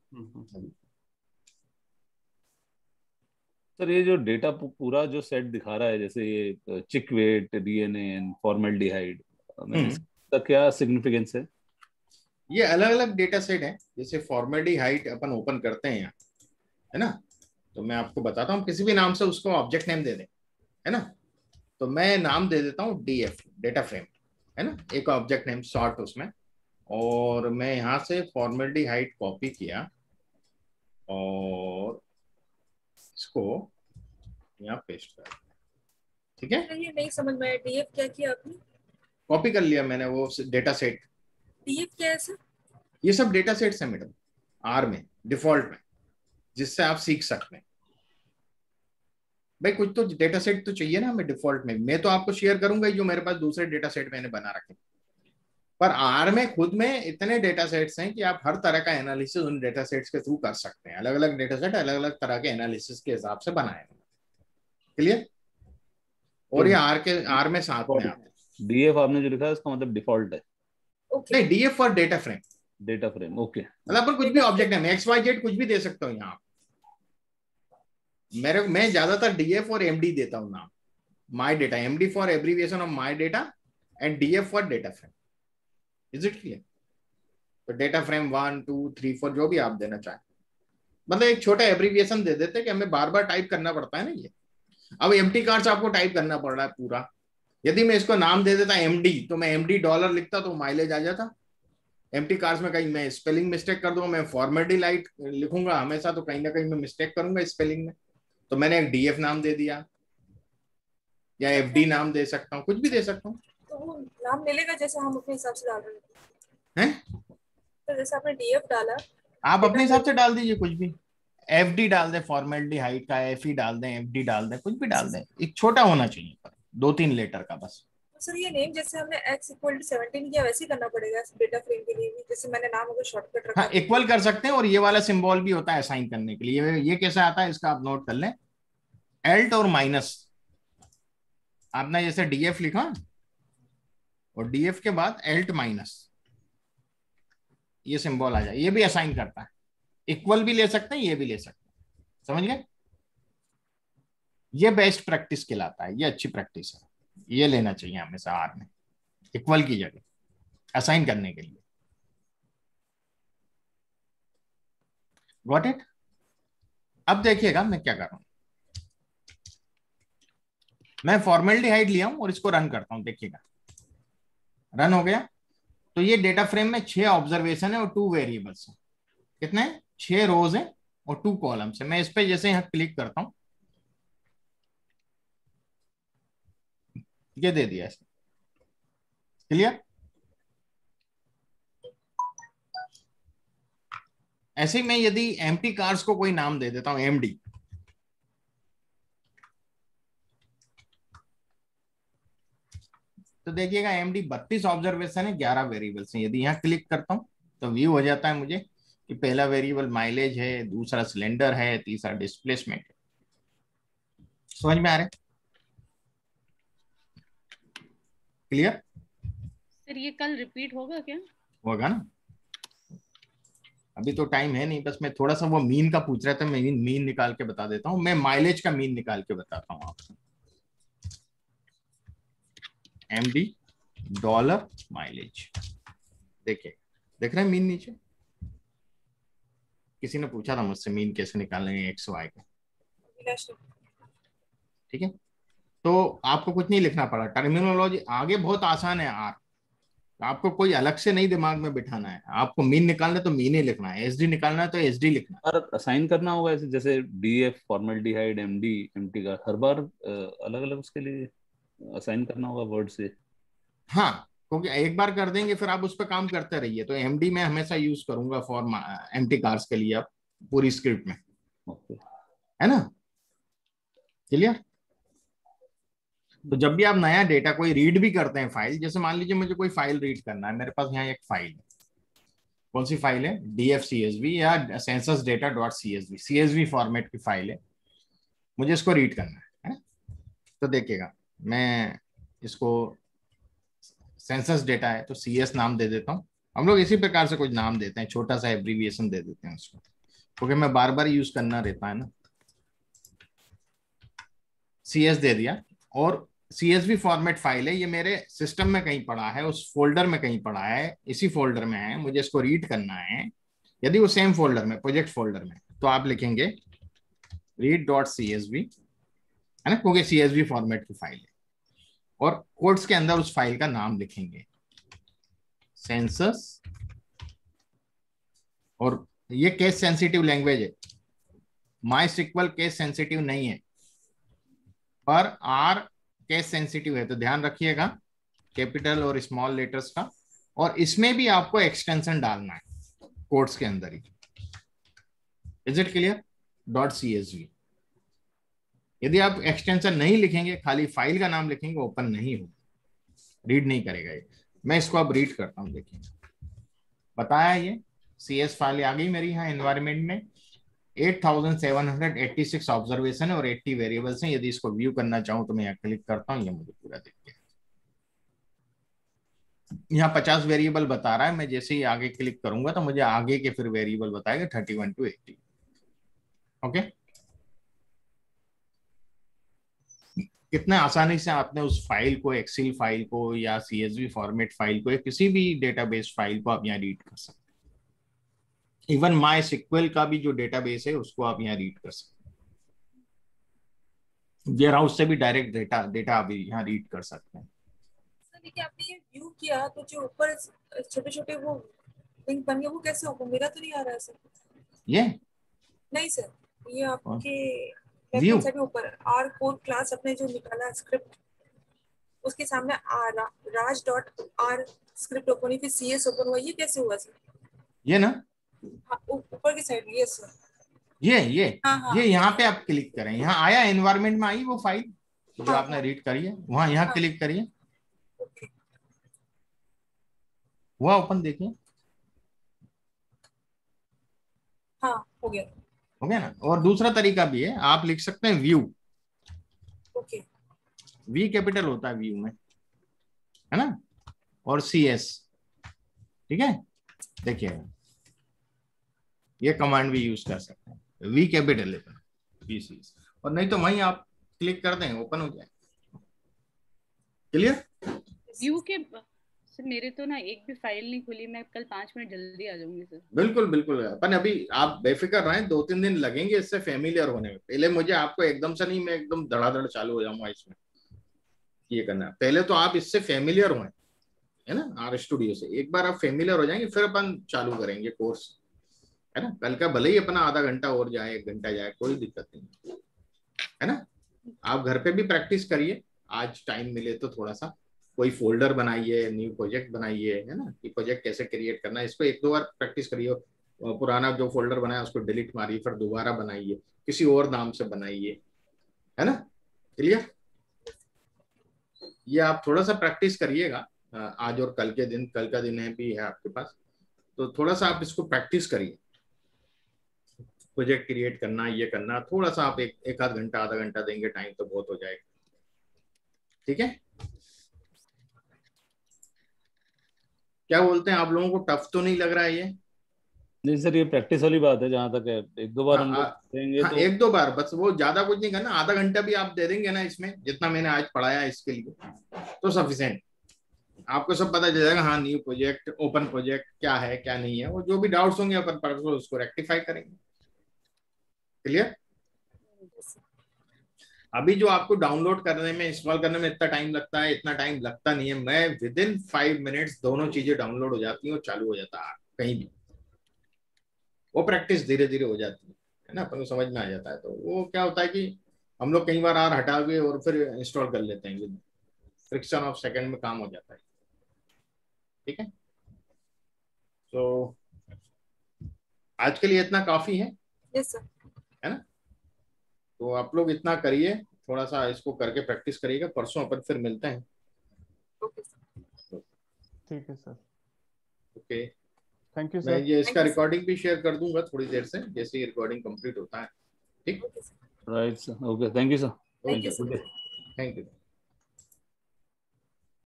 सर ये जो डेटा पूरा जो सेट दिखा रहा है, जैसे ये चिक वेट, डीएनए एंड फॉर्मेल्डिहाइड, इसका क्या सिग्निफिकेंस है? ये अलग अलग डेटा सेट है। जैसे फॉर्मेल्डिहाइड अपन ओपन करते हैं यहाँ, है ना, तो मैं आपको बताता हूँ, किसी भी नाम से उसको ऑब्जेक्ट नेम दे दें, है ना। तो मैं नाम दे देता हूँ DF, डेटा फ्रेम, है ना, एक ऑब्जेक्ट नेम शॉर्ट उसमें। और मैं यहाँ से फॉर्मेल्डिहाइड कॉपी किया और इसको यहाँ पेस्ट कर, ठीक है। ये नहीं समझ में आया, डीएफ क्या किया आपने? कॉपी कर लिया मैंने वो डेटा सेट। डीएफ क्या है सर? ये सब डेटा सेट्स है मैडम, आर में डिफॉल्ट में, जिससे आप सीख सकते हैं। भाई कुछ तो डेटा सेट तो चाहिए ना हमें डिफॉल्ट में। मैं तो आपको शेयर करूंगा जो मेरे पास दूसरे डेटा सेट मैंने बना रखे, पर आर में खुद में इतने डेटा सेट्स हैं कि आप हर तरह का एनालिसिस उन डेटा सेट्स के थ्रू कर सकते हैं। अलग अलग डेटा सेट अलग अलग तरह के एनालिसिस के हिसाब से बनाए। क्लियर? और ये आर में साथ में आते हैं। डीएफ आपने जो लिखा है इसका मतलब डिफॉल्ट है? नहीं, DF for data frame. Data frame, okay. मतलब पर कुछ भी ऑब्जेक्ट है, XYZ कुछ भी दे सकता हूँ यहाँ। मैं ज्यादातर DF और MD देता हूँ नाम। My data, MD for abbreviation of my data and DF for data frame. Is it clear? तो डेटा फ्रेम 1 2 3 4 जो भी आप देना चाहें, मतलब एक छोटा एब्रीविएशन दे देते कि हमें बार बार टाइप करना पड़ता है ना ये। अब एम्प्टी कार्ड्स आपको टाइप करना पड़ रहा है पूरा। यदि मैं इसको नाम दे देता MD, तो मैं MD डॉलर लिखता तो माइलेज आ जाता। एम्प्टी कार्ड्स में कहीं मैं स्पेलिंग मिस्टेक कर दूंगा, मैं फॉर्मेल्डिहाइड लिखूंगा हमेशा, तो कहीं ना कहीं मैं मिस्टेक करूंगा स्पेलिंग में। तो मैंने एक DF नाम दे दिया, या FD नाम दे सकता हूँ, कुछ भी दे सकता हूँ। तो वो नाम मिलेगा जैसे हम अपने हिसाब से डाल रहे हैं? तो जैसे आपने डीएफ डाला, आप अपने हिसाब से डाल दीजिए कुछ भी। FD डाल दें, फॉर्मेल्डिहाइड का FE डाल दें, FD डाल दें, कुछ भी डाल दें। एक छोटा होना चाहिए, पर 2-3 लेटर का बस। तो सर ये नेम जैसे हमने x = 17 किया वैसे ही करना पड़ेगा डेटा फ्रेम के लिए भी? जैसे मैंने नाम अगर शॉर्टकट रखा हाँ, इक्वल कर सकते हैं। और ये वाला सिंबल भी होता है असाइन करने के लिए। ये कैसे आता है इसका आप नोट कर लें। एल्ट और माइनस, आपने जैसे DF लिखा और DF के बाद एल्ट माइनस, ये सिंबल आ जाए, ये भी असाइन करता है। इक्वल भी ले सकते हैं, ये भी ले सकते हैं। समझ गए? ये बेस्ट प्रैक्टिस कहलाता है, ये अच्छी प्रैक्टिस है। ये लेना चाहिए हमेशा आर में, इक्वल की जगह असाइन करने के लिए। Got it? अब देखिएगा मैं क्या कर रहा हूं। मैं फॉर्मेल्डिहाइड लिया हूं और इसको रन करता हूं, देखिएगा रन हो गया। तो ये डेटा फ्रेम में 6 ऑब्जर्वेशन है और 2 वेरिएबल्स हैं। कितने? 6 रोज है और 2 कॉलम्स है। मैं इस पे जैसे यहां क्लिक करता हूं, ये दे दिया इसने। क्लियर? ऐसे ही मैं यदि एम्प्टी कार्स को कोई नाम दे देता हूं MD, तो देखिएगा MD 32 ऑब्जर्वेशन है, 11 वेरिएबल्स हैं। यदि यहां क्लिक करता हूं तो व्यू हो जाता है मुझे कि पहला वेरिएबल माइलेज है, दूसरा सिलेंडर है, तीसरा डिस्प्लेसमेंट है। समझ में आ रहा है? क्लियर? सर ये कल रिपीट होगा क्या? होगा ना। अभी तो टाइम है नहीं, बस मैं थोड़ा सा वो मीन का पूछ रहा था, मैं मीन निकाल के बता देता हूं। मैं माइलेज का मीन निकाल के बताता हूं आपको। MD डॉलर माइलेज, देखिए देख रहे हैं मीन नीचे। किसी ने पूछा था मुझसे मीन कैसे निकालने हैं XY का, ठीक है। तो आपको कुछ नहीं लिखना पड़ा, टर्मिनोलॉजी आगे बहुत आसान है। आपको कोई अलग से नहीं दिमाग में बिठाना है। आपको मीन निकालना है तो मीन ही लिखना है, SD निकालना है तो SD लिखना है। और असाइन करना होगा ऐसे, जैसे DF फॉर्मेल्डिहाइड, MD एम्प्टी का हर बार अलग अलग उसके लिए असाइन करना होगा वर्ड से? हाँ, क्योंकि एक बार कर देंगे फिर आप उस पर काम करते रहिए। तो MD मैं हमेशा यूज करूंगा फॉर एम्प्टी कार्स के लिए, आप पूरी स्क्रिप्ट में, ओके, है ना। क्लियर? तो जब भी आप नया डेटा कोई रीड भी करते हैं फाइल, जैसे मान लीजिए मुझे कोई फाइल रीड करना है, मेरे पास यहाँ एक फाइल है, कौन सी फाइल है, DFCSV या census data dot CSV, CSV format की फाइल है, मुझे इसको रीड करना है। तो देखिएगा मैं इसको, सेंसस डेटा है तो CS नाम दे देता हूँ। हम लोग इसी प्रकार से कुछ नाम देते हैं, छोटा सा एब्रीविएशन दे देते हैं उसको, क्योंकि मैं बार बार यूज करना रहता है ना। CS दे दिया, और CSV फॉर्मेट फाइल है, ये मेरे सिस्टम में कहीं पड़ा है, उस फोल्डर में कहीं पड़ा है, इसी फोल्डर में है, मुझे इसको रीड करना है। यदि वो सेम फोल्डर में, प्रोजेक्ट फोल्डर में, तो आप लिखेंगे read.csv, है ना, क्योंकि CSV फॉर्मेट की फाइल है, और कोट्स के अंदर उस फाइल का नाम लिखेंगे सेंसस, और ये केस सेंसिटिव लैंग्वेज है, MySQL केस सेंसिटिव नहीं है, पर R केस सेंसिटिव है, तो ध्यान रखिएगा कैपिटल और स्मॉल लेटर्स का। और इसमें भी आपको एक्सटेंशन डालना है कोट्स के अंदर ही। Is it clear? .csv। यदि आप एक्सटेंशन नहीं लिखेंगे, खाली फाइल का नाम लिखेंगे, ओपन नहीं होगा, रीड नहीं करेगा ये। मैं इसको अब रीड करता हूं, देखिए बताया, ये CS फाइल आ गई मेरी यहाँ एनवायरमेंट में। 8786 ऑब्जर्वेशन है और 80 वेरिएबल्स हैं। यदि इसको व्यू करना चाहूं तो मैं यहाँ क्लिक करता हूँ, ये मुझे पूरा दिख गया। यहाँ 50 वेरिएबल बता रहा है, मैं जैसे ही आगे क्लिक करूंगा तो मुझे आगे के फिर वेरिएबल बताएगा 31 to 80। ओके, कितने आसानी से आपने उस फाइल को, एक्सेल फाइल को या CSV फॉर्मेट फाइल को या किसी भी डेटाबेस फाइल को आप यहाँ रीड कर सकते हैं। इवन MySQL का भी जो डेटाबेस है उसको आप यहाँ रीड कर सकते हैं। वेयर हाउस से भी डायरेक्ट डेटा आप यहाँ रीड कर सकते हैं। देखिए आपने ये व्यू किया तो जो ऊपर छोटे छोटे वो लिंक बन गए, वो कैसे होगा? मेरा तो नहीं आ रहा है सर। ये नहीं सर, ये आपके व्यू से भी ऊपर आर कोड क्लास अपने जो निकाला स्क्रिप्ट, उसके सामने raj.r स्क्रिप्ट ओपन हुई, फिर CS ओपन हुआ, ये कैसे हुआ सर? ये ना ऊपर की साइड, ये सर, ये हाँ। ये यहाँ पे आप क्लिक करें, यहाँ आया, एनवायरमेंट में आई वो फाइल जो हाँ, आपने रीड करी है, वहां यहाँ क्लिक करिए, ओके, हुआ ओपन, देखिए हाँ हो गया ना। और दूसरा तरीका भी है, आप लिख सकते हैं व्यू, ओके, V कैपिटल होता है व्यू में, है ना, और CS, ठीक है। देखिए ये कमांड भी यूज कर सकते हैं, V कैपिटल है VCS, और नहीं तो वहीं आप क्लिक कर दें, ओपन हो जाए। क्लियर? व्यू के सर मेरे तो ना एक भी फाइल नहीं खुली, मैं कल 5 मिनट जल्दी आ जाऊंगी सर। बिल्कुल बिल्कुल, अपन अभी आप बेफिक्र रहें, 2-3 दिन लगेंगे इससे फेमिलियर होने में। पहले मुझे आपको एकदम से नहीं, मैं एकदम धड़ाधड़ चालू हो जाऊंगा इसमें, ये करना है। पहले तो आप इससे फेमिलियर हुए, है ना, R स्टूडियो से एक बार आप फेमिलियर हो जाएंगे, फिर अपन चालू करेंगे कोर्स, है ना। कल का भले ही अपना आधा घंटा और जाए, 1 घंटा जाए, कोई दिक्कत नहीं है ना। आप घर पे भी प्रैक्टिस करिए, आज टाइम मिले तो थोड़ा सा कोई फोल्डर बनाइए, न्यू प्रोजेक्ट बनाइए, है ना, कि प्रोजेक्ट कैसे क्रिएट करना है, इसको 1-2 बार प्रैक्टिस करिए। पुराना जो फोल्डर बनाया उसको डिलीट मारिए, फिर दोबारा बनाइए, किसी और नाम से बनाइए, है ना। क्लियर? ये आप थोड़ा सा प्रैक्टिस करिएगा आज और कल के दिन, कल का दिन है भी है आपके पास, तो थोड़ा सा आप इसको प्रैक्टिस करिए। प्रोजेक्ट क्रिएट करना, ये करना, थोड़ा सा आप एक आध घंटा, आधा घंटा देंगे टाइम तो बहुत हो जाएगा, ठीक है। क्या बोलते हैं, आप लोगों को टफ तो नहीं लग रहा है ये? नहीं सर, ये प्रैक्टिस वाली बात है, जहां तक है 1-2 बार हम लोग देंगे तो 1-2 बार बस, वो ज्यादा कुछ नहीं करना, आधा घंटा भी आप दे देंगे ना इसमें, जितना मैंने आज पढ़ाया इसके लिए तो सफिशिएंट। आपको सब पता चल जाएगा, हाँ न्यू प्रोजेक्ट, ओपन प्रोजेक्ट क्या है क्या नहीं है, वो जो भी डाउट्स होंगे अपन परसों उसको रेक्टिफाई करेंगे। क्लियर? अभी जो आपको डाउनलोड करने में, इंस्टॉल करने में इतना टाइम लगता है, इतना टाइम लगता नहीं है। मैं विदिन 5 मिनट्स दोनों चीजें डाउनलोड हो जाती हैं और चालू हो जाता है कहीं भी। वो प्रैक्टिस धीरे धीरे हो जाती है ना, अपन को समझ में आ जाता है। तो वो क्या होता है कि हम लोग कई बार R हटा के और फिर इंस्टॉल कर लेते हैं, फ्रिक्शन ऑफ सेकंड में काम हो जाता है, ठीक है। तो आज के लिए इतना काफी है, यस सर, है ना। तो आप लोग इतना करिए, थोड़ा सा इसको करके प्रैक्टिस करिएगा, परसों अपन फिर मिलते हैं। Okay sir. ठीक है सर, ओके, थैंक यू मैं सर। ये इसका Thank you, sir. रिकॉर्डिंग भी शेयर कर दूंगा थोड़ी देर से, जैसे ही रिकॉर्डिंग कंप्लीट होता है। ठीक, okay sir. Right sir, okay, thank you sir, thank you okay, sir. Thank you.